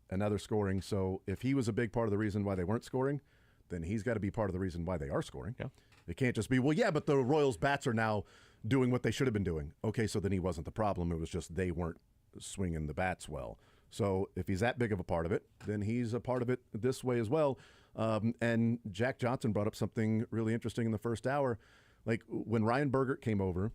and now they're scoring. So if he was a big part of the reason why they weren't scoring, then he's got to be part of the reason why they are scoring. Yeah. It can't just be, well, yeah, but the Royals' bats are now doing what they should have been doing. Okay, so then he wasn't the problem. It was just they weren't swinging the bats well. So if he's that big of a part of it, then he's a part of it this way as well. And Jack Johnson brought up something really interesting in the first hour. Like when Ryan Bergert came over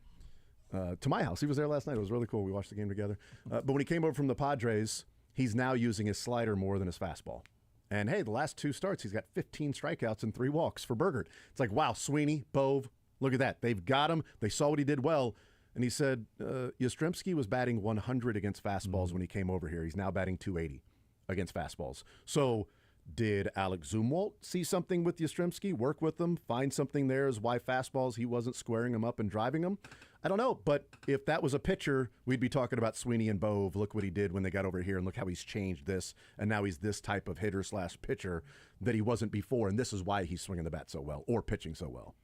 to my house, he was there last night. It was really cool. We watched the game together. But when he came over from the Padres, he's now using his slider more than his fastball. And hey, the last 2 starts, he's got 15 strikeouts and 3 walks for Bergert. It's like, wow, Sweeney, Bove, look at that. They've got him. They saw what he did well. And he said Yastrzemski was batting 100 against fastballs when he came over here. He's now batting 280 against fastballs. So did Alex Zumwalt see something with Yastrzemski, work with them, find something there as why fastballs he wasn't squaring them up and driving them? I don't know, but if that was a pitcher, we'd be talking about Sweeney and Bove. Look what he did when they got over here, and look how he's changed this, and now he's this type of hitter/pitcher that he wasn't before, and this is why he's swinging the bat so well or pitching so well.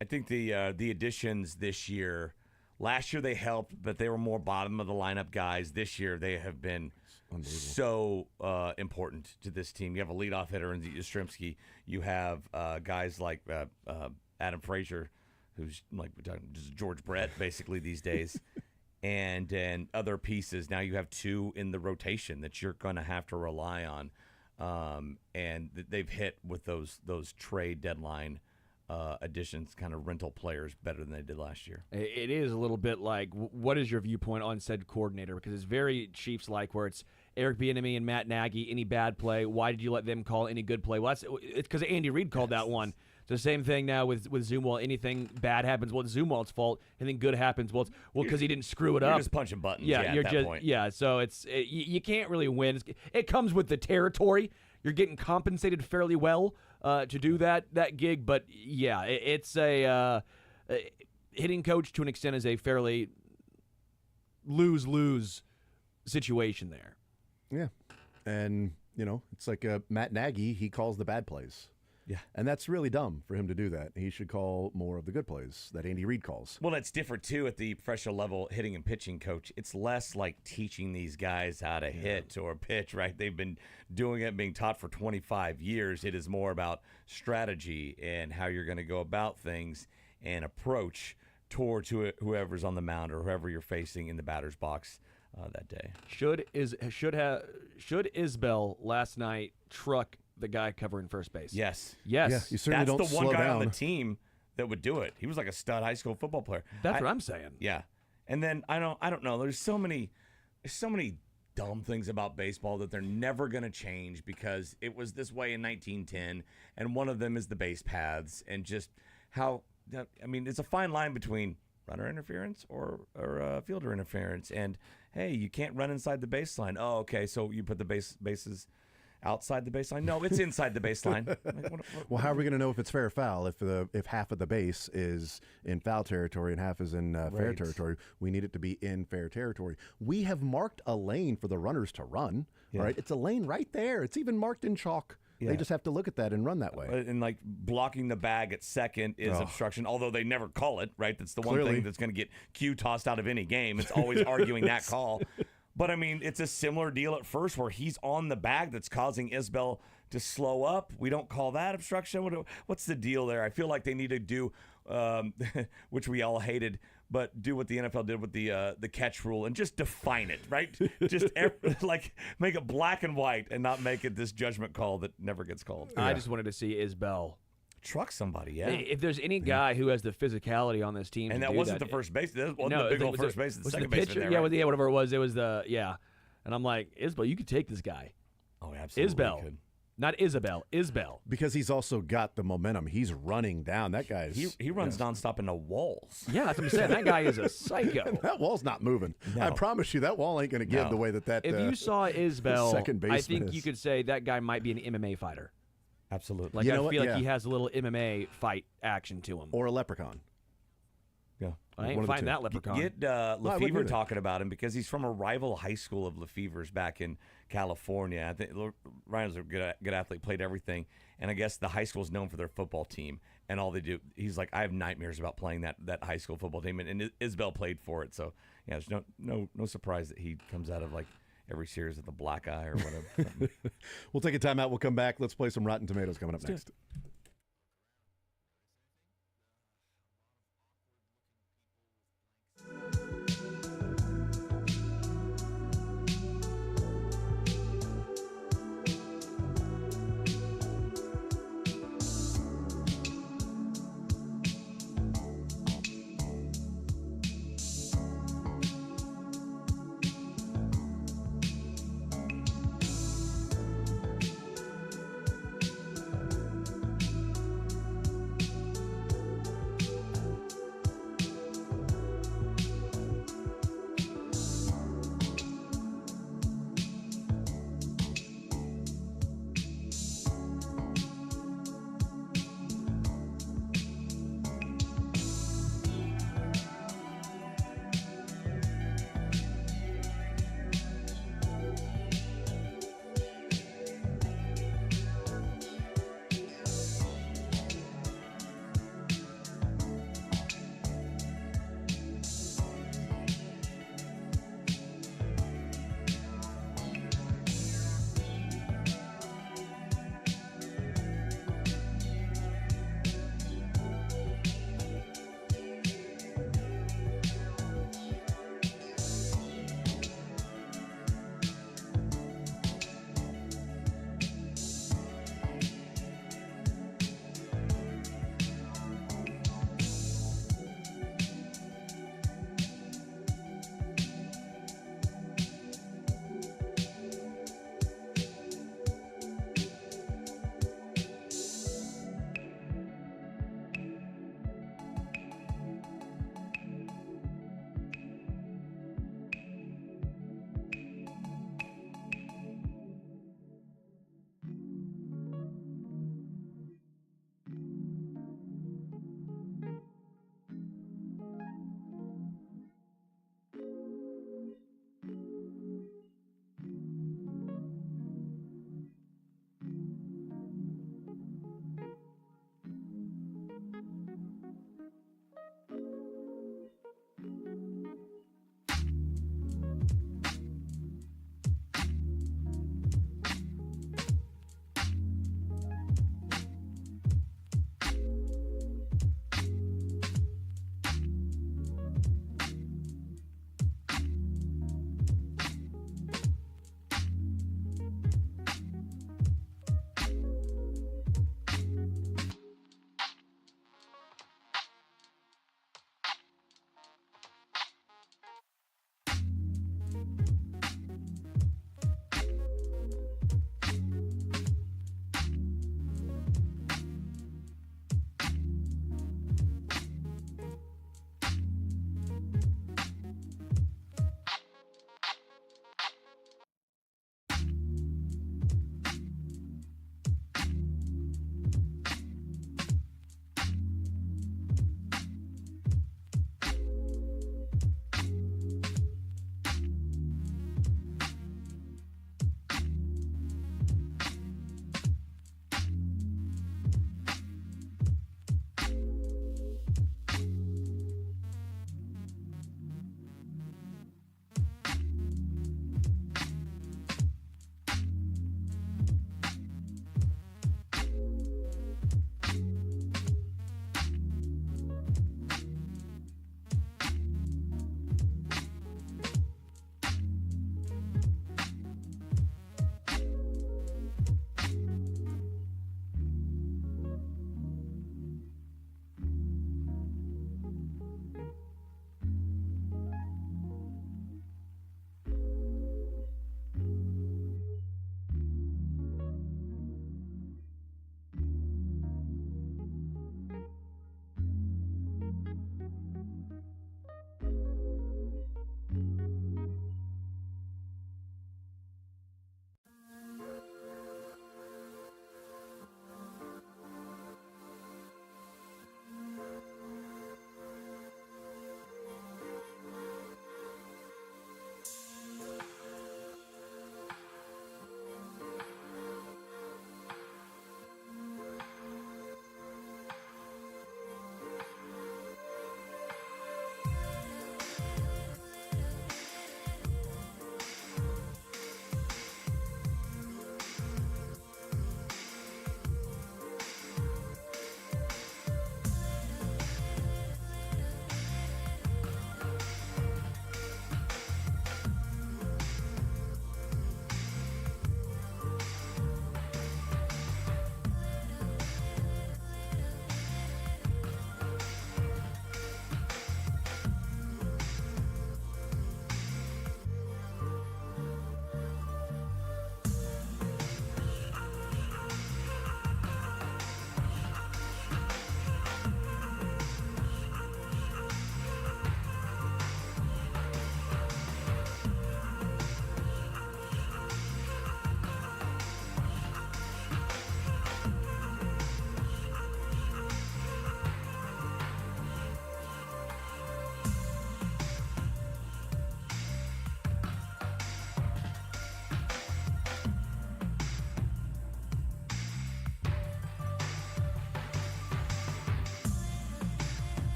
I think the additions this year, last year they helped, but they were more bottom of the lineup guys. This year they have been so important to this team. You have a leadoff hitter in Yastrzemski. You have guys like Adam Frazier, who's like we're talking just George Brett basically these days, and other pieces. Now you have 2 in the rotation that you're going to have to rely on, and they've hit with those trade deadline additions, kind of rental players, better than they did last year. It is a little bit like, what is your viewpoint on said coordinator? Because it's very Chiefs-like, where it's Eric Bieniemy and Matt Nagy. Any bad play? Why did you let them call any good play? Well, it's because Andy Reid called that one. It's the same thing now with Zumwalt. Anything bad happens, well, it's Zumwalt's fault. Anything good happens, well, because he didn't screw it up. You're just punching buttons. Yeah, you're at that just point. Yeah. So you can't really win. It comes with the territory. You're getting compensated fairly well to do that gig, but yeah, it's a hitting coach to an extent is a fairly lose-lose situation there. Yeah, and you know, it's like Matt Nagy. He calls the bad plays. Yeah, and that's really dumb for him to do that. He should call more of the good plays that Andy Reid calls. Well, it's different too at the professional level, hitting and pitching coach. It's less like teaching these guys how to hit or pitch, right? They've been doing it, being taught for 25 years. It is more about strategy and how you're going to go about things and approach towards whoever's on the mound or whoever you're facing in the batter's box that day. Should Isbell last night truck the guy covering first base? Yes. Yes. Yeah, you certainly That's don't the one slow guy down. on the team that would do it. He was like a stud high school football player. That's what I'm saying. Yeah. And then I don't know. There's so many dumb things about baseball that they're never going to change because it was this way in 1910, and one of them is the base paths and just how it's a fine line between runner interference or fielder interference. And hey, you can't run inside the baseline. Oh, okay, so you put the bases outside the baseline? No, it's inside the baseline. Well, how are we going to know if it's fair or foul if half of the base is in foul territory and half is in fair territory? We need it to be in fair territory. We have marked a lane for the runners to run. Yeah. Right? It's a lane right there. It's even marked in chalk. Yeah. They just have to look at that and run that way. And like blocking the bag at second is obstruction, although they never call it, right? That's the one thing that's going to get Q tossed out of any game. It's always arguing that call. But, I mean, it's a similar deal at first where he's on the bag that's causing Isbell to slow up. We don't call that obstruction. What's the deal there? I feel like they need to do, which we all hated, but do what the NFL did with the catch rule and just define it, right? Just make it black and white and not make it this judgment call that never gets called. I just wanted to see Isbell truck somebody, yeah. If there's any guy who has the physicality on this team, and that wasn't the first base. That wasn't the big old first base. The second pitcher, baseman there, right? yeah, whatever it was. It was and I'm like, Isbell, you could take this guy. Oh, absolutely. Isbell, Not Isabel. Isbell. Because he's also got the momentum. He's running down. That guy's He runs nonstop into walls. Yeah, that's what I'm saying. That guy is a psycho. That wall's not moving. No. I promise you, that wall ain't going to give No. the way that. If you saw Isbell, second I baseman think is. you could say that guy might be an MMA fighter. Absolutely. Like You I know feel what? like Yeah. he has a little MMA fight action to him. or a leprechaun. Yeah. I one ain't of the fighting two. that leprechaun. Get I wouldn't Lefevre either. talking about him because he's from a rival high school of Lefevre's back in California. I think Ryan's a good athlete, played everything, and I guess the high school is known for their football team and all they do. He's like, I have nightmares about playing that high school football team, and Isbell played for it. So yeah, there's no surprise that he comes out of like every series with a black eye or whatever. We'll take a timeout. We'll come back. Let's play some Rotten Tomatoes coming up next.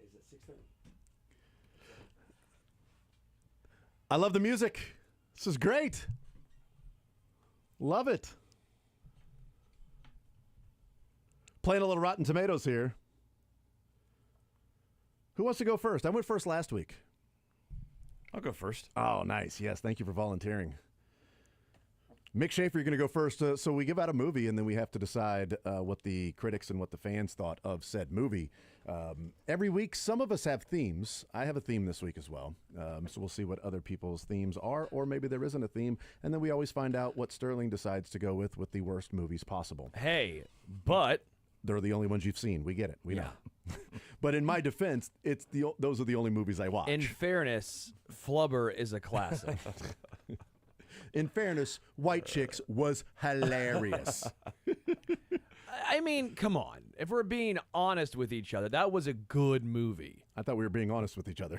Is it 6:30? I love the music. This is great. Love it. Playing a little Rotten Tomatoes here. Who wants to go first? I went first last week. I'll go first. Oh, nice. Yes, thank you for volunteering. Mick Schaefer, you're going to go first. So we give out a movie, and then we have to decide what the critics and what the fans thought of said movie. Every week, some of us have themes. I have a theme this week as well. So we'll see what other people's themes are, or maybe there isn't a theme. And then we always find out what Sterling decides to go with the worst movies possible. Hey, but they're the only ones you've seen. We get it. We know. But in my defense, those are the only movies I watch. in fairness, Flubber is a classic. In fairness, White Chicks was hilarious. I mean, come on. If we're being honest with each other, that was a good movie. I thought we were being honest with each other.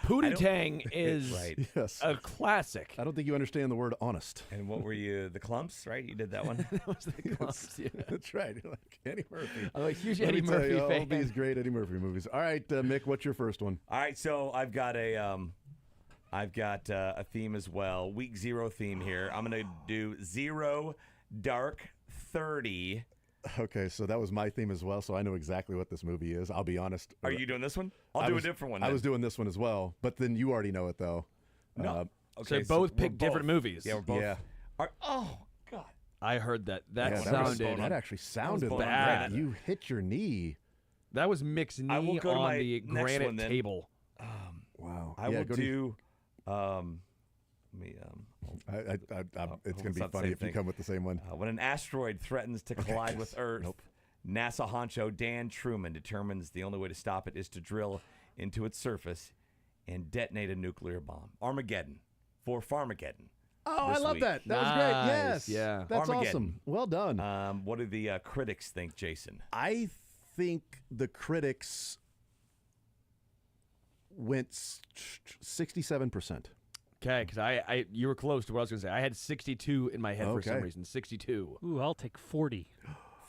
Pootie Tang is Yes. a classic. I don't think you understand the word honest. And what were you? The Clumps, right? You did that one. That was the Clumps, yeah. That's right. You're like Eddie Murphy. I'm a huge Let Eddie me tell Murphy you, all fan. these great Eddie Murphy movies. All right, Mick, what's your first one? All right, so I've got a theme as well. Week 0 theme here. I'm gonna do 0 Dark 30. Okay, so that was my theme as well, so I know exactly what this movie is. I'll be honest. Are you doing this one? I'll do a different one. I then. was doing this one as well, but then you already know it, though. No. So Okay, both we're picked different movies. Yeah, we're both. Yeah. Oh God. I heard that. That Yeah, sounded. that actually sounded bone on bad. brand. You hit your knee. That was Mick's I will knee go to on my the next granite one then. table. Wow. I Yeah, will go to- do. Let me. it's going to be it's not the funny same if you thing. come with the same one. When an asteroid threatens to collide with Earth, NASA honcho Dan Truman determines the only way to stop it is to drill into its surface and detonate a nuclear bomb. Armageddon for Farmageddon. Oh, I this love week. that. That was great. Nice, Yes. yeah. That's Armageddon. awesome. Well done. What do the critics think, Jason? I think the critics went 67%. Okay, because you were close to what I was going to say. I had 62 in my head for some Okay. reason. 62. Ooh, I'll take 40.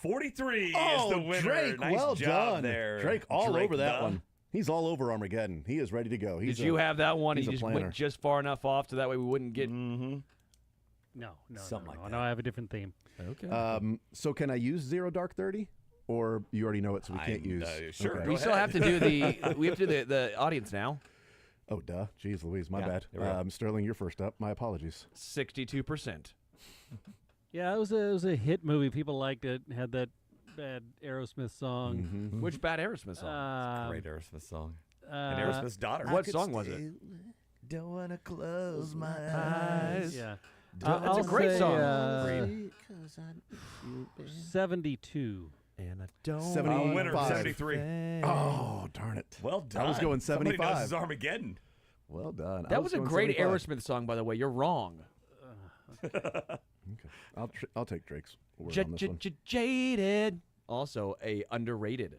43 Oh, is the winner. Drake, Nice well job done. there. Drake all Drake, over that the- one. He's all over Armageddon. He is ready to go. Did you have that one? he's You a just planner. went just far enough off so that way we wouldn't get. Mm-hmm. No, Something like no. that. No, I have a different theme. Okay. So can I use 0 Dark 30? Or you already know it, so we can't use. sure. Okay. We still have to do we have to do the audience now. Oh, duh. Jeez Louise, my Yeah, bad. there we go. Sterling, you're first up. My apologies. 62%. Yeah, it was a hit movie. People liked it. Had that bad Aerosmith song. Mm-hmm. Which bad Aerosmith song? Great Aerosmith song. And Aerosmith's daughter. What song was it? Don't want to close my Eyes. Yeah. It's I'll a great say, song. 72. And I don't. 75. winner, 73. Oh, darn it. Well done. I was going Somebody knows 75. his Armageddon. Well done. I That was a going great 75. Aerosmith song, by the way. You're wrong. Okay. I'll take Drake's word on this one. Jaded. Also a underrated.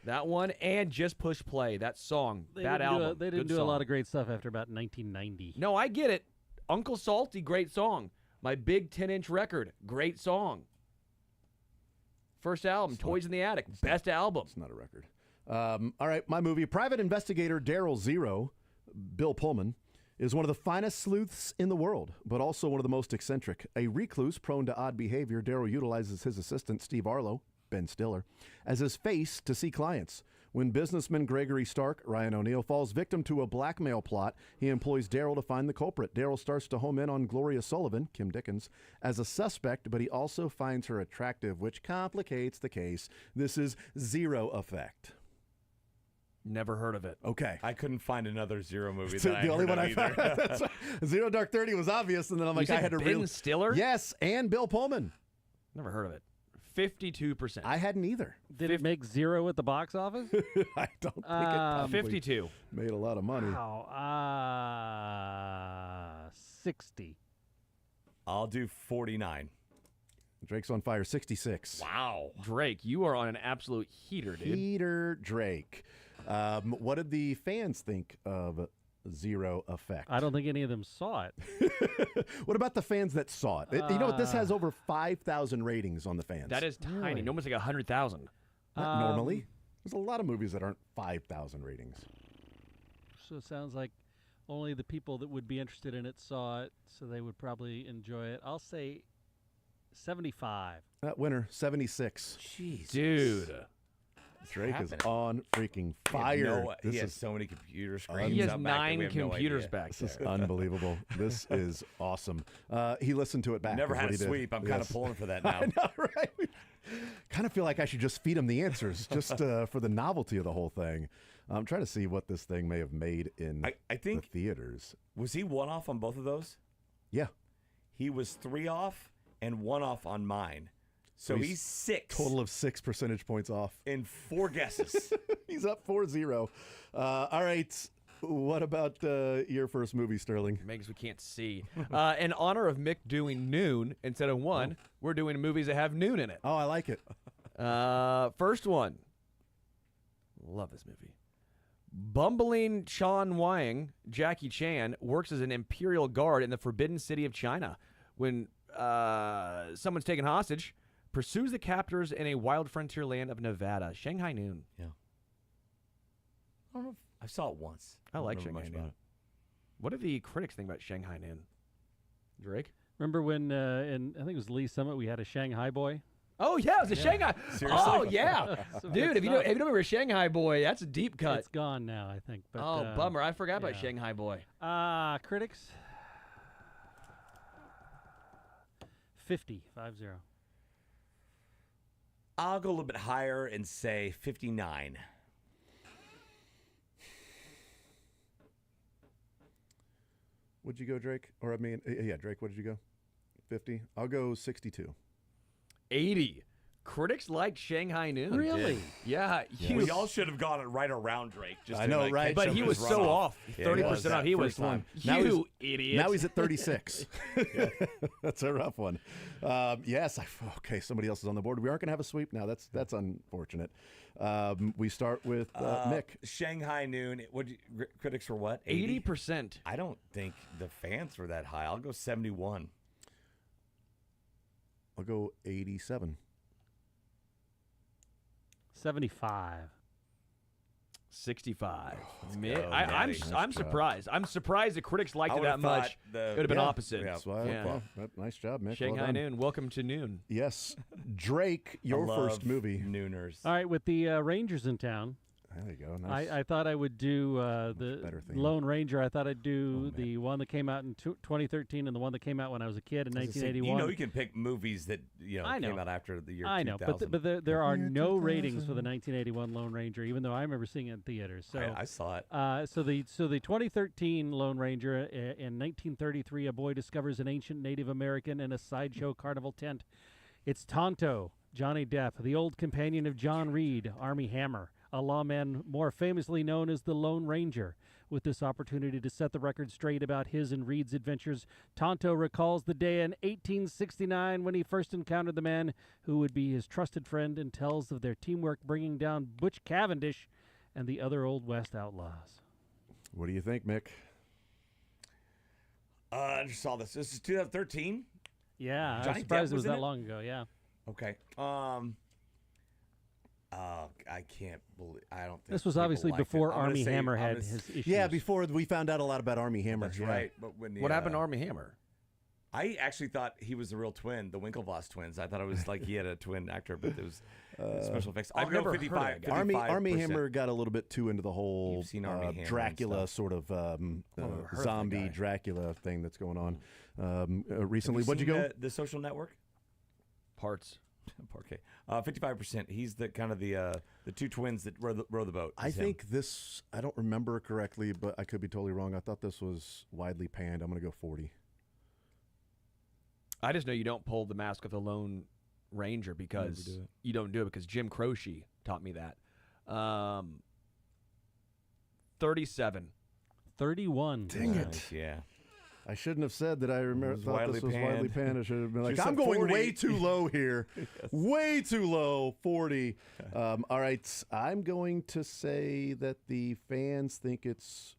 That one and Just Push Play. That song. That album. They didn't Good do a lot song. of great stuff after about 1990. No, I get it. Uncle Salty, great song. My Big 10-inch record, great song. First album, Toys in the Attic, best album. It's not a record. All right, my movie, Private Investigator Daryl Zero, Bill Pullman, is one of the finest sleuths in the world, but also one of the most eccentric. A recluse prone to odd behavior, Daryl utilizes his assistant, Steve Arlo, Ben Stiller, as his face to see clients. When businessman Gregory Stark, Ryan O'Neal, falls victim to a blackmail plot, he employs Daryl to find the culprit. Daryl starts to home in on Gloria Sullivan, Kim Dickens, as a suspect, but he also finds her attractive, which complicates the case. This is Zero Effect. Never heard of it. Okay. I couldn't find another Zero movie It's that I the only heard one of I either. found. That's right. Zero Dark 30 was obvious, and then I'm like, You I said had to Ben really. Stiller? Yes, and Bill Pullman. Never heard of it. 52%. I hadn't either. Did it make 0 at the box office? I don't think it probably 52. made a lot of money. Wow. 60. I'll do 49. Drake's on fire, 66. Wow. Drake, you are on an absolute heater, dude. Peter Drake. What did the fans think of Zero Effect? I don't think any of them saw it. What about the fans that saw it? You know what? This has over 5,000 ratings on the fans. That is tiny. No one's like 100,000. Not normally. There's a lot of movies that aren't 5,000 ratings. So it sounds like only the people that would be interested in it saw it, so they would probably enjoy it. I'll say 75. That winner, 76. Jeez, Dude. Drake is happening? on freaking fire. He This has is so many computer screens. He has out back there, 9 we have no computers idea. back this there. is unbelievable. This is awesome. He listened to it back. Never is had what a he did. sweep. I'm kind of Yes. pulling for that now. I know, right? Kind of feel like I should just feed him the answers just for the novelty of the whole thing. I'm trying to see what this thing may have made in I think the theaters. Was he 1 off on both of those? Yeah. He was 3 off and 1 off on mine. So he's 6. Total of 6 percentage points off. In 4 guesses. He's up 4-0. All right. What about your first movie, Sterling? Megs we can't see. In honor of Mick doing noon instead of 1, we're doing movies that have noon in it. Oh, I like it. First one. Love this movie. Bumbling Chan Wang, Jackie Chan, works as an imperial guard in the Forbidden City of China. When someone's taken hostage, pursues the captors in a wild frontier land of Nevada. Shanghai Noon. Yeah. I don't know. I saw it once. I like don't remember Shanghai much about Noon. What do the critics think about Shanghai Noon? Drake? Remember when in I think it was Lee Summit we had a Shanghai boy? Oh yeah, it was a Shanghai. Seriously? Oh yeah, So dude. it's If you not- don't remember Shanghai Boy, that's a deep cut. It's gone now, I think. But, Oh bummer, I forgot about yeah. Shanghai Boy. Critics. 50. I'll go a little bit higher and say 59. Would you go, Drake? Or I mean, yeah, Drake. What did you go? 50. I'll go 62. 80. Critics liked Shanghai Noon. Really? Yeah. We all should have gone right around Drake. Just I to, know, like, right? catch But him he in was his so runoff. off. Yeah, 30% off. He was first one. You idiot. Now he's at 36. That's a rough one. Yes. Okay. Somebody else is on the board. We aren't going to have a sweep now. That's unfortunate. We start with Mick. Shanghai Noon. Critics were what? 80%. I don't think the fans were that high. I'll go 71. I'll go 87. 75. 65. go, I'm Natty. surprised. I'm surprised the critics liked I it would've that much. thought the- It would have been Yeah. opposite. Yeah. That's why. Yeah. Well, nice job, Mick. Well Shanghai done. Noon. Welcome to Noon. Yes. Drake, your I first love movie. Nooners. All right, with the Rangers in town, There you go. Nice. I thought I would do the better theme. Lone Ranger. I thought I'd do man. the one that came out in 2013 and the one that came out when I was a kid in I was gonna say, 1981. You know, you can pick movies that I know. came out after the year I know, 2000. but there are no ratings for the 1981 Lone Ranger, even though I remember seeing it in theaters. So I saw it. So the 2013 Lone Ranger in 1933, a boy discovers an ancient Native American in a sideshow carnival tent. It's Tonto, Johnny Depp, the old companion of John Reed, Army Hammer, a lawman more famously known as the Lone Ranger. With this opportunity to set the record straight about his and Reed's adventures, Tonto recalls the day in 1869 when he first encountered the man who would be his trusted friend and tells of their teamwork bringing down Butch Cavendish and the other Old West outlaws. What do you think, Mick? I just saw this. This is 2013. Yeah, I was Johnny surprised Depp it was was in that it? long ago. Yeah. Okay. I can't believe. I don't think This was people obviously liked it. before I'm gonna Army say- Hammer I'm had gonna his s- issues. Yeah, before we found out a lot about Army Hammer. That's yeah. right. But when the, What happened to Army Hammer? I actually thought he was the real twin, the Winklevoss twins. I thought it was like he had a twin actor, but it was special effects. I've I'll go never heard of 55. that guy. Army 55%. Hammer got a little bit too into the whole You've seen Army Hammer and Dracula stuff. sort of heard of that zombie guy. Dracula thing that's going on recently. Have What'd you seen go? The Social Network. Parts. Okay, 55%. He's the kind of the two twins that row the boat. I It's him. think this. I don't remember correctly, but I could be totally wrong. I thought this was widely panned. I'm going to go 40. I just know you don't pull the mask of the Lone Ranger because do it. you don't do it because Jim Croce taught me that. 37. 31. Dang it! Nice, yeah. I shouldn't have said that. I remember was thought this was widely widely panned. panned. I should have been like, Should've I'm said going 40. way too low here, way too low. 40. All right, I'm going to say that the fans think it's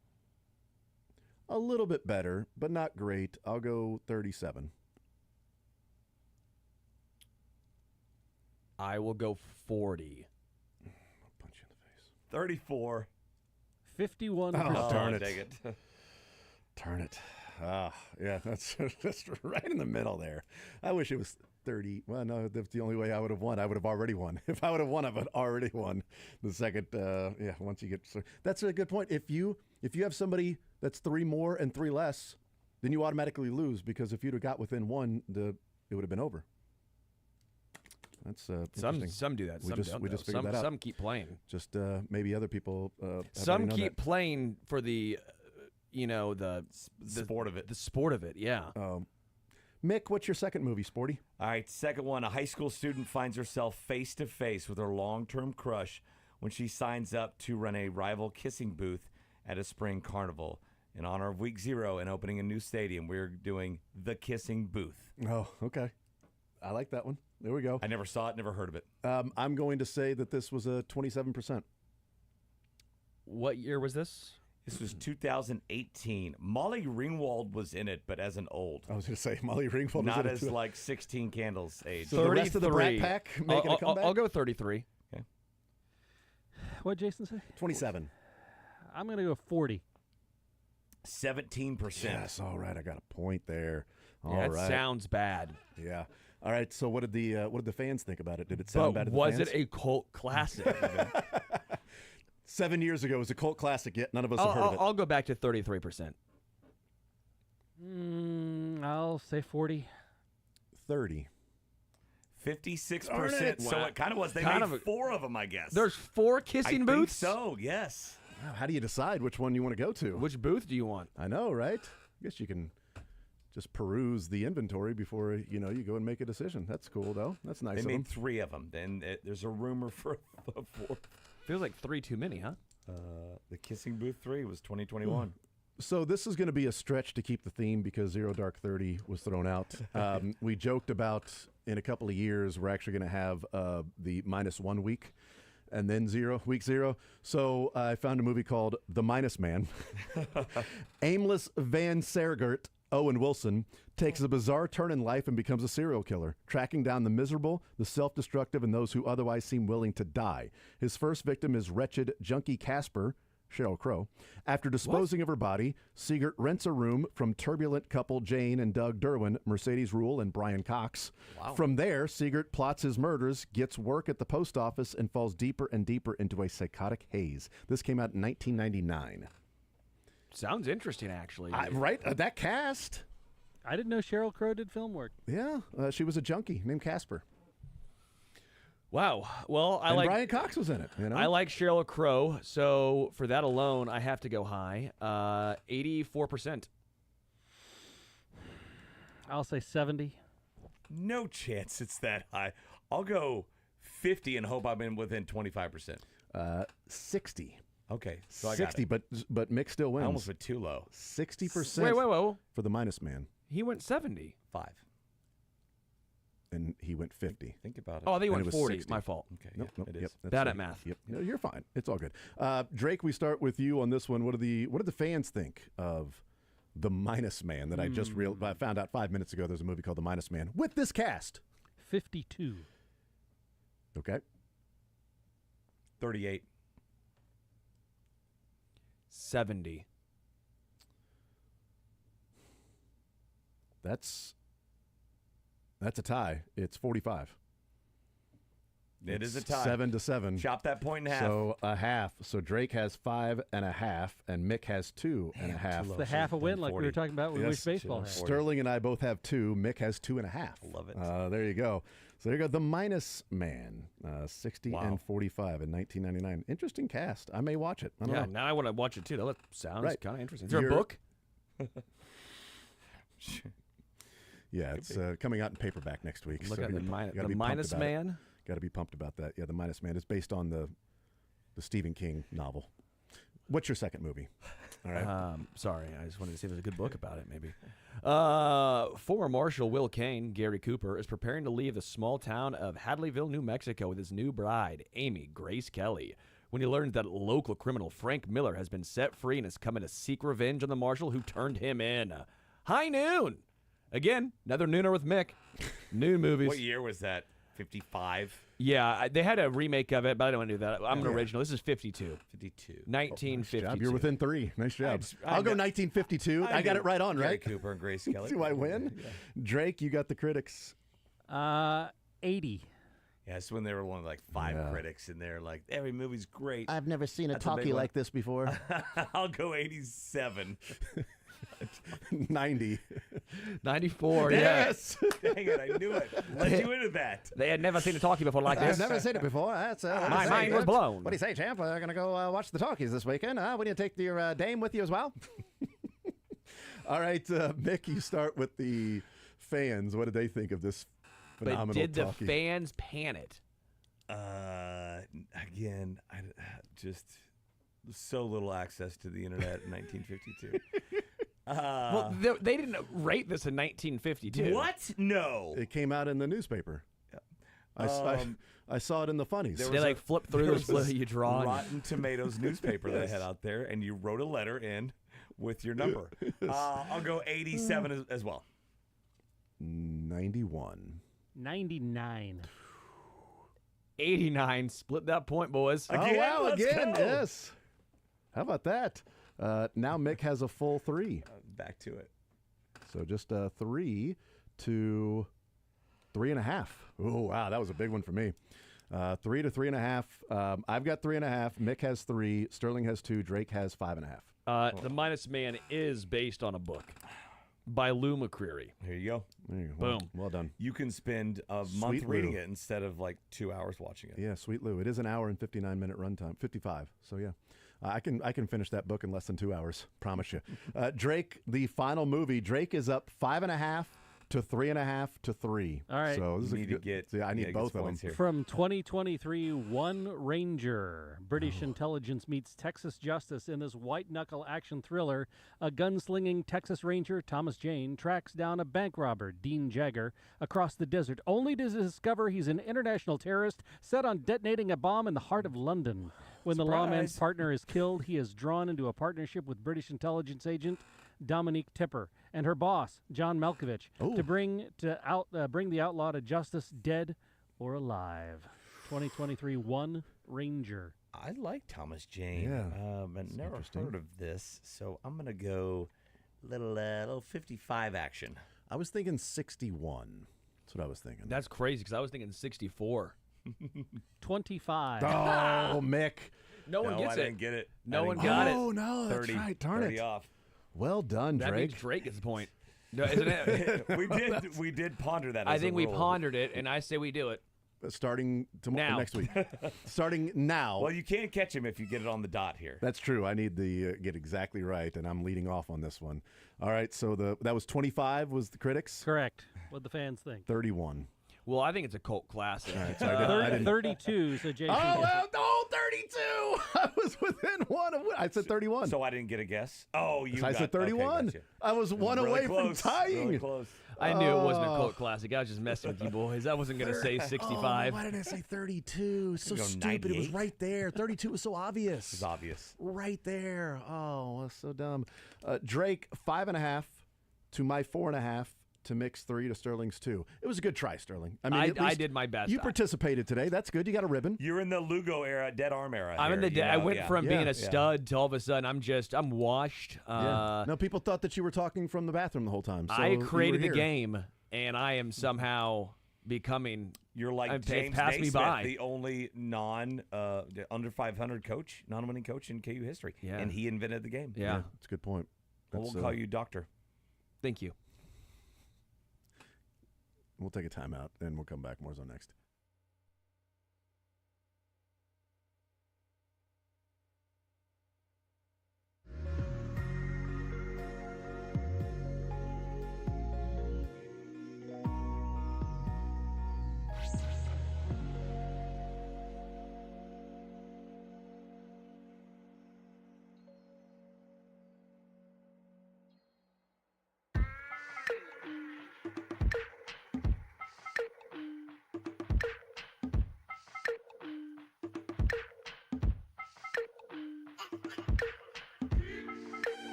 a little bit better, but not great. I'll go 37. I will go 40. I'll punch you in 34. 51%. Oh, darn it. Dang it. Turn it. Yeah, that's right in the middle there. I wish it was 30. Well, no, that's the only way I would have won. I would have already won. If I would have won, I would have already won. The second, once you get... That's a good point. If you have somebody that's 3 more and 3 less, then you automatically lose, because if you'd have got within 1, it would have been over. That's some do that. Some don't. We just figured that out. Some keep playing. Just maybe other people. Some keep playing for the, the sport of it. The sport of it. Yeah. Mick, what's your second movie, Sporty? All right, second one. A high school student finds herself face to face with her long-term crush when she signs up to run a rival kissing booth at a spring carnival. In honor of Week 0 and opening a new stadium, we're doing The Kissing Booth. Oh, okay. I like that one. There we go. I never saw it, never heard of it. I'm going to say that this was a 27%. What year was this? This was 2018. Molly Ringwald was in it, but as an old. I was going to say Molly Ringwald. Not was as like 16 Candles age. So the rest of the Brat Pack making a comeback? I'll go 33. Okay. What did Jason say? 27. I'm going to go 40. 17%. Yes, all right. I got a point there. All That right. sounds bad. Yeah. All right. So what did the fans think about it? Did it sound bad to the was fans? it a cult classic? 7 years ago, it was a cult classic, yet none of us have heard of it. I'll go back to 33%. I'll say 40. 30. 56%. So it kind of was. They Kind made of 4 of them, I guess. There's 4 kissing I booths? think so, yes. Wow, how do you decide which one you want to go to? Which booth do you want? I know, right? I guess you can just peruse the inventory before you go and make a decision. That's cool, though. That's nice They of made them. 3 of them. Then there's a rumor for the 4th. Feels like 3 too many, huh? The Kissing Booth 3 was 2021. So this is going to be a stretch to keep the theme because Zero Dark 30 was thrown out. We joked about in a couple of years we're actually going to have the -1 week and then week 0. So I found a movie called The Minus Man. Aimless Van Sergert, Owen Wilson, takes a bizarre turn in life and becomes a serial killer, tracking down the miserable, the self-destructive, and those who otherwise seem willing to die. His first victim is wretched junkie Casper, Sheryl Crow. After disposing of her body, Seegert rents a room from turbulent couple Jane and Doug Derwin, Mercedes Rule, and Brian Cox. Wow. From there, Seegert plots his murders, gets work at the post office, and falls deeper and deeper into a psychotic haze. This came out in 1999. Sounds interesting, actually. Right? That cast. I didn't know Sheryl Crow did film work. Yeah, she was a junkie named Casper. Wow. Well, And Brian Cox was in it. I like Sheryl Crow, so for that alone, I have to go high. 84%. I'll say 70. No chance it's that high. I'll go 50 and hope I'm in within 25%. 60. Okay, so I got 60, it. but Mick still wins. I almost went too low. 60% Wait. for the Minus Man. He went 70. 5. And he went 50. Think about it. Oh, I think he And went it was 40. 60. My fault. Okay, Nope, yeah, nope, it yep, is. that's Bad right. at math. Yep, no, you're fine. It's all good. Drake, we start with you on this one. What did the fans think of The Minus Man that I just I found out 5 minutes ago? There's a movie called The Minus Man with this cast. 52. Okay. 38. 70. That's a tie. It's 45. It is a tie. 7-7. Chop that point in half. So a half. So Drake has 5.5, and Mick has 2.5. It's the half a win, like we were talking about with Wish Baseball. Had. Sterling and I both have 2. Mick has 2.5. Love it. There you go. So there you go. The Minus Man, 60 and 45 in 1999. Interesting cast. I may watch it. I don't know. Now I want to watch it too. That sounds Right. kind of interesting. Is there a book? Yeah, it's coming out in paperback next week. Look so at you the gotta be pumped Minus about it. Man. Got to be pumped about that. Yeah, The Minus Man is based on the Stephen King novel. What's your second movie? All right. Sorry, I just wanted to see if there's a good book about it, maybe. Former Marshal Will Kane, Gary Cooper, is preparing to leave the small town of Hadleyville, New Mexico with his new bride, Amy Grace Kelly, when he learns that local criminal Frank Miller has been set free and is coming to seek revenge on the marshal who turned him in. High Noon. Again, another nooner with Mick. Noon movies. What year was that? 55. Yeah, they had a remake of it, but I don't want to do that. I'm an original. This is 52. 52. 1952. Job. You're within 3. Nice job. I I'll go got- 1952. I got it right on, Gary right? Cooper and Grace Kelly. Do I win? Drake, you got the critics. 80. Yeah, it's when there were only like 5 critics in there. Like, every movie's great. I've never seen a That's a big talkie one. like this before. I'll go 87. 90. 94, yeah. Yes. Dang it, I knew it. Let you into that. They had never seen a talkie before like this. I've never seen it before. That's My mind was blown. What do you say, champ? We're gonna go watch the talkies this weekend. We need to take your dame with you as well. All right, Mick, you start with the fans. What did they think of this phenomenal But did talkie? the fans pan it? Again, I just so little access to the internet in 1952. Well, they didn't rate this in 1952. What? No. It came out in the newspaper. I saw it in the funnies. They like flip through there this was you draw. Rotten Tomatoes newspaper they had out there, and you wrote a letter in with your number. I'll go 87 as well. 91. 99. 89. Split that point, boys. Again? Oh, wow, Let's again, go. yes. How about that? Now Mick has a full 3. Back to it. So just 3 to 3.5. Oh, wow, that was a big one for me. 3 to 3.5. I've got 3.5. Mick has 3. Sterling has 2. Drake has 5.5. The Minus Man is based on a book by Lou McCreary. Here you go. There you go. Boom. Well done. You can spend a Sweet month reading Lou. it instead of like 2 hours watching it. Yeah, sweet Lou. It is an hour and 59-minute runtime. 55. So yeah, I can finish that book in less than 2 hours. Promise you. Drake, the final movie. Drake is up 5.5 to 3.5 to 3. All right. So this You is need to get. yeah, I need both of them. points here. From 2023, One Ranger. British intelligence meets Texas justice in this white-knuckle action thriller. A gunslinging Texas Ranger, Thomas Jane, tracks down a bank robber, Dean Jagger, across the desert, only to discover he's an international terrorist set on detonating a bomb in the heart of London. When the lawman's Surprise. partner is killed, he is drawn into a partnership with British intelligence agent Dominique Tipper and her boss, John Malkovich, to bring the outlaw to justice, dead or alive. 2023 One Ranger. I like Thomas Jane. Yeah, I've never interesting. heard of this, so I'm gonna go little 55 action. I was thinking 61. That's what I was thinking. That's crazy because I was thinking 64. 25. Oh, Mick. No one gets I it. didn't get it. No I one didn't got get it. Oh, no, that's 30, right. Darn 30 it. off. Well done, That Drake. means Drake gets the point. No, isn't it? we did ponder that. I as a think we rule. pondered it, and I say we do it. Starting tomorrow, Now. next week. Starting now. Well, you can't catch him if you get it on the dot here. That's true. I need to get exactly right, and I'm leading off on this one. All right, so that was 25 was the critics. Correct. What the fans think. 31. Well, I think it's a cult classic. All right, so I didn't. 32, so Jason. Oh, 32! I was within one of. I said 31. So I didn't get a guess. Oh, you. So I got, said 31. Okay, gotcha. I was one Really away close, from tying. Really close. I knew it wasn't a cult classic. I was just messing with you boys. I wasn't going to say 65. Oh, why did I say 32? So go stupid. It was 98. right there. 32 was so obvious. It's obvious. Right there. Oh, that's so dumb. Drake, 5.5 to my 4.5 to Mick's 3 to Sterling's 2. It was a good try, Sterling. I mean, at I least did my best. You participated today. That's good. You got a ribbon. You're in the Lugo era, dead arm era. I'm in here, the. you I know? went Yeah. from being Yeah. a stud to all of a sudden I'm washed. No, people thought that you were talking from the bathroom the whole time. So I you were created the here. game, and I am somehow becoming. You're like It's James passed me Naismith, by. the only under 500 coach, non-winning coach in KU history. Yeah. And he invented the game. Yeah. That's a good point. Well, That's, we'll call you doctor. Thank you. We'll take a timeout, and we'll come back. More Zone next.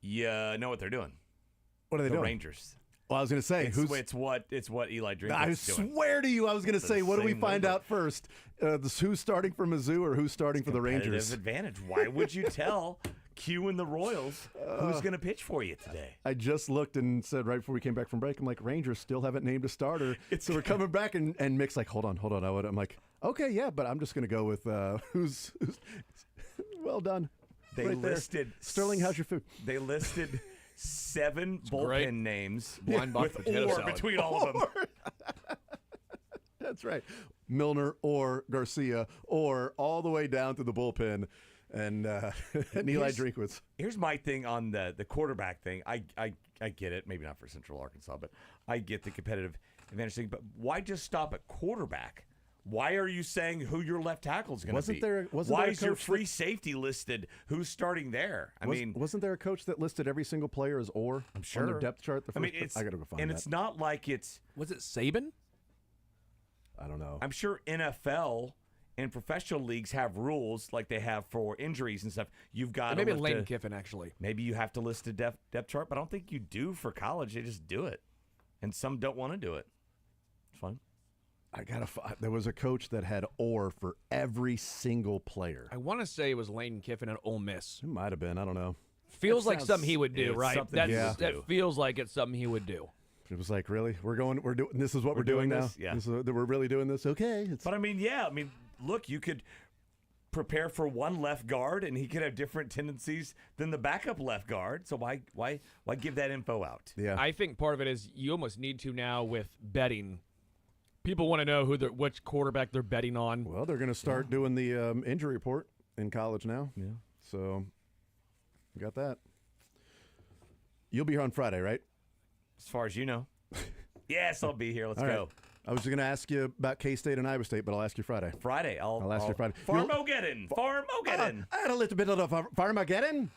You know what they're doing. What are they The doing? Rangers. Well, I was going to say, It's what Eli Drinkwitz's I doing. swear to you, I was going to It's say, the what do we same find number. out first? Who's starting for Mizzou or who's starting for the Competitive Rangers? advantage. Why would you tell Q and the Royals who's going to pitch for you today? I just looked and said right before we came back from break, I'm like, Rangers still haven't named a starter. So we're coming back, and Mick's like, hold on. I'm like, okay, yeah, but I'm just going to go with who's well done. They Right there. listed Sterling, how's your food? They listed 7 bullpen great. names Blind box with potato or salad. between all of them. That's right. Milner or Garcia or all the way down to the bullpen and Eli Drinkwitz. Here's my thing on the quarterback thing. I get it. Maybe not for Central Arkansas, but I get the competitive advantage thing. But why just stop at quarterback? Why are you saying who your left tackle is going to be? Why is your free safety listed? Who's starting there? Wasn't there a coach that listed every single player as or I'm sure on their depth chart? I got to go find and that. it's not like it's. Was it Saban? I don't know. I'm sure NFL and professional leagues have rules like they have for injuries and stuff. You've got Maybe to list Lane Kiffin, actually. Maybe you have to list a depth chart, but I don't think you do for college. They just do it, and some don't want to do it. It's fun. There was a coach that had or for every single player. I want to say it was Lane Kiffin at Ole Miss. It might have been. I don't know. Feels like something he would do, it's right? something That he would do. feels like it's something he would do. It was like, really? We're doing. This is what we're doing now. this? Yeah. We're really doing this. Okay. But look, you could prepare for one left guard, and he could have different tendencies than the backup left guard. So why give that info out? Yeah. I think part of it is you almost need to now with betting. People want to know which quarterback they're betting on. Well, they're going to start doing the injury report in college now. Yeah. So, we got that. You'll be here on Friday, right? As far as you know. Yes, I'll be here. Let's All go. right. I was going to ask you about K-State and Iowa State, but I'll ask you Friday. Friday. I'll ask you Friday. Farmageddon. Farmageddon. I had a little bit of Farmageddon.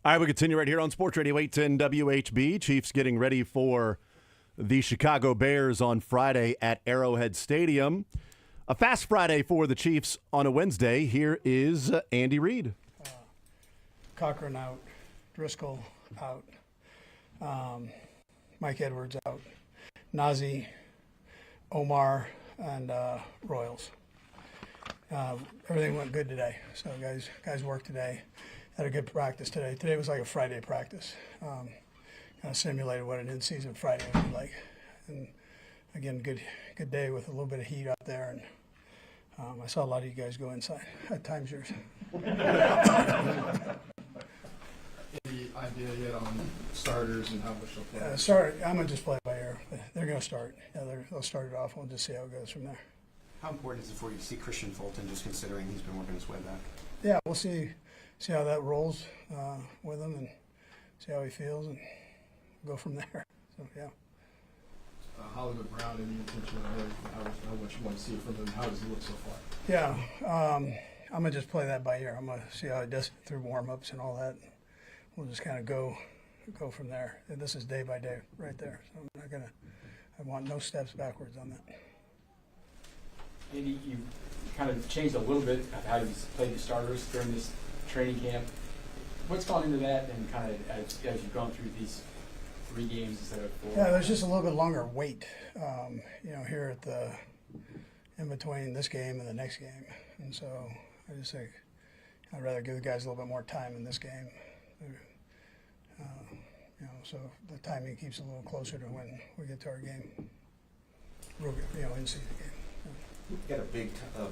All right, we continue right here on Sports Radio 810 WHB. Chiefs getting ready for the Chicago Bears on Friday at Arrowhead Stadium. A fast Friday for the Chiefs on a Wednesday. Here is Andy Reid. Cochran out, Driscoll out, Mike Edwards out, Nazi, Omar, and Royals. Everything went good today. So guys worked today. Had a good practice today. Today was like a Friday practice. Kind of simulated what an in-season Friday would be like. And again, good day with a little bit of heat out there. And I saw a lot of you guys go inside at times. Yours. Any idea yet on starters and how much they'll play? I'm gonna just play it by ear. They're gonna start. Yeah, they'll start it off. We'll just see how it goes from there. How important is it for you to see Christian Fulton, just considering he's been working his way back? Yeah, we'll see how that rolls with him and see how he feels and go from there. So yeah. Hollywood Brown, any intention of how much you want to see from him? How does he look so far? Yeah, I'm gonna just play that by ear. I'm gonna see how he does through warm-ups and all that. We'll just kind of go from there. And this is day by day right there. So I want no steps backwards on that. Andy, you kind of changed a little bit of how you played the starters during this training camp. What's gone into that, and kind of as you've gone through these 3 games instead of 4? Yeah, there's just a little bit longer wait, here at in between this game and the next game. And so I just think I'd rather give the guys a little bit more time in this game. So the timing keeps a little closer to when we get to our game, in-season game. You've got a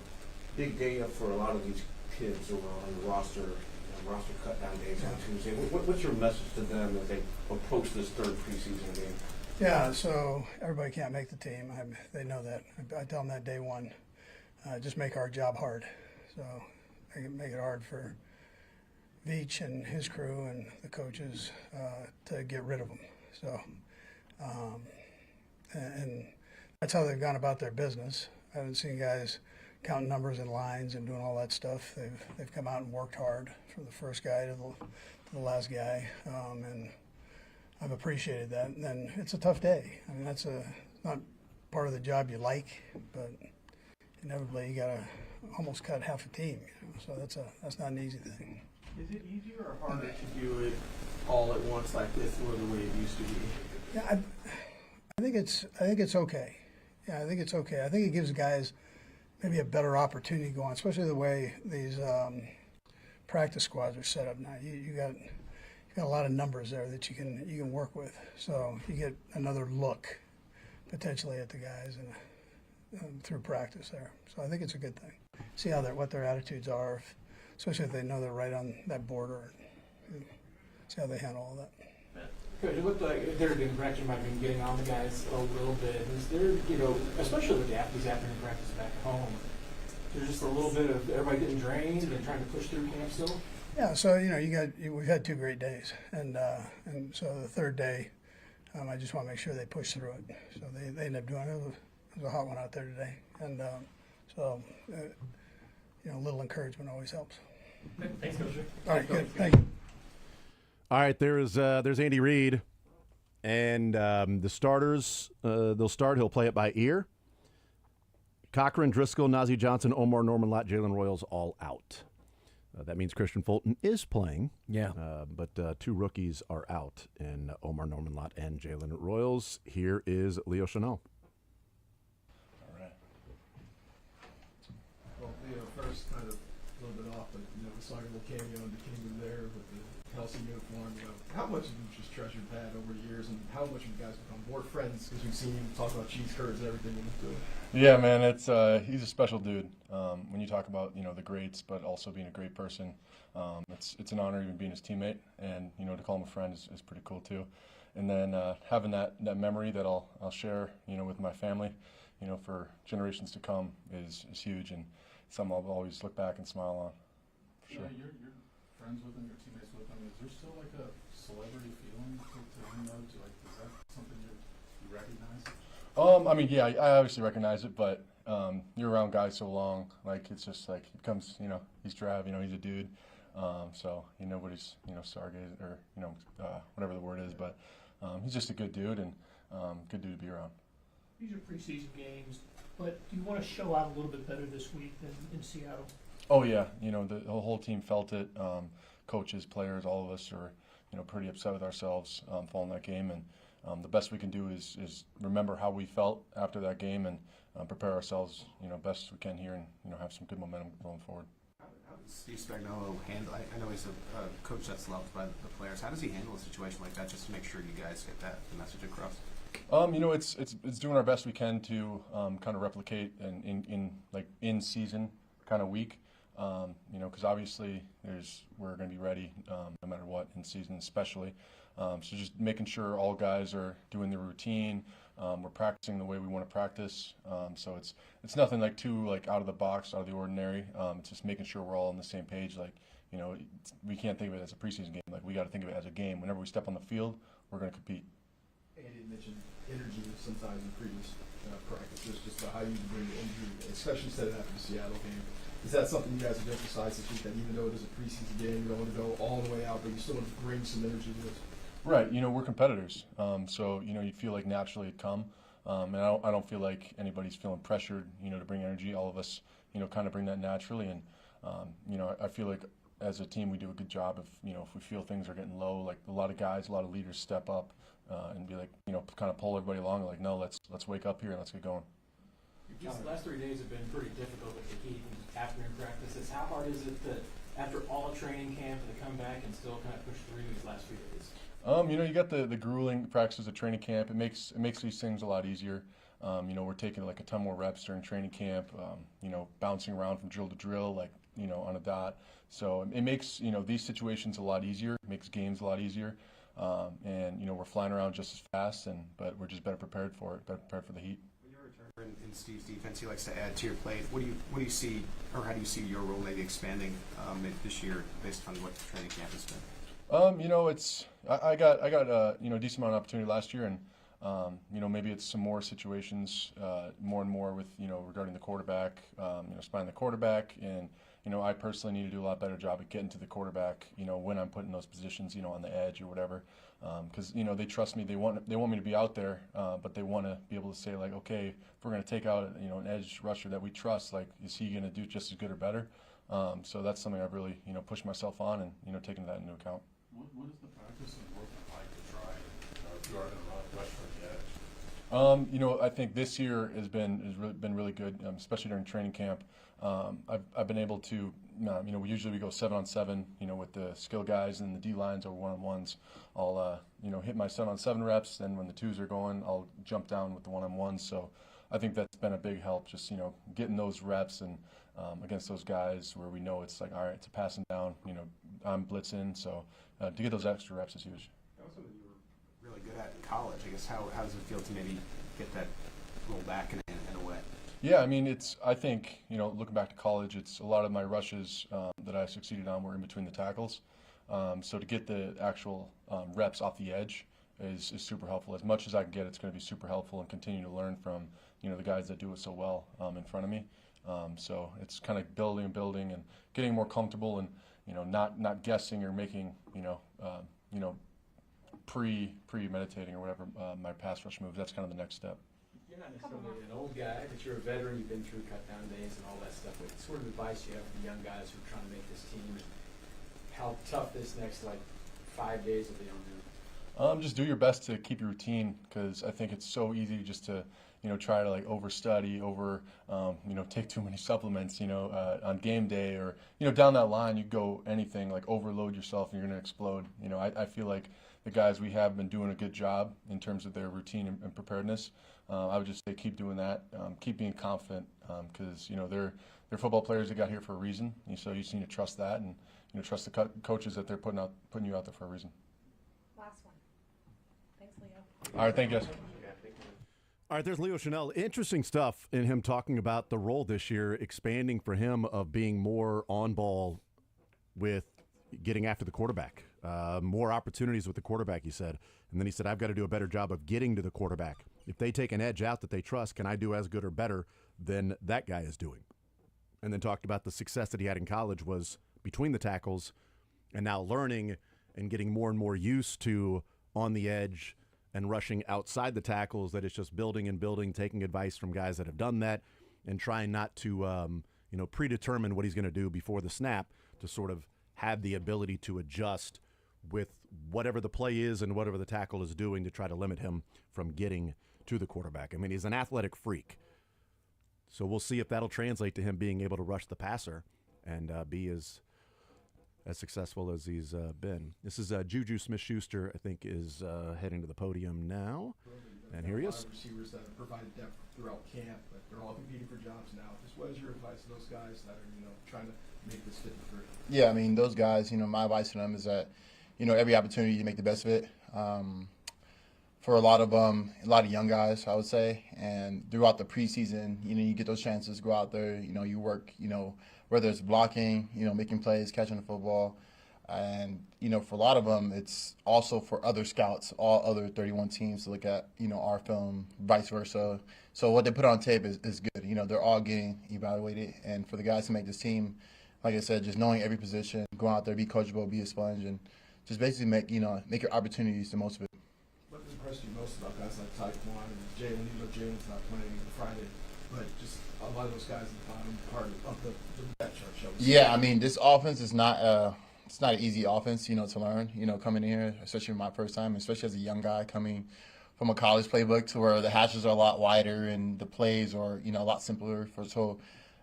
big day up for a lot of these kids who are on the roster cut down days on Tuesday. What's your message to them as they approach this 3rd preseason game? Yeah, so everybody can't make the team. They know that. I tell them that day one. Just make our job hard. So make it hard for Veach and his crew and the coaches to get rid of them. So, and that's how they've gone about their business. I haven't seen guys counting numbers and lines and doing all that stuff. They've come out and worked hard from the first guy to the last guy, and I've appreciated that. And then it's a tough day. I mean, that's not part of the job you like, but inevitably you got to almost cut half a team. So that's not an easy thing. Is it easier or harder to do it all at once like this, or the way it used to be? Yeah, I think it's okay. Yeah, I think it's okay. I think it gives guys maybe a better opportunity to go on, especially the way these practice squads are set up now. You got a lot of numbers there that you can work with, so you get another look potentially at the guys and through practice there. So I think it's a good thing. See what their attitudes are, especially if they know they're right on that border. See how they handle all that. Coach, it looked like there had been practice might have been getting on the guys a little bit. Is there, especially with these afternoon practice back at home, there's just a little bit of everybody getting drained and trying to push through camp still? Yeah, so we've had 2 great days, and so the 3rd day, I just want to make sure they push through it. So they end up doing it. It was a hot one out there today, and a little encouragement always helps. Thanks, Coach. All right, good. Thank you. All right, there's Andy Reid, and the starters, they'll start. He'll play it by ear. Cochran, Driscoll, Nazi Johnson, Omar, Norman Lott, Jalen Royals all out. That means Christian Fulton is playing. Yeah. But 2 rookies are out in Omar, Norman Lott, and Jalen Royals. Here is Leo Chanel. All right. Well, Leo, first kind of a little bit off, but we saw your little cameo in the Kingdom there with the Kelsey uniform. How much have you just treasured that over the years, and how much have you guys become more friends because we've seen you talk about cheese curds and everything you've been doing? Yeah, man, he's a special dude. When you talk about the greats, but also being a great person, it's an honor even being his teammate, and to call him a friend is pretty cool too. And then having that memory that I'll share with my family, for generations to come is huge, and something I'll always look back and smile on. For sure. Yeah, you're friends with him, you're teammates with him. Is there still like a celebrity feeling to him though? Is that something you recognize? I mean, yeah, I obviously recognize it, but you're around guys so long, like it's just like it becomes, he's Trav, he's a dude. So nobody's stargaze or whatever the word is, but he's just a good dude and good dude to be around. These are preseason games, but do you want to show out a little bit better this week than in Seattle? Oh yeah, the whole team felt it. Coaches, players, all of us are pretty upset with ourselves following that game, and the best we can do is remember how we felt after that game and prepare ourselves best we can here and have some good momentum going forward. How does Steve Spagnuolo handle? I know he's a coach that's loved by the players. How does he handle a situation like that, just to make sure you guys get the message across? It's doing our best we can to kind of replicate in season kind of week. Because obviously we're going to be ready no matter what in season, especially. So just making sure all guys are doing their routine. We're practicing the way we want to practice. So it's nothing too out of the box, out of the ordinary. It's just making sure we're all on the same page. We can't think of it as a preseason game. We got to think of it as a game. Whenever we step on the field, we're going to compete. Andy mentioned energy sometimes in previous practices, just about how you bring the energy, especially setting after the Seattle game. Is that something you guys have emphasized this week, that even though it is a preseason game, you don't want to go all the way out, but you still want to bring some energy to this? Right. We're competitors. So, you feel like naturally it come. And I don't feel like anybody's feeling pressured, to bring energy. All of us, kind of bring that naturally. And, I feel like as a team we do a good job of, if we feel things are getting low, a lot of guys, a lot of leaders step up and be kind of pull everybody along. No, let's wake up here and let's get going. These last 3 days have been pretty difficult with the heat and afternoon practices. How hard is it that after all of training camp to come back and still kind of push through these last few days? You got the grueling practices at training camp. It makes these things a lot easier. We're taking a ton more reps during training camp. Bouncing around from drill to drill, on a dot. So it makes these situations a lot easier. It makes games a lot easier. And we're flying around just as fast, but we're just better prepared for it. Better prepared for the heat. In Steve's defense, he likes to add to your plate. What do you see, or how do you see your role maybe expanding maybe this year based on what the training camp has been? I got a decent amount of opportunity last year, and maybe it's some more situations, more and more with regarding the quarterback, spying the quarterback, and I personally need to do a lot better job at getting to the quarterback, when I'm put in those positions, on the edge or whatever, because they trust me, they want me to be out there, but they want to be able to say okay, if we're going to take out an edge rusher that we trust, is he going to do just as good or better? So that's something I've really pushed myself on and taking that into account. What is the practice and work like to try if you are going to rush from the edge? I think this year has been really good, especially during training camp. I've been able to, we go 7-on-7, with the skill guys and the D lines or 1-on-1s. I'll, hit my 7-on-7 reps. Then when the 2s are going, I'll jump down with the 1-on-1s. So I think that's been a big help, just, getting those reps and against those guys where we know it's all right, it's a passing down, I'm blitzing. So to get those extra reps is huge. That was something you were really good at in college. I guess how does it feel to maybe get that roll back in a way? Yeah, I think, looking back to college, it's a lot of my rushes that I succeeded on were in between the tackles. So to get the actual reps off the edge is super helpful. As much as I can get, it's going to be super helpful and continue to learn from, the guys that do it so well in front of me. So it's kind of building and getting more comfortable and, not guessing or making, pre-meditating or whatever my pass rush moves. That's kind of the next step. You're not necessarily an old guy, but you're a veteran. You've been through cut-down days and all that stuff. What sort of advice you have for the young guys who are trying to make this team, and how tough this next 5 days will be on them? Just do your best to keep your routine, because I think it's so easy just to try to overstudy, take too many supplements, on game day, or down that line you go anything, overload yourself and you're going to explode. I feel like the guys we have been doing a good job in terms of their routine and preparedness. I would just say keep doing that, keep being confident, because they're football players that got here for a reason. So you just need to trust that, and trust the coaches that they're putting you out there for a reason. Last one. Thanks, Leo. All right, thank you guys. All right, there's Leo Chanel. Interesting stuff in him talking about the role this year, expanding for him of being more on ball with getting after the quarterback. More opportunities with the quarterback, he said. And then he said, I've got to do a better job of getting to the quarterback. If they take an edge out that they trust, can I do as good or better than that guy is doing? And then talked about the success that he had in college was between the tackles, and now learning and getting more and more used to on the edge and rushing outside the tackles, that it's just building and building, taking advice from guys that have done that, and trying not to predetermine what he's going to do before the snap, to sort of have the ability to adjust with whatever the play is and whatever the tackle is doing to try to limit him from getting to the quarterback. I mean, he's an athletic freak. So we'll see if that'll translate to him being able to rush the passer and be as successful as he's been. This is Juju Smith-Schuster, I think, is heading to the podium now. And here he is. Receivers that have provided depth throughout camp, but they're all competing for jobs now. Just what is your advice to those guys that are, trying to make this fit for? Yeah, I mean, those guys, my advice to them is that, every opportunity to make the best of it. For a lot of young guys, I would say, and throughout the preseason, you get those chances to go out there, you work, whether it's blocking, making plays, catching the football. And, for a lot of them, it's also for other scouts, all other 31 teams to look at, our film, vice versa. So what they put on tape is good. They're all getting evaluated. And for the guys to make this team, like I said, just knowing every position, go out there, be coachable, be a sponge, and just basically make your opportunities the most of it. What impressed you most about guys like Taekwon and Jalen? Jalen's not playing Friday, but just a lot of those guys in the bottom part of the depth chart show. Yeah, I mean, this offense is not it's not an easy offense, to learn, coming in here, especially my first time, especially as a young guy coming from a college playbook to where the hashes are a lot wider and the plays are, a lot simpler. For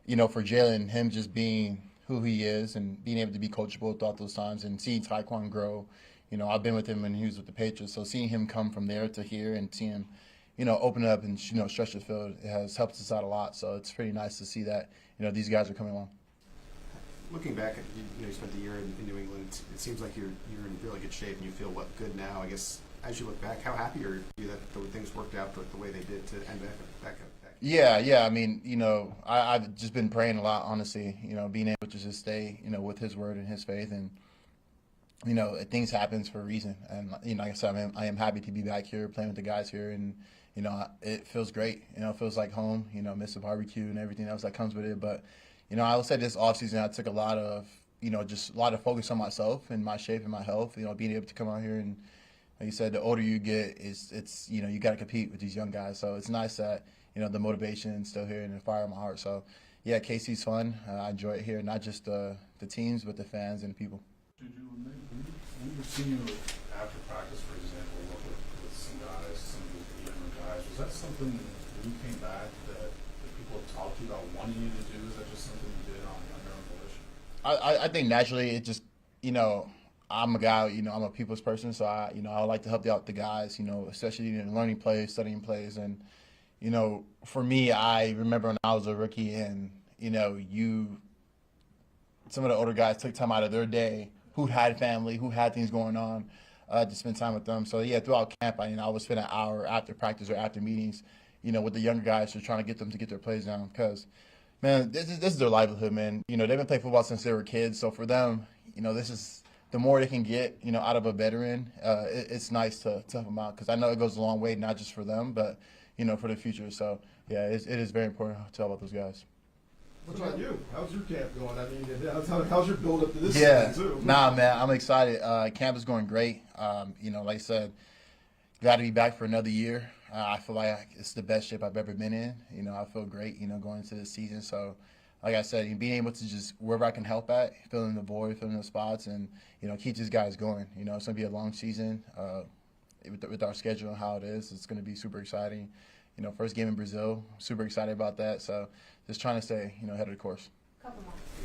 Jalen, him just being who he is and being able to be coachable throughout those times and seeing Taekwon grow. I've been with him when he was with the Patriots, so seeing him come from there to here and seeing him, open up and, stretch the field, it has helped us out a lot. So it's pretty nice to see that, these guys are coming along. Looking back at you spent the year in New England, it seems like you're in really good shape and you feel good now. I guess as you look back, how happy are you that things worked out the way they did to end back up? Yeah. I mean, I've just been praying a lot, honestly. Being able to just stay, with His word and His faith, and things happen for a reason. And like I said, I am happy to be back here playing with the guys here, and it feels great. It feels like home. Miss the barbecue and everything else that comes with it, but. I would say this offseason I took a lot of, just a lot of focus on myself and my shape and my health. Being able to come out here and, like you said, the older you get, it's you got to compete with these young guys. So it's nice that, the motivation is still here and the fire in my heart. So, yeah, KC's fun. I enjoy it here, not just the teams, but the fans and the people. Did you, when you see you after practice, for example, work with some guys, some of the younger guys, was that something when you came back that people have talked to you about wanting you to do? Is that just something you did on your own volition? I think naturally it just, I'm a guy, I'm a people's person, so I like to help out the guys, especially learning plays, studying plays. And, for me, I remember when I was a rookie and, some of the older guys took time out of their day who had family, who had things going on, to spend time with them. So, yeah, throughout camp, I would spend an hour after practice or after meetings, with the younger guys, just trying to get them to get their plays down. Because, man, this is their livelihood, man. They've been playing football since they were kids. So for them, this is the more they can get, out of a veteran. It's nice to help them out, because I know it goes a long way, not just for them, but for the future. So yeah, it is very important to help out those guys. What about you? How's your camp going? I mean, how's your build up to this season too? Nah, man, I'm excited. Camp is going great. Like I said, glad to be back for another year. I feel like it's the best shape I've ever been in. I feel great, going into this season. So, like I said, being able to just wherever I can help at, filling the void, filling the spots, and, keep these guys going. It's going to be a long season with our schedule and how it is. It's going to be super exciting. First game in Brazil, super excited about that. So, just trying to stay, ahead of the course.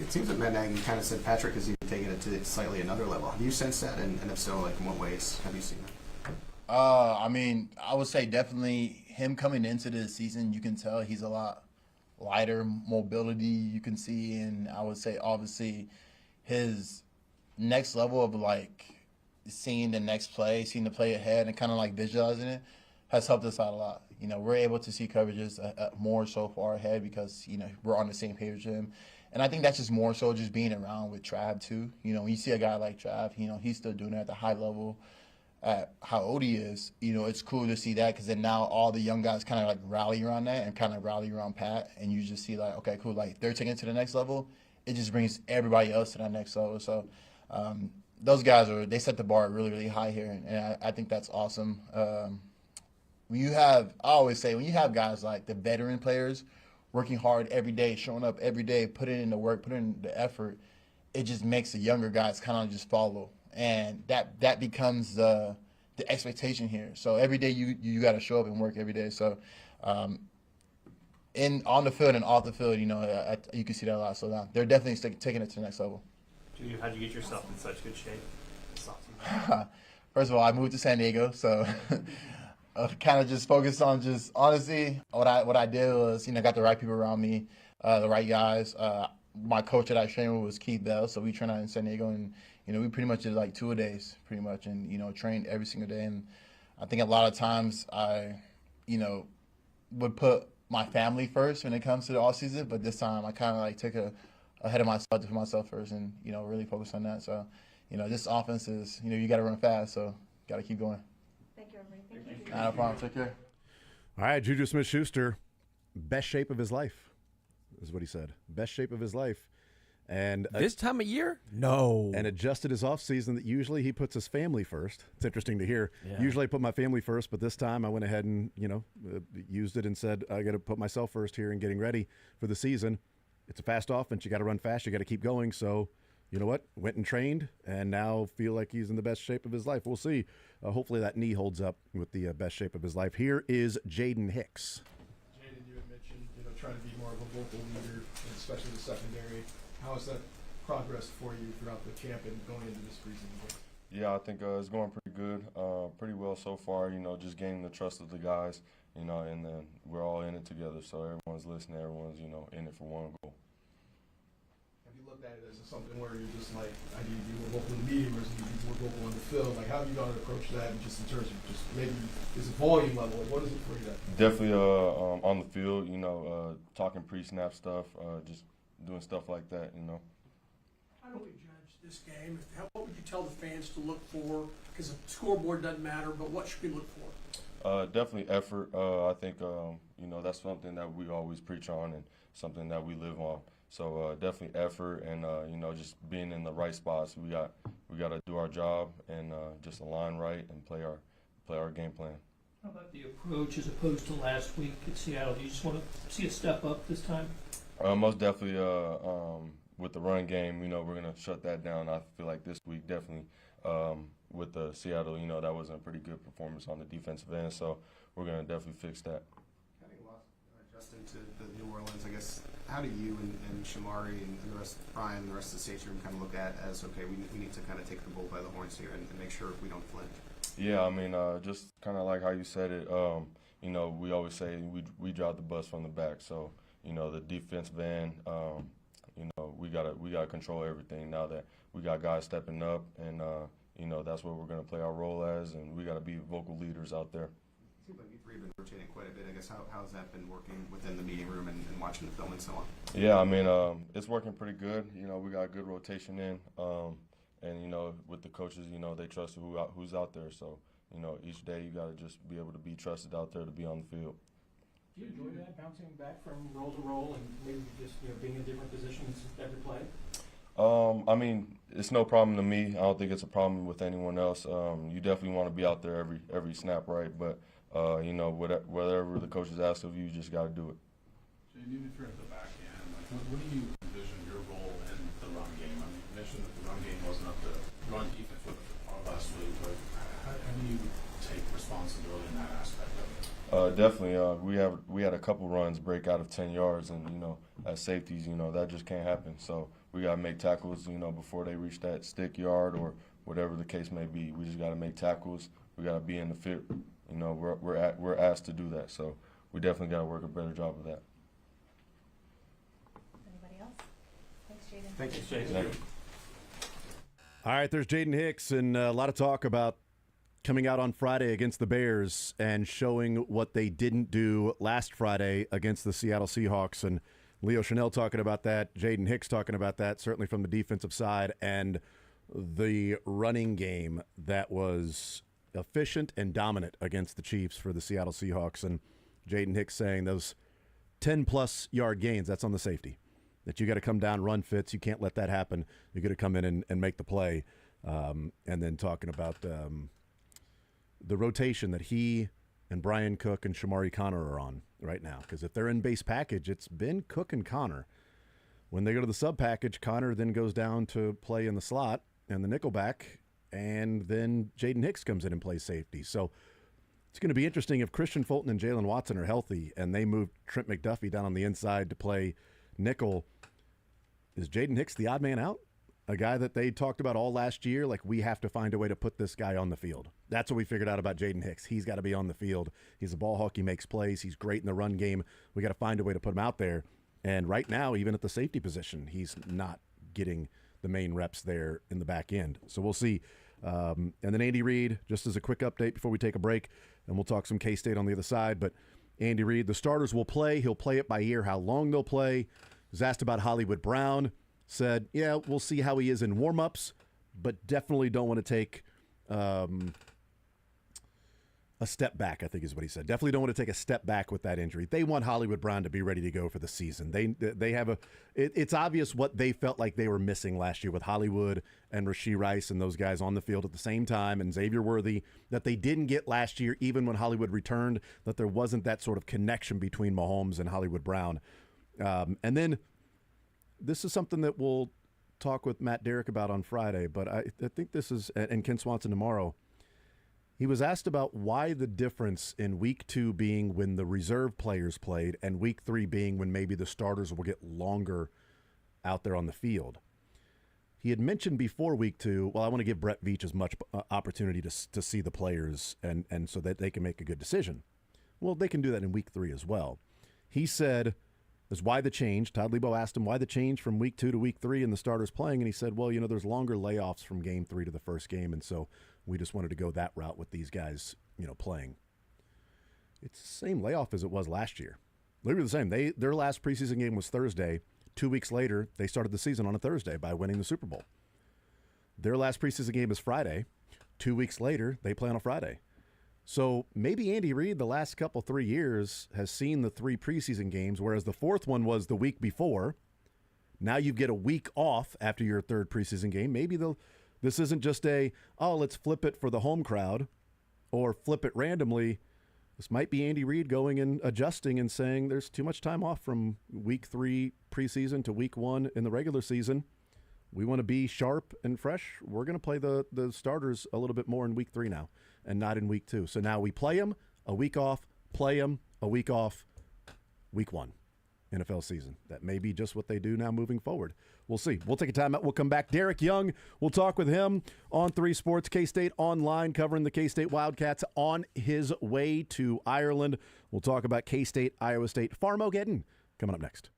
It seems that Matt Nagy kind of said Patrick has even taken it to slightly another level. Have you sensed that? And if so, in what ways have you seen that? I mean, I would say definitely him coming into the season, you can tell he's a lot lighter, mobility you can see, and I would say obviously his next level of seeing the next play, seeing the play ahead and kind of visualizing it has helped us out a lot. We're able to see coverages more so far ahead because, we're on the same page with him. And I think that's just more so just being around with Trav too. When you see a guy like Trav, he's still doing it at the high level. At how old he is, it's cool to see that, because then now all the young guys kind of rally around that and kind of rally around Pat, and you just see okay, cool, they're taking it to the next level, it just brings everybody else to that next level. So those guys they set the bar really, really high here, and I think that's awesome. I always say, when you have guys like the veteran players working hard every day, showing up every day, putting in the work, putting in the effort, it just makes the younger guys kind of just follow, and that becomes the expectation here. So every day you got to show up and work every day. So on the field and off the field, you can see that a lot. So they're definitely taking it to the next level. How'd you get yourself in such good shape this offseason? First of all, I moved to San Diego, so kind of just focused on just honestly what I did was got the right people around me, the right guys. My coach that I trained with was Keith Bell, so we trained out in San Diego, and we pretty much did like 2 a days, pretty much, and trained every single day. And I think a lot of times I would put my family first when it comes to the off season, but this time I kind of like took ahead of myself to put myself first, and really focus on that. So this offense is you got to run fast, so got to keep going. Thank you, everybody. Thank you. No problem. Take care. All right, Juju Smith-Schuster, best shape of his life is what he said. Best shape of his life. And this time of year? No. And adjusted his offseason that usually he puts his family first. It's interesting to hear. Yeah. Usually I put my family first, but this time I went ahead and, used it and said, I got to put myself first here in getting ready for the season. It's a fast offense. You got to run fast. You got to keep going. So, you know what? Went and trained and now feel like he's in the best shape of his life. We'll see. Hopefully that knee holds up with the best shape of his life. Here is Jaden Hicks. Jaden, you had mentioned, trying to be more of a vocal leader, especially the secondary. How has that progressed for you throughout the camp and going into this preseason? Yeah, I think it's going pretty good, pretty well so far. Just gaining the trust of the guys, and then we're all in it together. So everyone's listening, everyone's in it for one goal. Have you looked at it as something where you're just like, I need to be more vocal in the meeting, or is it need to be more vocal on the field? Like, how have you gone to approach that, and just in terms of just maybe is it volume level? Like, what is it for you? Definitely on the field, talking pre-snap stuff, just doing stuff like that, How do we judge this game? What would you tell the fans to look for? Because the scoreboard doesn't matter, but what should we look for? Definitely effort. I think that's something that we always preach on and something that we live on. So definitely effort and just being in the right spots. We got to do our job and just align right and play our game plan. How about the approach as opposed to last week at Seattle? Do you just want to see a step up this time? Most definitely with the run game, we're going to shut that down. I feel like this week definitely with the Seattle, that wasn't a pretty good performance on the defensive end, so we're going to definitely fix that. Having lost Justin to the New Orleans, I guess, how do you and Shamari and the rest, Brian and the rest of the stage room kind of look at as, okay, we need to kind of take the bull by the horns here and make sure we don't flinch? Yeah, I mean, just kind of like how you said it, we always say we drive the bus from the back, so the defensive end, we gotta control everything now that we got guys stepping up, and that's what we're gonna play our role as, and we gotta be vocal leaders out there. It seems like you three have been rotating quite a bit. I guess how's that been working within the meeting room and watching the film and so on? Yeah, I mean, it's working pretty good. We got good rotation in, and with the coaches, they trust who's out there. So each day you gotta just be able to be trusted out there to be on the field. Do you enjoy that, bouncing back from role to role and maybe just being in different positions every play? I mean, it's no problem to me. I don't think it's a problem with anyone else. You definitely want to be out there every snap, right? But whatever the coaches ask of you, you just got to do it. Jay, even if you're at the back end, what do you envision your role in the run game? I mean, you mentioned that the run game wasn't up to run defense with last week, but how do you take responsibility in that aspect of it? Definitely. We had a couple runs break out of 10 yards, and as safeties, that just can't happen. So we got to make tackles, before they reach that stick yard or whatever the case may be. We just got to make tackles. We got to be in the fit. We're asked to do that. So we definitely got to work a better job of that. Anybody else? Thanks, Jaden. Thank you. Thank you. All right, there's Jaden Hicks, and a lot of talk about coming out on Friday against the Bears and showing what they didn't do last Friday against the Seattle Seahawks. And Leo Chanel talking about that, Jaden Hicks talking about that, certainly from the defensive side, and the running game that was efficient and dominant against the Chiefs for the Seattle Seahawks. And Jaden Hicks saying those 10-plus yard gains, that's on the safety. that you got to come down, run fits. You can't let that happen. You got to come in and make the play. And then talking about the rotation that he and Brian Cook and Shamari Connor are on right now. Because if they're in base package, it's been Cook and Connor. When they go to the sub package, Connor then goes down to play in the slot and the nickelback, and then Jaden Hicks comes in and plays safety. So it's going to be interesting if Christian Fulton and Jalen Watson are healthy and they move Trent McDuffie down on the inside to play nickel. Is Jaden Hicks the odd man out? A guy that they talked about all last year, like we have to find a way to put this guy on the field. That's what we figured out about Jaden Hicks. He's got to be on the field. He's a ball hawk. He makes plays. He's great in the run game. We got to find a way to put him out there. And right now, even at the safety position, he's not getting the main reps there in the back end. So we'll see. And then Andy Reid, just as a quick update before we take a break, and we'll talk some K-State on the other side. But Andy Reid, the starters will play. He'll play it by ear how long they'll play. He was asked about Hollywood Brown. Said, yeah, we'll see how he is in warm-ups, but definitely don't want to take a step back, I think is what he said. Definitely don't want to take a step back with that injury. They want Hollywood Brown to be ready to go for the season. They have it's obvious what they felt like they were missing last year with Hollywood and Rashee Rice and those guys on the field at the same time, and Xavier Worthy, that they didn't get last year even when Hollywood returned, that there wasn't that sort of connection between Mahomes and Hollywood Brown. And then this is something that we'll talk with Matt Derrick about on Friday, but I think this is, and Ken Swanson tomorrow. He was asked about why the difference in week 2 being when the reserve players played and week 3 being when maybe the starters will get longer out there on the field. He had mentioned before week 2, well, I want to give Brett Veach as much opportunity to see the players and so that they can make a good decision. Well, they can do that in week 3 as well. He said, is why the change. Todd Lebo asked him why the change from week 2 to week 3 and the starters playing, and he said, well, there's longer layoffs from game 3 to the first game, and so we just wanted to go that route with these guys, playing. It's the same layoff as it was last year. Literally the same. Their last preseason game was Thursday. 2 weeks later, they started the season on a Thursday by winning the Super Bowl. Their last preseason game is Friday. 2 weeks later, they play on a Friday. So maybe Andy Reid the last 3 years has seen the 3 preseason games, whereas the 4th one was the week before. Now you get a week off after your 3rd preseason game. Maybe this isn't just let's flip it for the home crowd or flip it randomly. This might be Andy Reid going and adjusting and saying there's too much time off from week 3 preseason to week 1 in the regular season. We want to be sharp and fresh. We're going to play the starters a little bit more in week 3 now and not in week 2. So now we play them a week off, play them a week off, week 1 NFL season. That may be just what they do now moving forward. We'll see. We'll take a time out. We'll come back. Derek Young, we'll talk with him on 3 Sports, K-State Online, covering the K-State Wildcats on his way to Ireland. We'll talk about K-State, Iowa State, Farmageddon coming up next.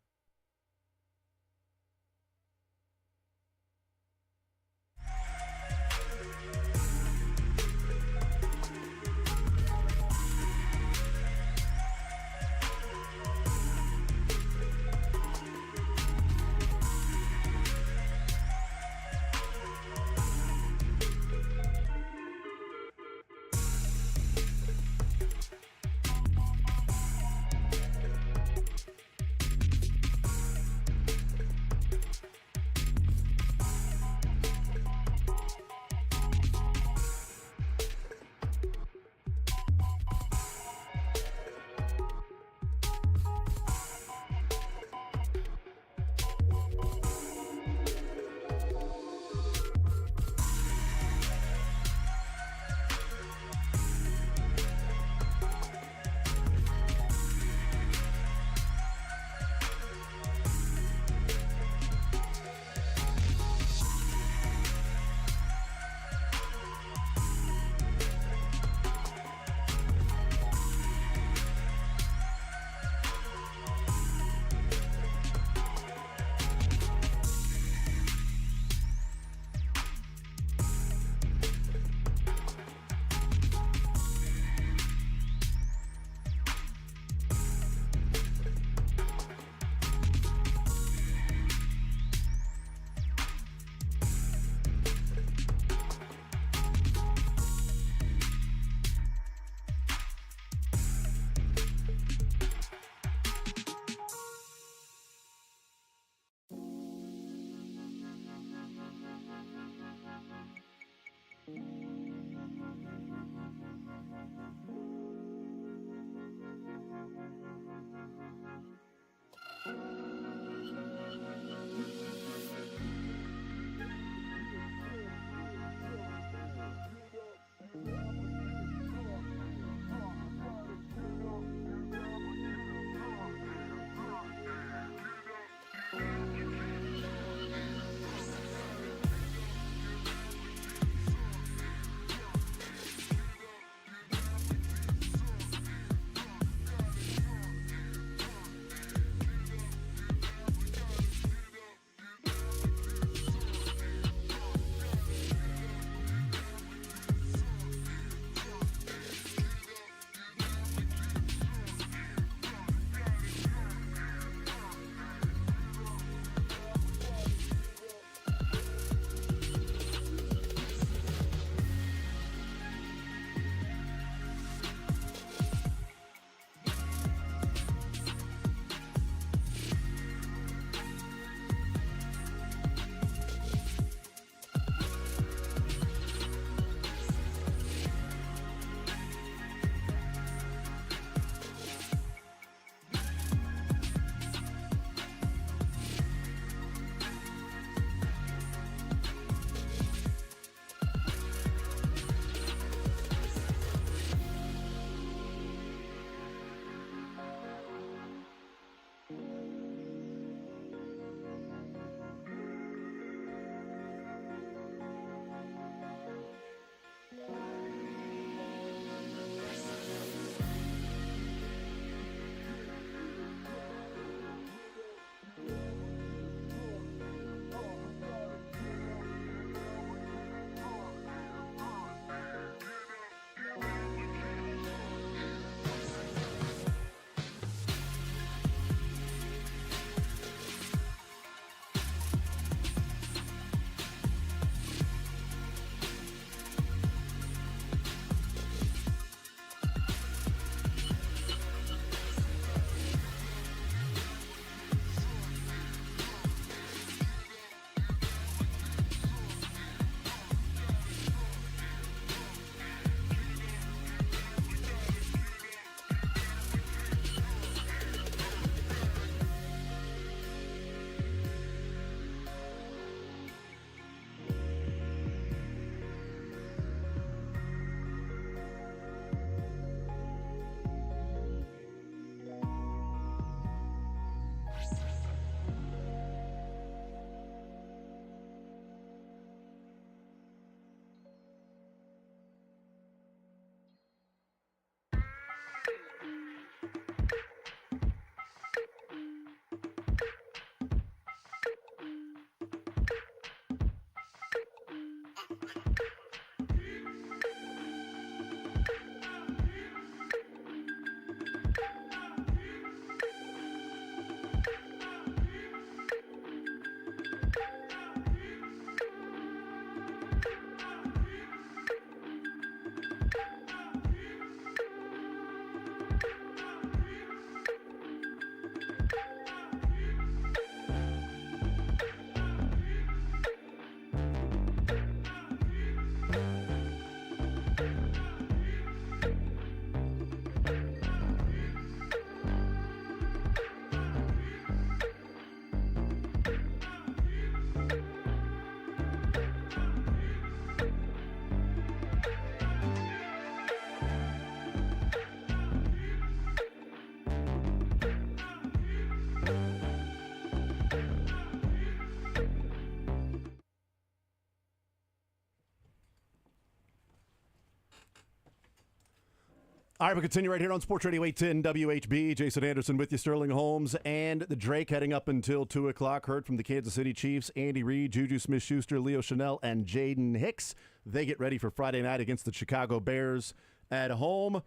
All right, we'll continue right here on Sports Radio 810 WHB. Jason Anderson with you, Sterling Holmes, and the Drake heading up until 2 o'clock. Heard from the Kansas City Chiefs, Andy Reid, Juju Smith-Schuster, Leo Chanel, and Jaden Hicks. They get ready for Friday night against the Chicago Bears at home.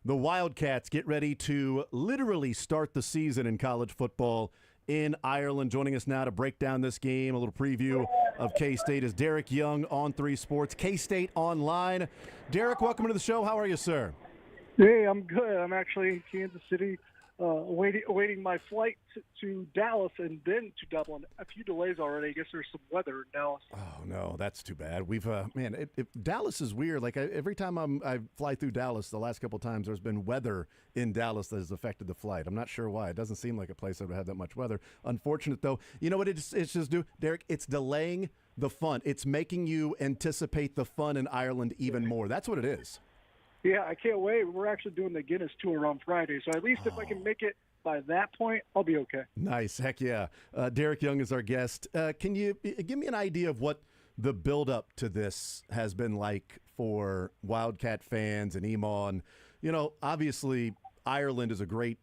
The Wildcats get ready to literally start the season in college football in Ireland. Joining us now to break down this game, a little preview of K-State, is Derek Young on 3 Sports, K-State Online. Derek, welcome to the show. How are you, sir? Hey, I'm good. I'm actually in Kansas City, awaiting my flight to Dallas and then to Dublin. A few delays already. I guess there's some weather in Dallas. Oh no, that's too bad. We've Dallas is weird. Like every time I fly through Dallas, the last couple of times there's been weather in Dallas that has affected the flight. I'm not sure why. It doesn't seem like a place that would have that much weather. Unfortunate though. You know what it's just do, Derek? It's delaying the fun. It's making you anticipate the fun in Ireland even more. That's what it is. Yeah, I can't wait. We're actually doing the Guinness tour on Friday, so at least if I can make it by that point, I'll be okay. Nice. Heck yeah. Derek Young is our guest. Can you give me an idea of what the build-up to this has been like for Wildcat fans and Emon? You know, obviously Ireland is a great,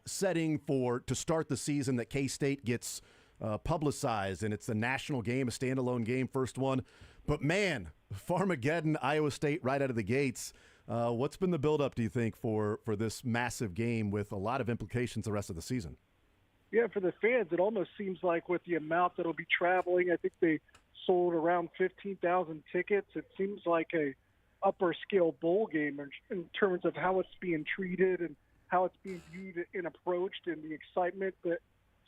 setting to start the season that K-State gets publicized, and it's the national game, a standalone game, first one. But, man, Farmageddon, Iowa State right out of the gates. What's been the buildup, do you think, for this massive game with a lot of implications the rest of the season? Yeah, for the fans, it almost seems like with the amount that'll be traveling, I think they sold around 15,000 tickets. It seems like a upper-scale bowl game in terms of how it's being treated and how it's being viewed and approached and the excitement that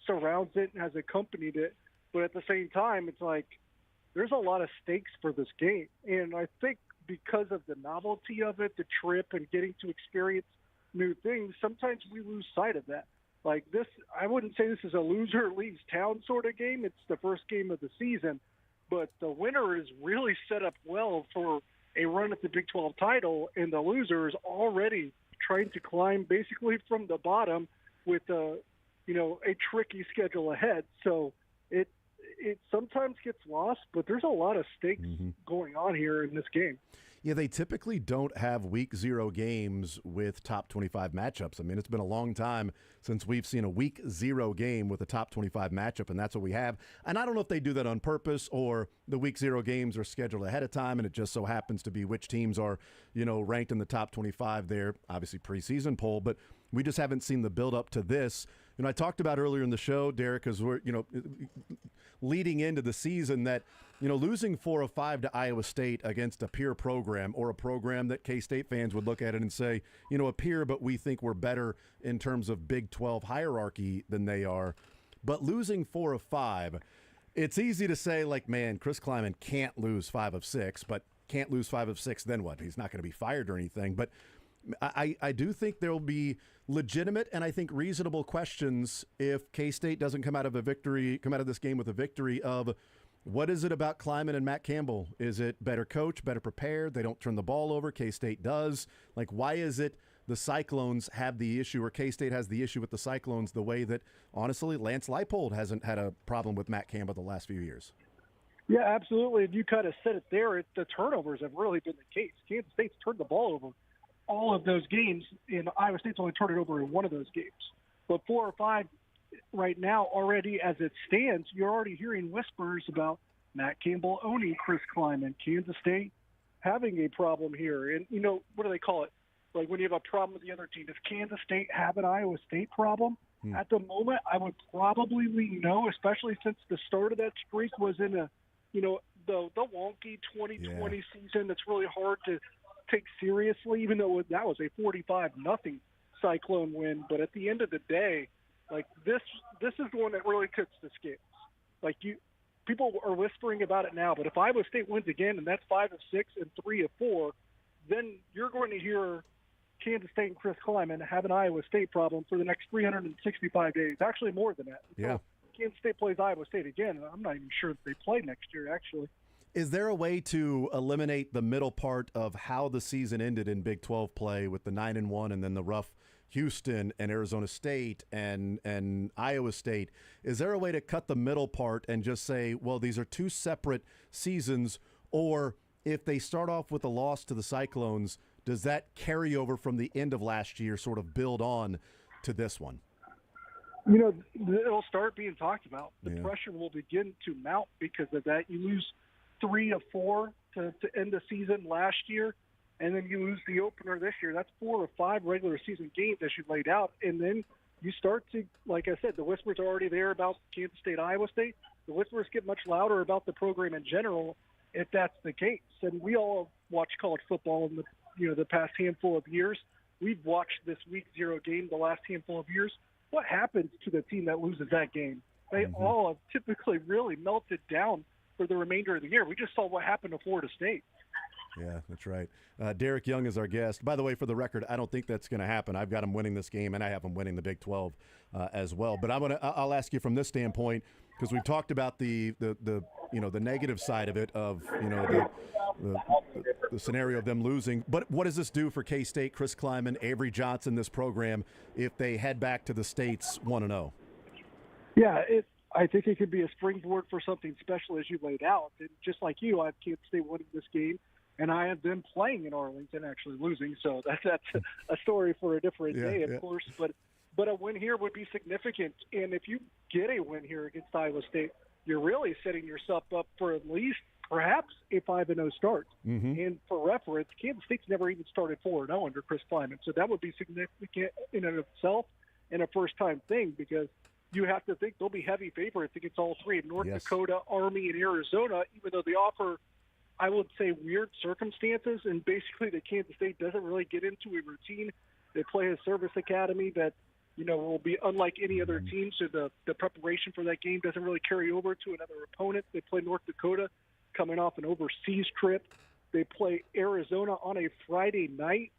surrounds it and has accompanied it. But at the same time, it's like, there's a lot of stakes for this game. And I think because of the novelty of it, the trip, and getting to experience new things, sometimes we lose sight of that. Like this, I wouldn't say this is a loser leaves town sort of game. It's the first game of the season. But the winner is really set up well for a run at the Big 12 title, and the loser is already trying to climb basically from the bottom with a tricky schedule ahead. So it sometimes gets lost, but there's a lot of stakes going on here in this game. Yeah, they typically don't have week 0 games with top 25 matchups. I mean, it's been a long time since we've seen a week 0 game with a top 25 matchup, and that's what we have. And I don't know if they do that on purpose or the week 0 games are scheduled ahead of time, and it just so happens to be which teams are, ranked in the top 25 there, obviously preseason poll, but we just haven't seen the build up to this. I talked about earlier in the show, Derek, as we're, leading into the season that, losing 4 of 5 to Iowa State against a peer program or a program that K-State fans would look at it and say, a peer, but we think we're better in terms of Big 12 hierarchy than they are. But losing 4 of 5, it's easy to say, like, man, Chris Kleiman can't lose 5 of 6, but can't lose 5 of 6, then what? He's not going to be fired or anything. But I do think there will be legitimate and I think reasonable questions if K-State doesn't come out of this game with a victory of what is it about Kleiman and Matt Campbell? Is it better coach, better prepared? They don't turn the ball over. K-State does. Like, why is it the Cyclones have the issue or K-State has the issue with the Cyclones the way that, honestly, Lance Leipold hasn't had a problem with Matt Campbell the last few years? Yeah, absolutely. And you kind of said it there. The turnovers have really been the case. Kansas State's turned the ball over all of those games, and Iowa State's only turned it over in one of those games. But 4 or 5 right now already as it stands, you're already hearing whispers about Matt Campbell owning Chris Kleiman, Kansas State having a problem here. And, what do they call it? Like when you have a problem with the other team, does Kansas State have an Iowa State problem? At the moment, I would probably lean no, especially since the start of that streak was in the wonky 2020 season that's really hard to take seriously, even though that was a 45-0 Cyclone win. But at the end of the day, like this is the one that really tips the scales. Like people are whispering about it now, but if Iowa State wins again and that's 5 of 6 and 3 of 4, then you're going to hear Kansas State and Chris Kleiman have an Iowa State problem for the next 365 days. Actually, more than that. Yeah. Kansas State plays Iowa State again, and I'm not even sure if they play next year, actually. Is there a way to eliminate the middle part of how the season ended in Big 12 play with the 9-1 and then the rough Houston and Arizona State and Iowa State? Is there a way to cut the middle part and just say, well, these are 2 separate seasons, or if they start off with a loss to the Cyclones, does that carry over from the end of last year sort of build on to this one? You know, it'll start being talked about. The Yeah. pressure will begin to mount because of that. You lose 3 of 4 to end the season last year, and then you lose the opener this year. That's 4 or 5 regular season games as you laid out. And then you start to, like I said, the whispers are already there about Kansas State, Iowa State. The whispers get much louder about the program in general if that's the case. And we all watch college football in the past handful of years. We've watched this week 0 game the last handful of years. What happens to the team that loses that game? They all have typically really melted down for the remainder of the year. We just saw what happened to Florida State. Yeah, that's right. Derek Young is our guest. By the way, for the record, I don't think that's going to happen. I've got him winning this game, and I have him winning the Big 12 as well. But I'll ask you from this standpoint, because we've talked about the negative side of it, of the scenario of them losing. But what does this do for K-State, Chris Kleiman, Avery Johnson, this program, if they head back to the States 1-0? Yeah, I think it could be a springboard for something special as you laid out. And just like you, I have Kansas State winning this game, and I have them playing in Arlington actually losing. So that's a story for a different day, of course. But a win here would be significant. And if you get a win here against Iowa State, you're really setting yourself up for at least perhaps a 5-0 start. And for reference, Kansas State's never even started 4-0 under Chris Kleiman. So that would be significant in and of itself and a first-time thing, because you have to think they'll be heavy favorites against all three, North Dakota, Army, and Arizona, even though they offer, I would say, weird circumstances. And basically, the Kansas State doesn't really get into a routine. They play a service academy that, will be unlike any other team. So the preparation for that game doesn't really carry over to another opponent. They play North Dakota coming off an overseas trip. They play Arizona on a Friday night.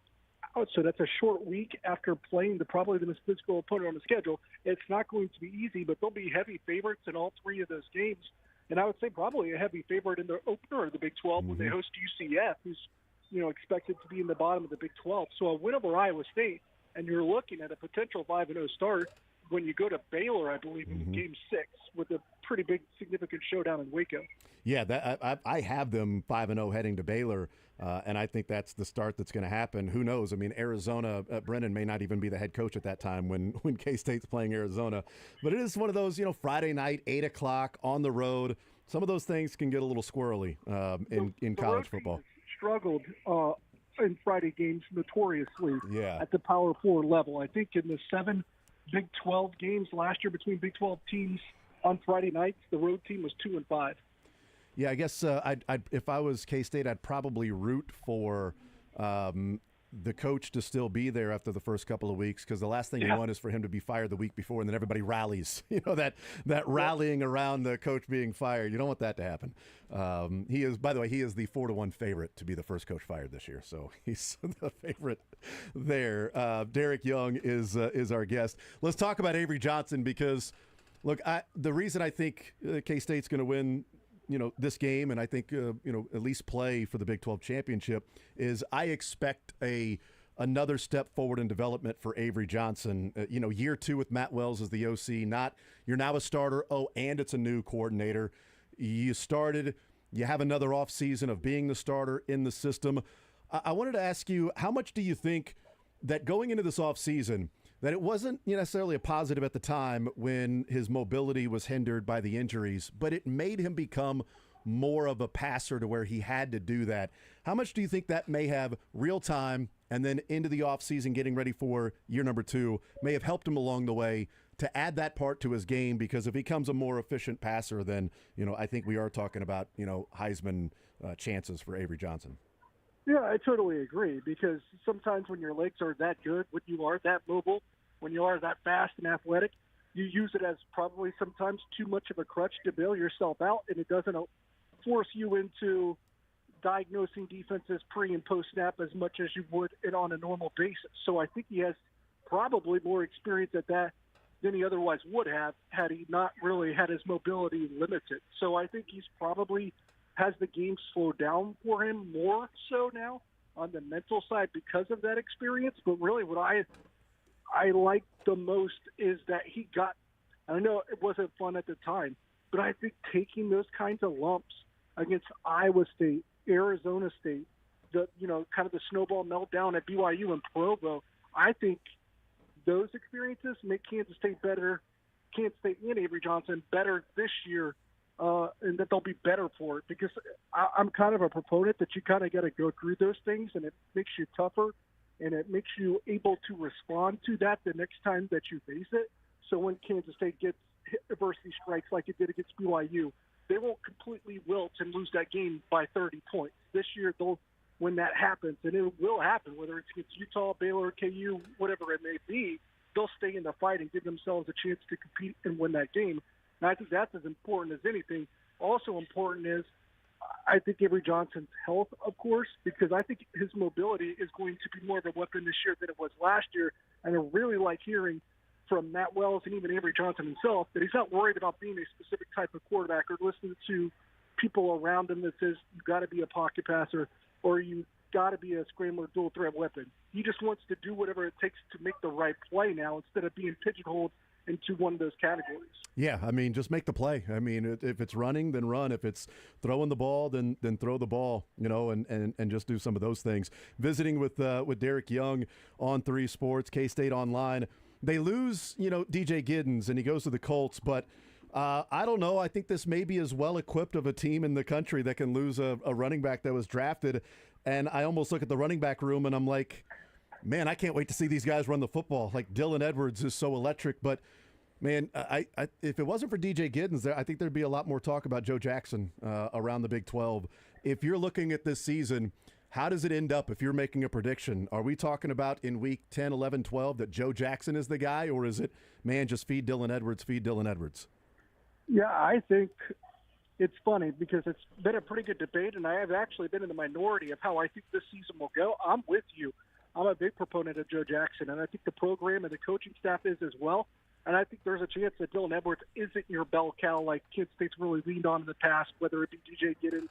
So that's a short week after playing probably the most physical opponent on the schedule. It's not going to be easy, but they'll be heavy favorites in all 3 of those games. And I would say probably a heavy favorite in the opener of the Big 12 when they host UCF, who's expected to be in the bottom of the Big 12. So a win over Iowa State, and you're looking at a potential 5-0 start when you go to Baylor, I believe, in Game 6 with a pretty big, significant showdown in Waco. Yeah, I have them 5-0 heading to Baylor, and I think that's the start that's going to happen. Who knows? I mean, Arizona, Brennan may not even be the head coach at that time when K-State's playing Arizona. But it is one of those, Friday night, 8 o'clock on the road. Some of those things can get a little squirrely in college football. Struggled in Friday games notoriously Yeah. at the Power 4 level. I think in the 7 Big 12 games last year between Big 12 teams on Friday nights, the road team was 2-5. Yeah, I guess I'd if I was K-State, I'd probably root for the coach to still be there after the first couple of weeks, because the last thing you want is for him to be fired the week before and then everybody rallies. That rallying around the coach being fired. You don't want that to happen. He is, by the way, he is the 4-1 favorite to be the first coach fired this year, so he's the favorite there. Derek Young is our guest. Let's talk about Avery Johnson, because look, the reason I think K-State's going to win this game, and I think at least play for the Big 12 championship, is I expect another step forward in development for Avery Johnson. Year 2 with Matt Wells as the OC. You're now a starter. Oh, and it's a new coordinator. You started. You have another off season of being the starter in the system. I wanted to ask you, how much do you think that going into this off season, that it wasn't necessarily a positive at the time when his mobility was hindered by the injuries, but it made him become more of a passer to where he had to do that? How much do you think that may have real time and then into the offseason getting ready for year number 2 may have helped him along the way to add that part to his game? Because if he becomes a more efficient passer, then, I think we are talking about, Heisman chances for Avery Johnson. Yeah, I totally agree, because sometimes when your legs are that good, when you are that mobile, when you are that fast and athletic, you use it as probably sometimes too much of a crutch to bail yourself out, and it doesn't force you into diagnosing defenses pre and post snap as much as you would it on a normal basis. So I think he has probably more experience at that than he otherwise would have had he not really had his mobility limited. So I think he's probably has the game slowed down for him more so now on the mental side because of that experience. But really what I like the most is that he got, I know it wasn't fun at the time, but I think taking those kinds of lumps against Iowa State Arizona State, kind of the snowball meltdown at BYU and Provo. I think those experiences make Kansas State better, Kansas State and Avery Johnson better this year, and that they'll be better for it. Because I'm kind of a proponent that you kind of got to go through those things, and it makes you tougher, and it makes you able to respond to that the next time that you face it. So when Kansas State gets adversity strikes like it did against BYU, they won't completely wilt and lose that game by 30 points. This year, when that happens, and it will happen, whether it's against Utah, Baylor, KU, whatever it may be, they'll stay in the fight and give themselves a chance to compete and win that game. And I think that's as important as anything. Also important is I think Avery Johnson's health, of course, because I think his mobility is going to be more of a weapon this year than it was last year. And I really like hearing from Matt Wells and even Avery Johnson himself that he's not worried about being a specific type of quarterback or listening to people around him that says you've got to be a pocket passer or you got to be a scrambler dual threat weapon. He just wants to do whatever it takes to make the right play now instead of being pigeonholed into one of those categories. Yeah, I mean, just make the play. I mean, if it's running, then run. If it's throwing the ball, then throw the ball, and just do some of those things. Visiting with Derek Young on 3 Sports, K-State Online. They lose, DJ Giddens, and he goes to the Colts, but I don't know. I think this may be as well equipped of a team in the country that can lose a running back that was drafted. And I almost look at the running back room and I'm like, man, I can't wait to see these guys run the football. Like Dylan Edwards is so electric, but man, I if it wasn't for DJ Giddens, I think there'd be a lot more talk about Joe Jackson around the Big 12. If you're looking at this season, how does it end up if you're making a prediction? Are we talking about in week 10, 11, 12 that Joe Jackson is the guy, or is it, man, just feed Dylan Edwards? Yeah, I think it's funny because it's been a pretty good debate, and I have actually been in the minority of how I think this season will go. I'm with you. I'm a big proponent of Joe Jackson, and I think the program and the coaching staff is as well. And I think there's a chance that Dylan Edwards isn't your bell cow like Kansas State's really leaned on in the past, whether it be DJ Giddens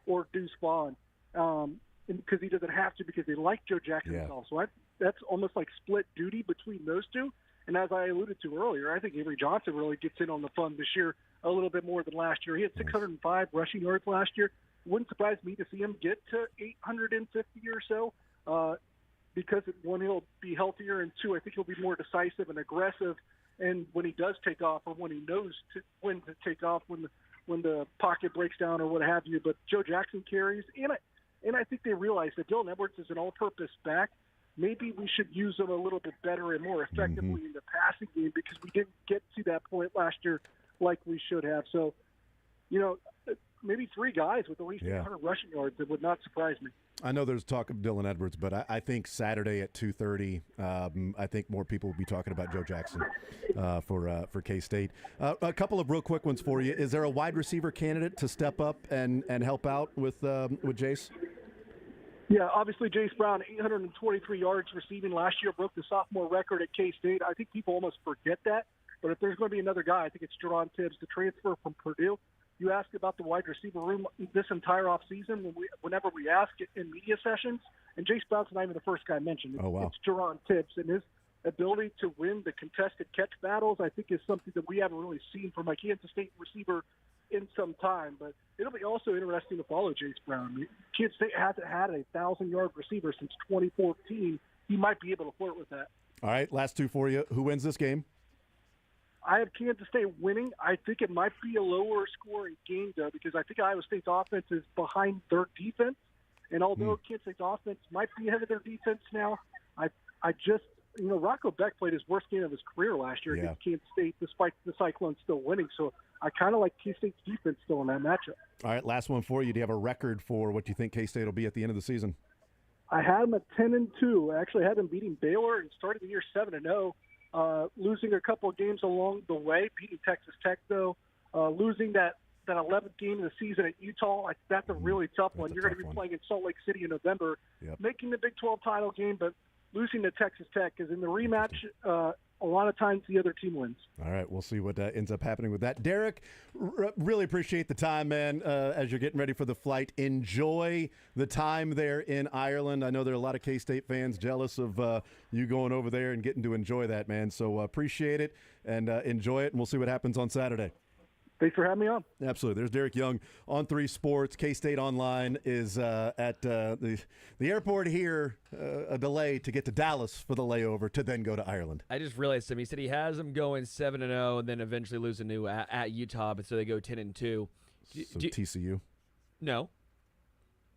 or Deuce Vaughn, because he doesn't have to because they like Joe Jackson himself. So that's almost like split duty between those two. And as I alluded to earlier, I think Avery Johnson really gets in on the fun this year a little bit more than last year. He had 605 rushing yards last year. Wouldn't surprise me to see him get to 850 or so because, one, he'll be healthier, and two, I think he'll be more decisive and aggressive. And when he does take off or when he knows when to take off, when the pocket breaks down or what have you. But Joe Jackson carries. And I think they realize that Dylan Edwards is an all-purpose back. Maybe we should use him a little bit better and more effectively in the passing game because we didn't get to that point last year like we should have. So, maybe 3 guys with at least 800 rushing yards. It would not surprise me. I know there's talk of Dylan Edwards, but I think Saturday at 2:30, I think more people will be talking about Joe Jackson for K-State. A couple of real quick ones for you. Is there a wide receiver candidate to step up and help out with Jace? Yeah, obviously Jace Brown, 823 yards receiving last year, broke the sophomore record at K-State. I think people almost forget that. But if there's going to be another guy, I think it's Jerron Tibbs, the transfer from Purdue. You asked about the wide receiver room this entire offseason whenever we ask it in media sessions, and Jace Brown's not even the first guy mentioned. It's Jerron Tibbs, and his ability to win the contested catch battles, I think, is something that we haven't really seen from a Kansas State receiver in some time. But it'll be also interesting to follow Jace Brown. Kansas State hasn't had a 1,000-yard receiver since 2014. He might be able to flirt with that. All right, last 2 for you. Who wins this game? I have Kansas State winning. I think it might be a lower scoring game, though, because I think Iowa State's offense is behind their defense. And although Kansas State's offense might be ahead of their defense now, I just, Rocco Beck played his worst game of his career last year against Kansas State, despite the Cyclones still winning. So I kind of like K-State's defense still in that matchup. All right, last one for you. Do you have a record for what you think K-State will be at the end of the season? I had them at 10-2. I actually had them beating Baylor and started the year 7-0. Losing a couple of games along the way, beating Texas Tech, though, losing that 11th game of the season at Utah, that's a really tough one. You're going to be playing in Salt Lake City in November, making the Big 12 title game, but losing to Texas Tech because in the rematch, a lot of times the other team wins. All right, we'll see what ends up happening with that. Derek, really appreciate the time, man, as you're getting ready for the flight. Enjoy the time there in Ireland. I know there are a lot of K-State fans jealous of you going over there and getting to enjoy that, man. So appreciate it and enjoy it, and we'll see what happens on Saturday. Thanks for having me on. Absolutely. There's Derek Young on 3 Sports. K-State Online is at the airport here, a delay to get to Dallas for the layover to then go to Ireland. I just realized him. He said he has them going 7-0 and then eventually losing to at Utah, but so they go 10-2. So TCU? No.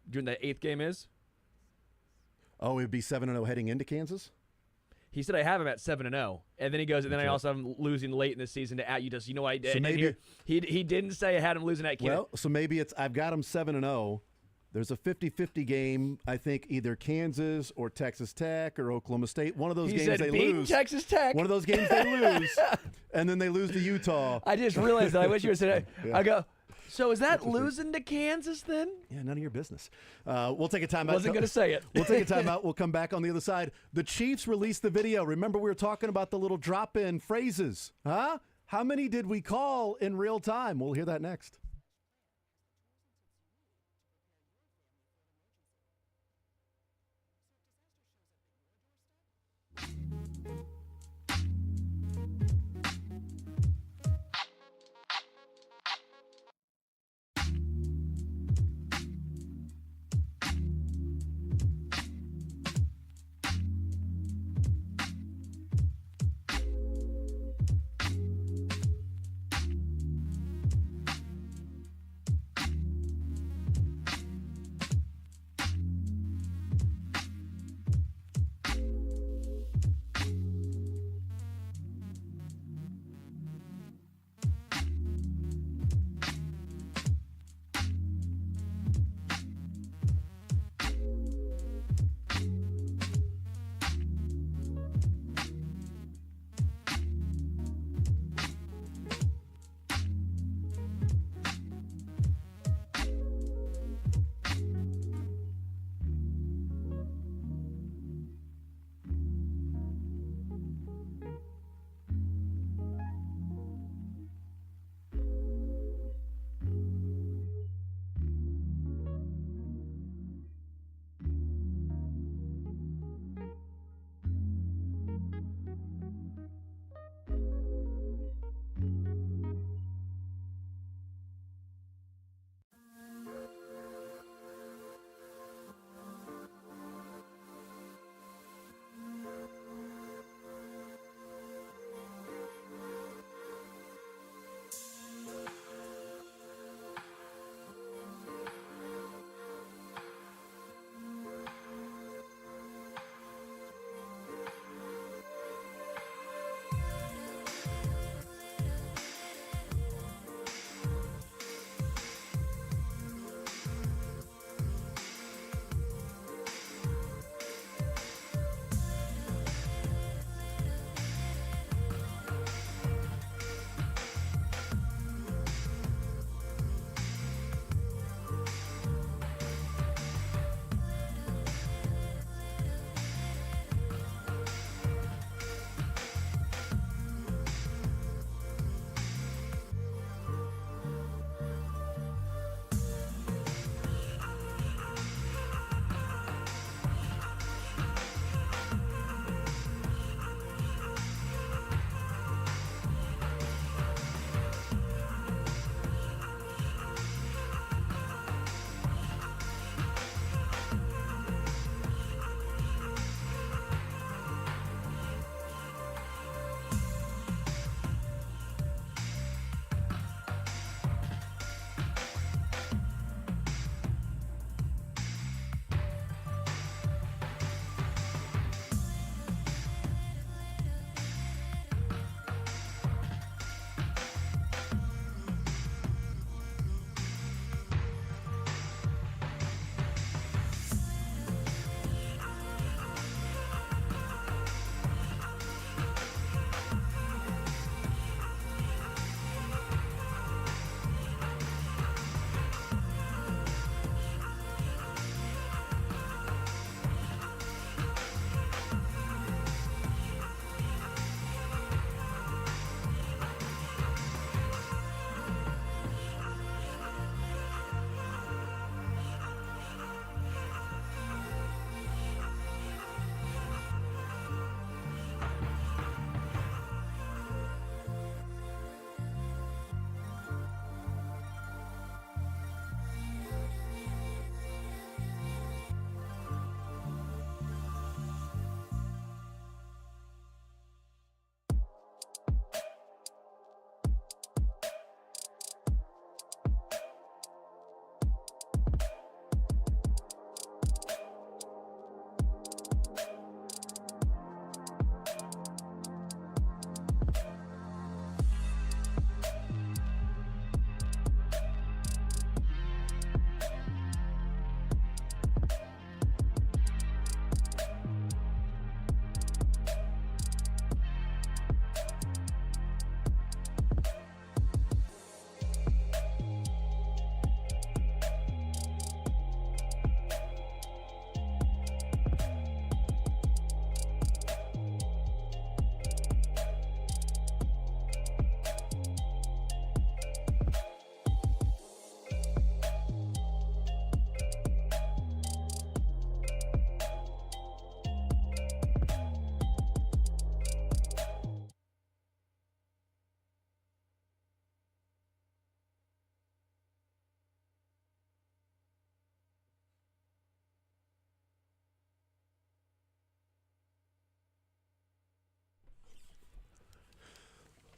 During the 8th game is? Oh, it would be 7-0 heading into Kansas? He said I have him at 7-0, and then he goes, and then I also have him losing late in the season to at Utah. So you know what I did? So maybe he didn't say I had him losing at Kansas. Well, so maybe I've got him 7-0. There's a 50-50 game. I think either Kansas or Texas Tech or Oklahoma State. One of those games they lose. Texas Tech. One of those games they lose, and then they lose to Utah. I just realized that. I wish you would say that. Yeah. I go. So is that losing to Kansas then? Yeah, none of your business. We'll take a timeout. Wasn't going to say it. We'll take a timeout. We'll come back on the other side. The Chiefs released the video. Remember we were talking about the little drop-in phrases, huh? How many did we call in real time? We'll hear that next.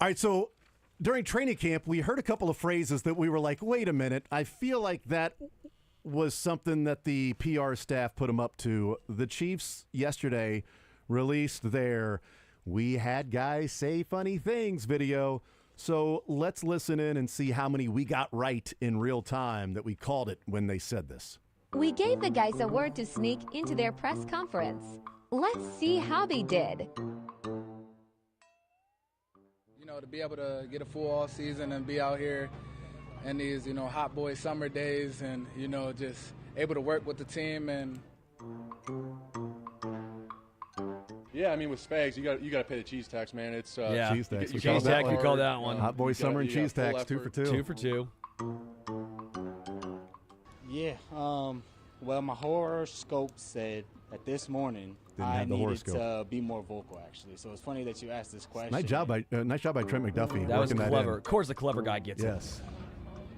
All right, so during training camp, we heard a couple of phrases that we were like, wait a minute, I feel like that was something that the PR staff put them up to. The Chiefs yesterday released their "We Had Guys Say Funny Things" video. So let's listen in and see how many we got right in real time that we called it when they said this. We gave the guys a word to sneak into their press conference. Let's see how they did. You know, to be able to get a full all season and be out here in these, hot boy summer days and, just able to work with the team and. Yeah, I mean, with Spags, you got to pay the cheese tax, man. It's cheese tax. Cheese tax, we call that one. Hot boy summer and cheese tax, 2 for 2. 2 for 2. Yeah. Well, my horoscope said that this morning Didn't I have the needed horoscope. to be more vocal, actually. So it's funny that you asked this question. Nice job by Trent McDuffie. That was working clever. in. Of course, the clever guy gets Yes.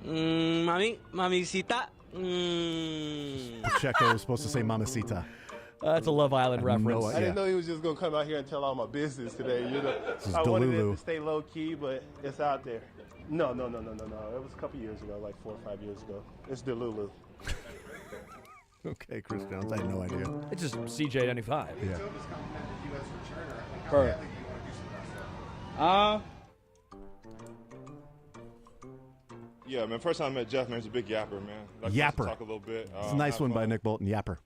Mamacita. Pacheco was supposed to say mamacita. That's a Love Island reference. I didn't know he was just going to come out here and tell all my business today. This is I wanted it Delulu. to stay low key, but it's out there. No. It was a couple years ago, like 4 or 5 years ago. It's Delulu. Okay, Chris Jones. I had no idea. It's just CJ95. Yeah. Perfect. Yeah, man. First time I met Jeff, man, he's a big yapper, man. Like to Yapper. talk a little bit. It's a nice have one by fun. Nick Bolton. Yapper.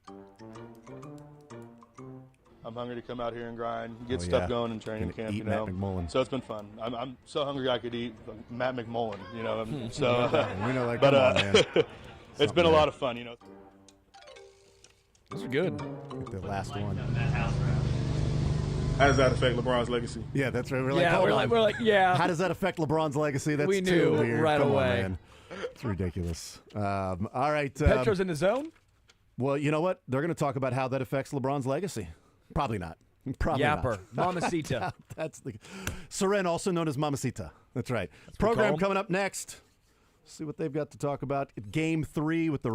I'm hungry to come out here and grind, get Oh, stuff yeah. going in training Gonna camp. eat Matt McMullen. So it's been fun. I'm so hungry I could eat Matt McMullen. So we know that. But Come on, man. it's been a lot of fun. Those are good. The last one. How does that affect LeBron's legacy? Yeah, that's right. We're like, Yeah, hold we're on. like- we're like, yeah. How does that affect LeBron's legacy? That's We too knew weird. right Come on, away. man. It's ridiculous. All right. Petro's in the zone? Well, you know what? They're going to talk about how that affects LeBron's legacy. Probably not. Probably Yapper. not. Mamacita. That's the Seren, also known as Mamacita. That's right. what we Program call him. coming up next. See what they've got to talk about. Game 3 with the